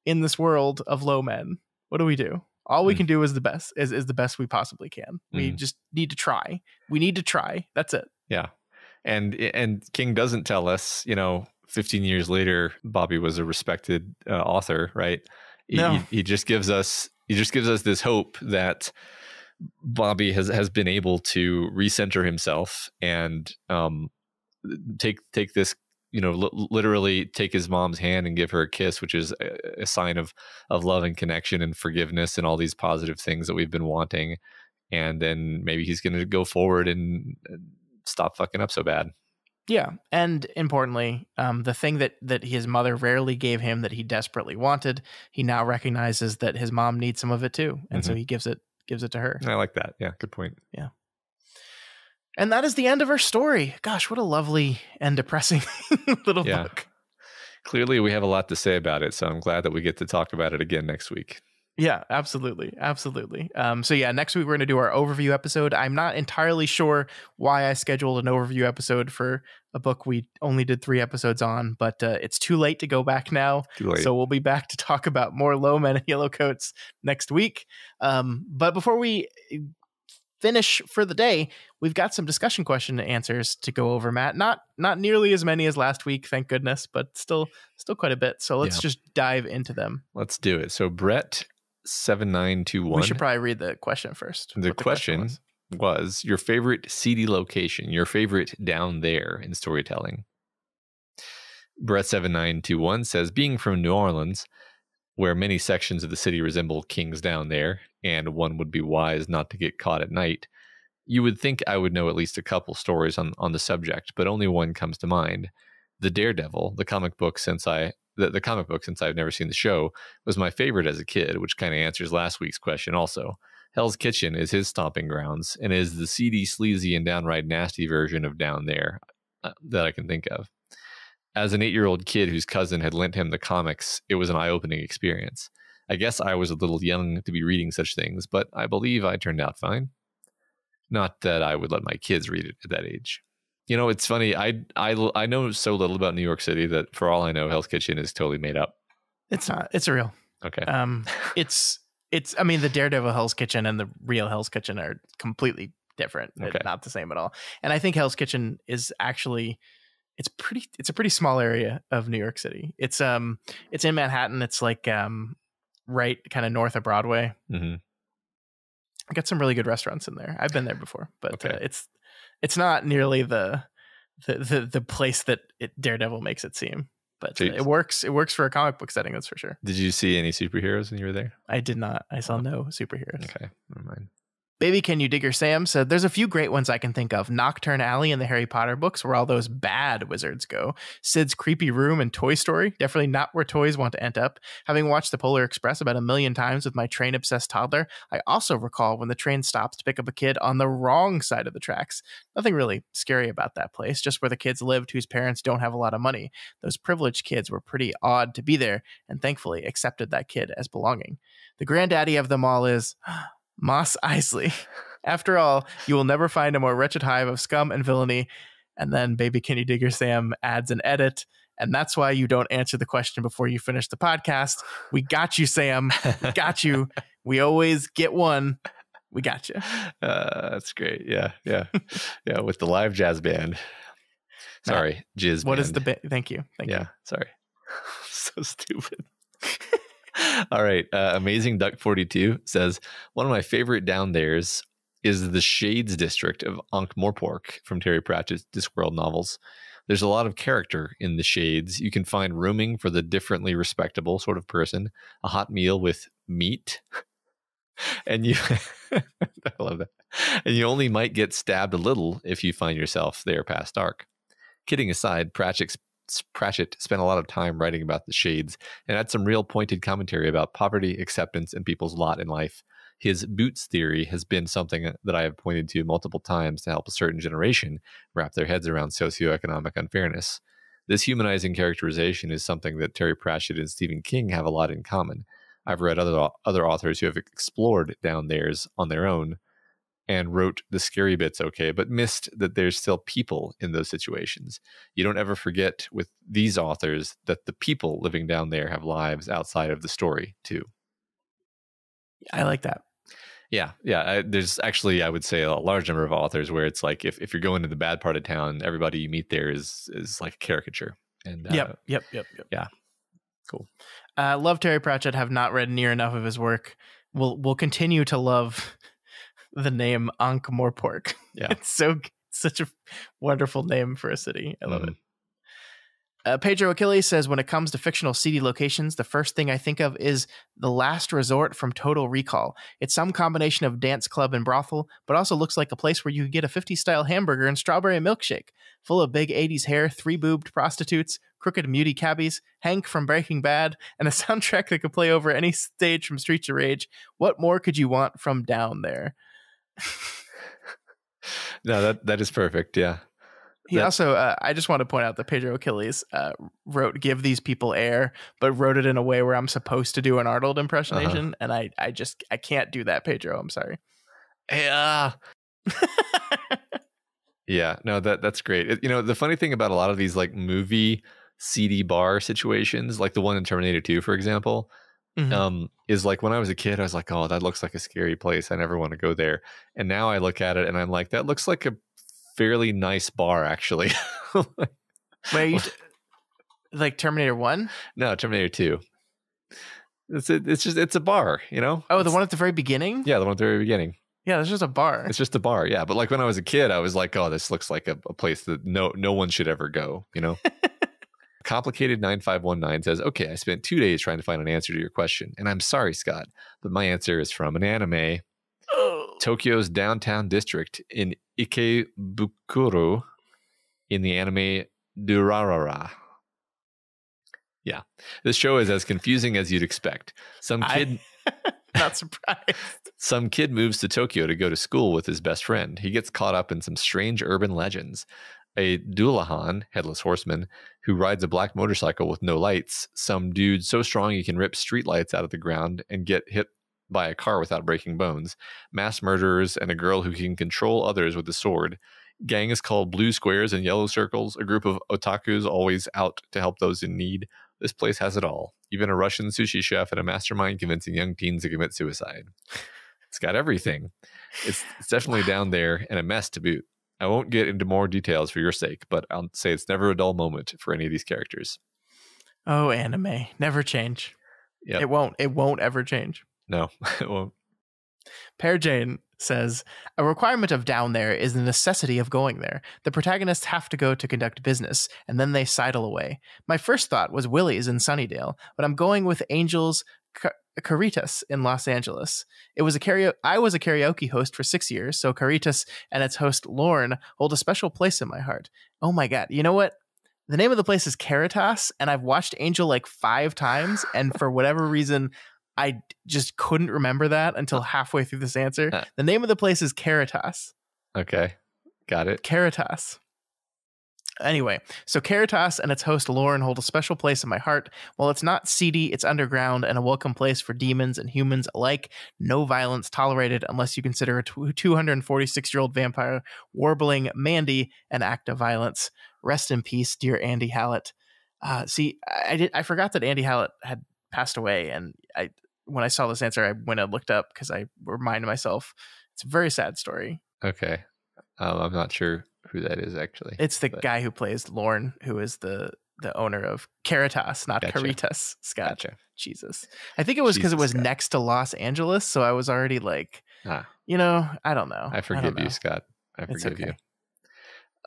in this world of low men? What do we do? All we can do is the best, is the best we possibly can. We just need to try. We need to try. That's it. Yeah. And King doesn't tell us, 15 years later, Bobby was a respected author, right? No. He just gives us this hope that Bobby has been able to recenter himself and take this, literally take his mom's hand and give her a kiss, which is a sign of love and connection and forgiveness and all these positive things that we've been wanting. And then maybe he's going to go forward and stop fucking up so bad. Yeah. And importantly, the thing that his mother rarely gave him that he desperately wanted, he now recognizes that his mom needs some of it too. And so he gives it to her. I like that. Yeah. Good point. Yeah. And that is the end of our story. Gosh, what a lovely and depressing little book. Clearly we have a lot to say about it. So I'm glad that we get to talk about it again next week. Yeah, absolutely. Absolutely. So yeah, next week we're going to do our overview episode. I'm not entirely sure why I scheduled an overview episode for a book we only did 3 episodes on, but it's too late to go back now. So we'll be back to talk about more Low Men and Yellow Coats next week. But before we finish for the day, we've got some discussion question and answers to go over, Matt. Not nearly as many as last week, thank goodness, but still quite a bit. So let's just dive into them. Let's do it. So Brett 7921. We should probably read the question first. The question was your favorite seedy location, your favorite down there in storytelling. Brett 7921 says, being from New Orleans, where many sections of the city resemble King's Down there, and one would be wise not to get caught at night, you would think I would know at least a couple stories on the subject, but only one comes to mind. The Daredevil, the comic book, since I've never seen the show, was my favorite as a kid, which kind of answers last week's question also. Hell's Kitchen is his stomping grounds and is the seedy, sleazy, and downright nasty version of Down There that I can think of. As an 8-year-old kid whose cousin had lent him the comics, it was an eye-opening experience. I guess I was a little young to be reading such things, but I believe I turned out fine. Not that I would let my kids read it at that age. It's funny. I know so little about New York City that for all I know, Hell's Kitchen is totally made up. It's not. It's real. Okay. I mean, the Daredevil Hell's Kitchen and the real Hell's Kitchen are completely different. Okay. They're not the same at all. And I think Hell's Kitchen is actually, it's a pretty small area of New York City. It's in Manhattan. It's like right kind of north of Broadway. Mm-hmm. I got some really good restaurants in there. I've been there before, but it's not nearly the place that Daredevil makes it seem. But it works. It works for a comic book setting, that's for sure. Did you see any superheroes when you were there? I did not. I saw no superheroes. Okay, never mind. Baby Can You Digger Sam said, there's a few great ones I can think of. Nocturne Alley in the Harry Potter books, where all those bad wizards go. Sid's Creepy Room and Toy Story, definitely not where toys want to end up. Having watched The Polar Express about 1 million times with my train-obsessed toddler, I also recall when the train stops to pick up a kid on the wrong side of the tracks. Nothing really scary about that place, just where the kids lived whose parents don't have a lot of money. Those privileged kids were pretty odd to be there, and thankfully accepted that kid as belonging. The granddaddy of them all is Mos Eisley. After all, you will never find a more wretched hive of scum and villainy. And then Baby Can You Digger Sam adds an edit. And that's why you don't answer the question before you finish the podcast. We got you, Sam. We got you. We always get one. We got you. That's great. Yeah. Yeah. Yeah. With the live jazz band. Sorry. Jizz What band. is the Thank you. Thank you. Sorry. So stupid. All right. Amazing Duck 42 says, one of my favorite down there's is the Shades district of Ankh-Morpork from Terry Pratchett's Discworld novels. There's a lot of character in the Shades. You can find rooming for the differently respectable sort of person, a hot meal with meat, and you I love that. And you only might get stabbed a little if you find yourself there past dark. Kidding aside, Pratchett spent a lot of time writing about the Shades and had some real pointed commentary about poverty, acceptance, and people's lot in life. His boots theory has been something that I have pointed to multiple times to help a certain generation wrap their heads around socioeconomic unfairness. This humanizing characterization is something that Terry Pratchett and Stephen King have a lot in common. I've read other authors who have explored down theirs on their own, and wrote the scary bits okay, but missed that there's still people in those situations. You don't ever forget with these authors that the people living down there have lives outside of the story too. I like that. Yeah. There's actually, I would say, a large number of authors where it's like if you're going to the bad part of town, everybody you meet there is like a caricature. And Yep. Yeah. Cool. Love Terry Pratchett. Have not read near enough of his work. We'll continue to love the name Ankh-Morpork. Yeah. It's such a wonderful name for a city. I love it. Pedro Achilles says, when it comes to fictional seedy locations, the first thing I think of is The Last Resort from Total Recall. It's some combination of dance club and brothel, but also looks like a place where you could get a 50s-style hamburger and strawberry milkshake, full of big 80s hair, 3-boobed prostitutes, crooked muty cabbies, Hank from Breaking Bad, and a soundtrack that could play over any stage from Streets of Rage. What more could you want from down there? No, that is perfect. Yeah. He also, I just want to point out that Pedro Achilles wrote "Give These People Air," but wrote it in a way where I'm supposed to do an Arnold impersonation, and I can't do that, Pedro. I'm sorry. Yeah. Yeah. No, that's great. The funny thing about a lot of these like movie seedy bar situations, like the one in Terminator 2, for example, is like when I was a kid, I was like, oh, that looks like a scary place. I never want to go there. And now I look at it and I'm like, that looks like a fairly nice bar, actually. Wait, like Terminator 1? No, Terminator 2. It's a bar, Oh, the one at the very beginning? Yeah, the one at the very beginning. Yeah, it's just a bar. It's just a bar, yeah. But like when I was a kid, I was like, oh, this looks like a place that no one should ever go, Complicated 9519 says, okay, I spent 2 days trying to find an answer to your question. And I'm sorry, Scott, but my answer is from an anime. Tokyo's downtown district in Ikebukuro in the anime Durarara. Yeah. This show is as confusing as you'd expect. Not surprised. Some kid moves to Tokyo to go to school with his best friend. He gets caught up in some strange urban legends. A Dullahan, headless horseman, who rides a black motorcycle with no lights. Some dude so strong he can rip streetlights out of the ground and get hit by a car without breaking bones. Mass murderers and a girl who can control others with a sword. Gang is called Blue Squares and Yellow Circles. A group of otakus always out to help those in need. This place has it all. Even a Russian sushi chef and a mastermind convincing young teens to commit suicide. It's got everything. It's definitely down there and a mess to boot. I won't get into more details for your sake, but I'll say it's never a dull moment for any of these characters. Oh, anime. Never change. Yep. It won't ever change. No, it won't. Pear Jane says, a requirement of down there is the necessity of going there. The protagonists have to go to conduct business, and then they sidle away. My first thought was Willie's in Sunnydale, but I'm going with Angel's Caritas in Los Angeles. I was a karaoke host for 6 years, so Caritas and its host Lorne hold a special place in my heart. Oh my god, you know what? The name of the place is Caritas, and I've watched Angel like 5 times, and for whatever reason, I just couldn't remember that until halfway through this answer. The name of the place is Caritas. Okay, got it. Caritas. Anyway, so Caritas and its host Lauren hold a special place in my heart. While it's not seedy, it's underground and a welcome place for demons and humans alike. No violence tolerated unless you consider a 246-year-old vampire warbling Mandy an act of violence. Rest in peace, dear Andy Hallett. I forgot that Andy Hallett had passed away, and when I saw this answer, I went and looked up because I reminded myself. It's a very sad story. Okay. I'm not sure who that is, actually. It's the guy who plays Lorne, who is the owner of Caritas, not Caritas, Scott. Gotcha. Jesus. I think it was because it was next to Los Angeles, so I was already like, I don't know. I forgive you, Scott. I forgive you.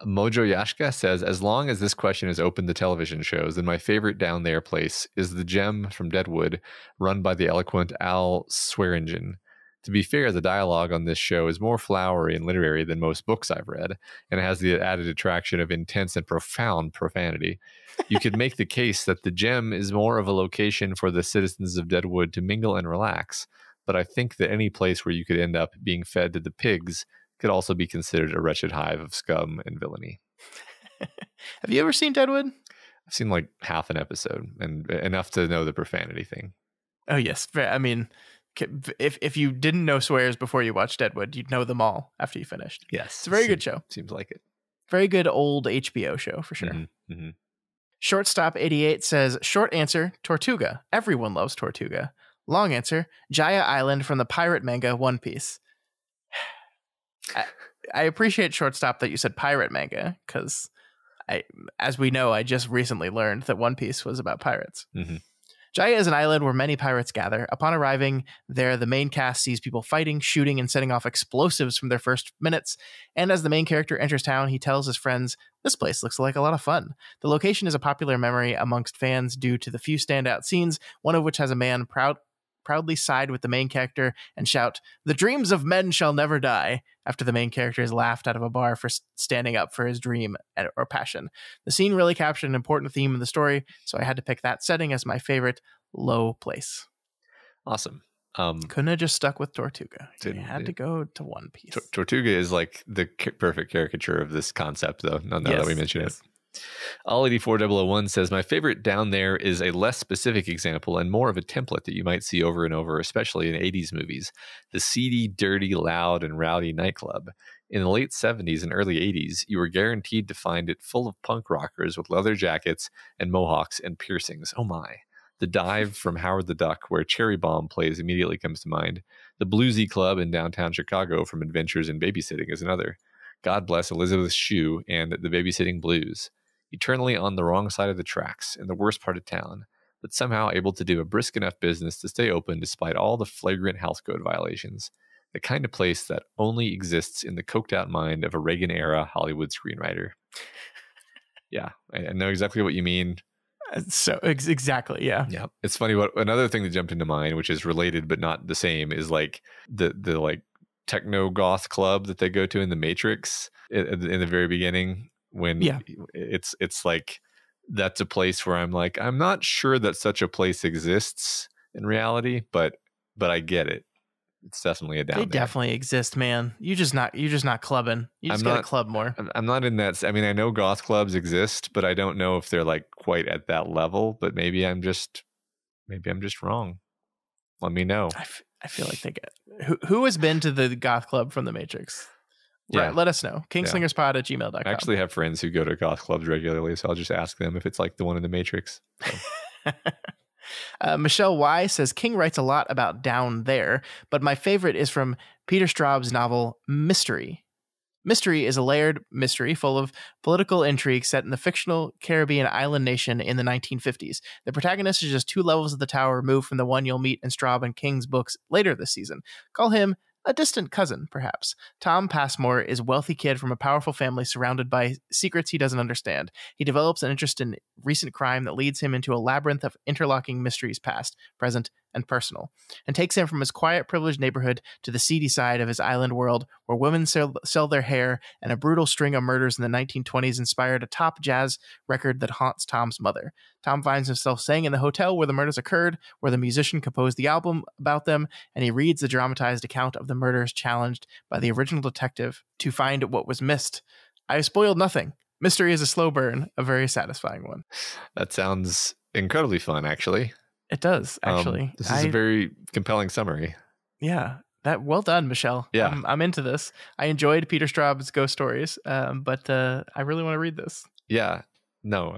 Mojo Yashka says, as long as this question is open to television shows, then my favorite down there place is the Gem from Deadwood, run by the eloquent Al Swearingen. To be fair, the dialogue on this show is more flowery and literary than most books I've read, and it has the added attraction of intense and profound profanity. You could make the case that the Gem is more of a location for the citizens of Deadwood to mingle and relax, but I think that any place where you could end up being fed to the pigs could also be considered a wretched hive of scum and villainy. Have you ever seen Deadwood? I've seen like half an episode and enough to know the profanity thing. Oh, yes. I mean, If you didn't know swears before you watched Deadwood, you'd know them all after you finished. Yes. It's a very good show. Seems like it. Very good old HBO show for sure. Mm-hmm, mm-hmm. Shortstop 88 says, short answer, Tortuga. Everyone loves Tortuga. Long answer, Jaya Island from the pirate manga One Piece. I appreciate Shortstop that you said pirate manga, because as we know, I just recently learned that One Piece was about pirates. Mm-hmm. Jaya is an island where many pirates gather. Upon arriving there, the main cast sees people fighting, shooting, and setting off explosives from their first minutes. And as the main character enters town, he tells his friends, "This place looks like a lot of fun." The location is a popular memory amongst fans due to the few standout scenes, one of which has a man proudly side with the main character and shout, "The dreams of men shall never die," after the main character is laughed out of a bar for standing up for his dream or passion. The scene really captured an important theme in the story, so I had to pick that setting as my favorite low place. Awesome. Couldn't have just stuck with Tortuga. You had to go to One Piece. Tortuga is like the perfect caricature of this concept, though, now that we mention it. All84001 says, my favorite down there is a less specific example and more of a template that you might see over and over, especially in 80s movies. The seedy, dirty, loud, and rowdy nightclub. In the late 70s and early 80s, you were guaranteed to find it full of punk rockers with leather jackets and mohawks and piercings. Oh my. The Dive from Howard the Duck, where Cherry Bomb plays, immediately comes to mind. The Bluesy Club in downtown Chicago from Adventures in Babysitting is another. God bless Elizabeth Shue and The Babysitting Blues. Eternally on the wrong side of the tracks, in the worst part of town, but somehow able to do a brisk enough business to stay open despite all the flagrant health code violations. The kind of place that only exists in the coked-out mind of a Reagan-era Hollywood screenwriter. Yeah, I know exactly what you mean. So exactly, yeah. Yeah, it's funny. What another thing that jumped into mind, which is related but not the same, is like the like techno goth club that they go to in The Matrix in the very beginning. When it's like, that's a place where I'm like, I'm not sure that such a place exists in reality, but I get it. It's definitely a down there. They definitely exist, man. You're just not clubbing. You just gotta club more. I'm not in that. I mean, I know goth clubs exist, but I don't know if they're like quite at that level. But maybe I'm just wrong. Let me know. I feel like they get. Who has been to the goth club from The Matrix? Yeah. Right, let us know. kingslingerspod@gmail.com. I actually have friends who go to goth clubs regularly, so I'll just ask them if it's like the one in The Matrix. So. Michelle Y says, King writes a lot about down there, but my favorite is from Peter Straub's novel Mystery. Mystery is a layered mystery full of political intrigue set in the fictional Caribbean island nation in the 1950s. The protagonist is just 2 levels of the tower removed from the one you'll meet in Straub and King's books later this season. Call him a distant cousin, perhaps. Tom Passmore is a wealthy kid from a powerful family surrounded by secrets he doesn't understand. He develops an interest in recent crime that leads him into a labyrinth of interlocking mysteries, past, present, and personal, and takes him from his quiet, privileged neighborhood to the seedy side of his island world, where women sell their hair, and a brutal string of murders in the 1920s inspired a top jazz record that haunts Tom's mother. Tom finds himself staying in the hotel where the murders occurred, where the musician composed the album about them, and he reads the dramatized account of the murders challenged by the original detective to find what was missed. I have spoiled nothing. Mystery is a slow burn, a very satisfying one. That sounds incredibly fun, actually. It does, actually. This is a very compelling summary. Yeah. Well done, Michelle. Yeah. I'm into this. I enjoyed Peter Straub's ghost stories, but I really want to read this. Yeah. No,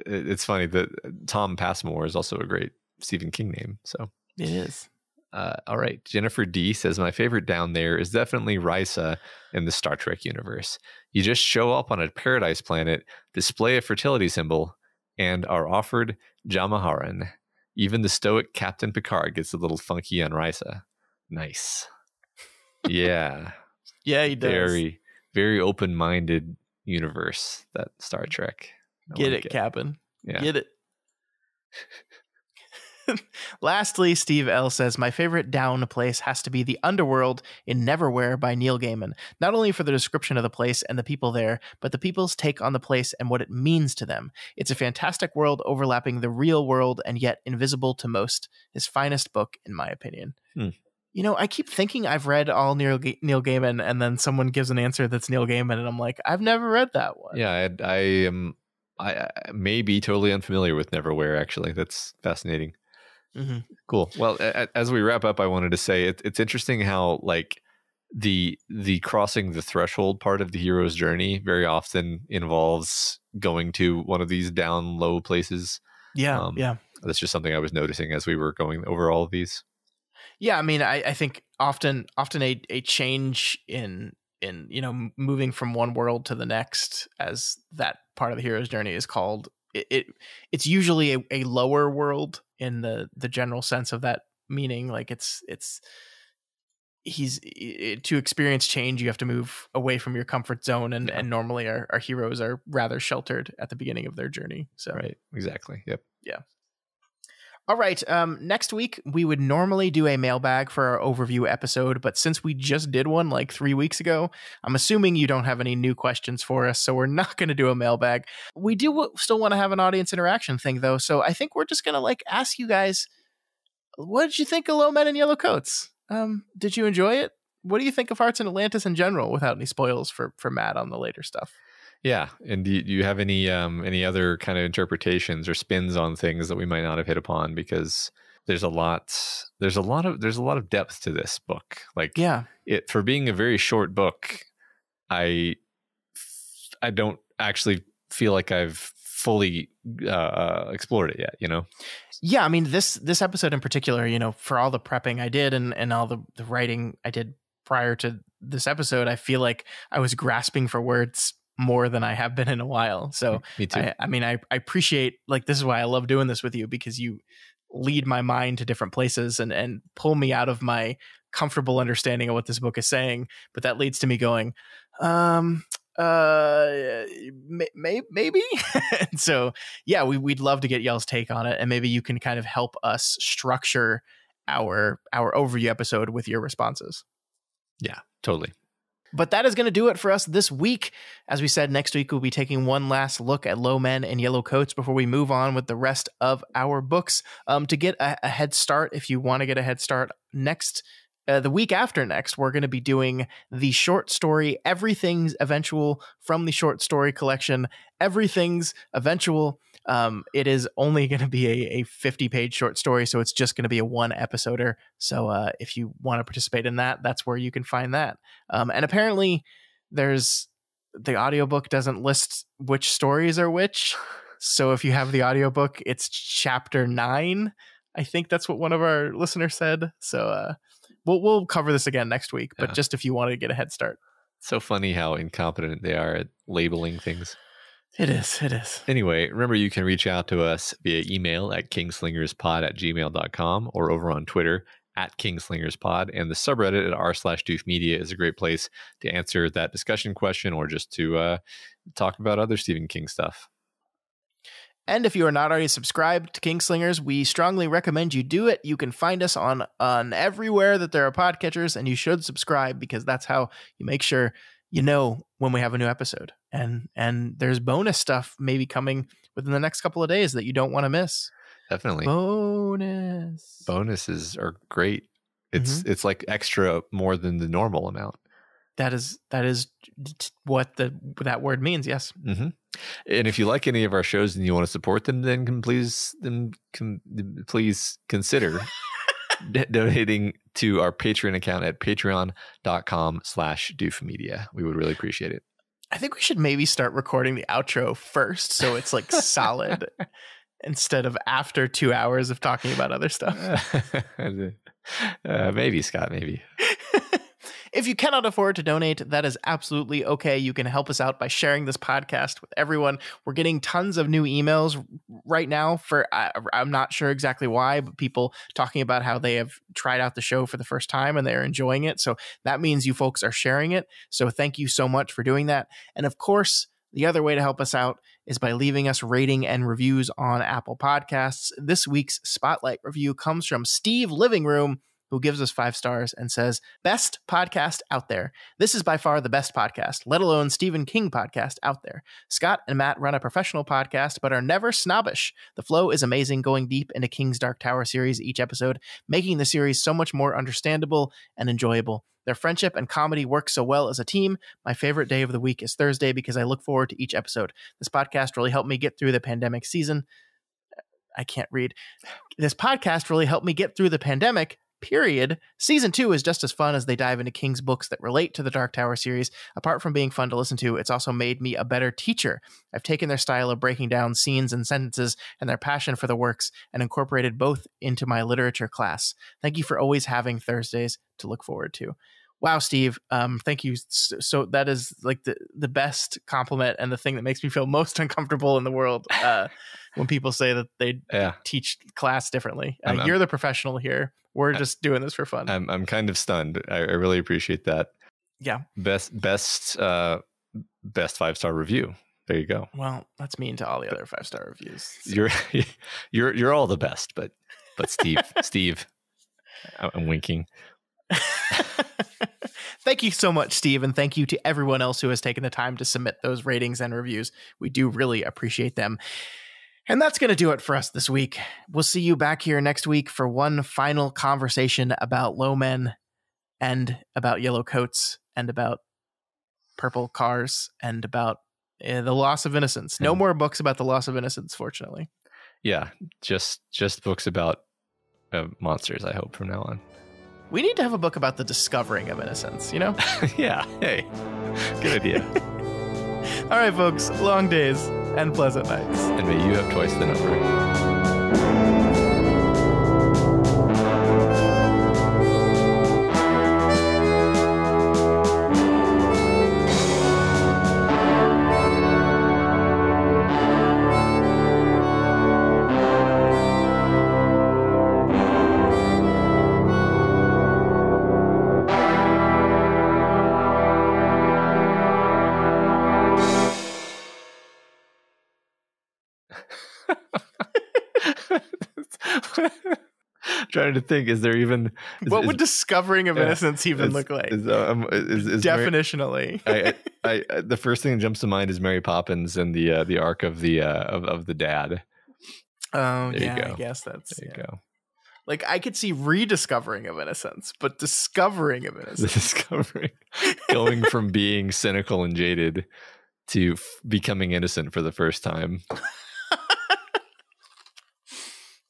it's funny that Tom Passmore is also a great Stephen King name. So it is. All right. Jennifer D says, my favorite down there is definitely Risa in the Star Trek universe. You just show up on a paradise planet, display a fertility symbol, and are offered Jamaharan. Even the stoic Captain Picard gets a little funky on Risa. Nice. Yeah. Yeah, he does. Very, very open-minded universe, that Star Trek. Get it, Captain. Yeah. Get it. Lastly, Steve L says, my favorite down place has to be the underworld in Neverwhere by Neil Gaiman. Not only for the description of the place and the people there, but the people's take on the place and what it means to them. It's a fantastic world overlapping the real world and yet invisible to most. His finest book, in my opinion. You know, I keep thinking I've read all Neil Gaiman, and then someone gives an answer that's Neil Gaiman, and I'm like, I've never read that one. Yeah, I may be totally unfamiliar with Neverwhere, actually. That's fascinating. Mm-hmm. Cool. Well, as we wrap up, I wanted to say it's interesting how like the crossing the threshold part of the hero's journey very often involves going to one of these down low places. Yeah. Yeah. That's just something I was noticing as we were going over all of these. Yeah. I mean, I think often a change in moving from one world to the next, as that part of the hero's journey is called, it's usually a lower world in the general sense of that meaning. Like to experience change, you have to move away from your comfort zone, and normally our heroes are rather sheltered at the beginning of their journey. So right, exactly. Yep. Yeah. All right. Next week we would normally do a mailbag for our overview episode, but since we just did one like 3 weeks ago, I'm assuming you don't have any new questions for us, so we're not going to do a mailbag. We do still want to have an audience interaction thing though, so I think we're just going to like ask you guys, what did you think of Low Men in Yellow Coats? Did you enjoy it? What do you think of Hearts in Atlantis in general, without any spoils for Matt on the later stuff? Yeah, and do you have any other kind of interpretations or spins on things that we might not have hit upon? Because there's a lot of depth to this book. Like, it for being a very short book, I don't actually feel like I've fully explored it yet, you know? Yeah, I mean, this episode in particular, for all the prepping I did and all the writing I did prior to this episode, I feel like I was grasping for words more than I have been in a while. So me too. I appreciate, like, this is why I love doing this with you, because you lead my mind to different places and pull me out of my comfortable understanding of what this book is saying. But that leads to me going, maybe. And so, yeah, we'd love to get y'all's take on it. And maybe you can kind of help us structure our overview episode with your responses. Yeah, totally. But that is going to do it for us this week. As we said, next week we'll be taking one last look at Low Men in Yellow Coats before we move on with the rest of our books. To get a head start, if you want to get a head start, the week after next, we're going to be doing the short story Everything's Eventual from the short story collection Everything's Eventual. It is only going to be a 50-page short story, so it's just going to be a one episoder. So if you want to participate in that, that's where you can find that. And apparently the audiobook doesn't list which stories are which. So if you have the audiobook, it's chapter 9. I think that's what one of our listeners said. So we'll cover this again next week, but just if you want to get a head start. So funny how incompetent they are at labeling things. It is. Anyway, remember you can reach out to us via email at kingslingerspod@gmail.com or over on Twitter at kingslingerspod, and the subreddit at r/doofmedia is a great place to answer that discussion question or just to talk about other Stephen King stuff. And if you are not already subscribed to Kingslingers, we strongly recommend you do it. You can find us on everywhere that there are podcatchers, and you should subscribe, because that's how you make sure you know when we have a new episode. And there's bonus stuff maybe coming within the next couple of days that you don't want to miss. Definitely. Bonuses are great. It's like extra more than the normal amount. That is what that word means. Yes. Mm-hmm. And if you like any of our shows and you want to support them, then please consider donating to our Patreon account at patreon.com/doofmedia. We would really appreciate it. I think we should maybe start recording the outro first, so it's like solid instead of after 2 hours of talking about other stuff. Maybe, Scott, maybe. If you cannot afford to donate, that is absolutely okay. You can help us out by sharing this podcast with everyone. We're getting tons of new emails right now I'm not sure exactly why, but people talking about how they have tried out the show for the first time and they're enjoying it. So that means you folks are sharing it. So thank you so much for doing that. And of course, the other way to help us out is by leaving us rating and reviews on Apple Podcasts. This week's Spotlight review comes from Steve Living Room, who gives us 5 stars and says, "Best podcast out there. This is by far the best podcast, let alone Stephen King podcast out there. Scott and Matt run a professional podcast, but are never snobbish. The flow is amazing, going deep into King's Dark Tower series each episode, making the series so much more understandable and enjoyable. Their friendship and comedy work so well as a team. My favorite day of the week is Thursday because I look forward to each episode. This podcast really helped me get through the pandemic season." I can't read. This podcast really helped me get through the pandemic. Period. Season 2 is just as fun as they dive into King's books that relate to the Dark Tower series. Apart from being fun to listen to, it's also made me a better teacher. I've taken their style of breaking down scenes and sentences and their passion for the works and incorporated both into my literature class. Thank you for always having Thursdays to look forward to. Wow, Steve. Thank you. So that is like the best compliment and the thing that makes me feel most uncomfortable in the world when people say that they teach class differently. You're the professional here. We're just doing this for fun. I'm kind of stunned. I really appreciate that. Yeah. Best 5-star review. There you go. Well, that's mean to all the other 5-star reviews. So. You're all the best, but Steve, I'm winking. Thank you so much, Steve, and thank you to everyone else who has taken the time to submit those ratings and reviews. We do really appreciate them. And that's going to do it for us this week. We'll see you back here next week for one final conversation about low men and about yellow coats and about purple cars and about the loss of innocence. No more books about the loss of innocence, fortunately. Yeah, just books about monsters, I hope, from now on. We need to have a book about the discovering of innocence, you know? Yeah, hey, good idea. All right, folks, long days and pleasant nights. And may you have twice the number. Trying to think, is there even what would discovering of innocence even look like? Definitionally, the first thing that jumps to mind is Mary Poppins and the arc of the dad. Oh, there you go. I guess that's there you go. Like, I could see rediscovering of innocence, but discovering of innocence, going from being cynical and jaded to becoming innocent for the first time.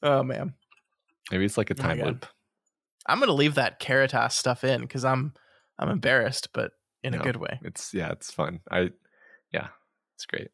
Oh man. Maybe it's like a time loop. I'm going to leave that Caritas stuff in because I'm embarrassed, but in a good way. It's fun. It's great.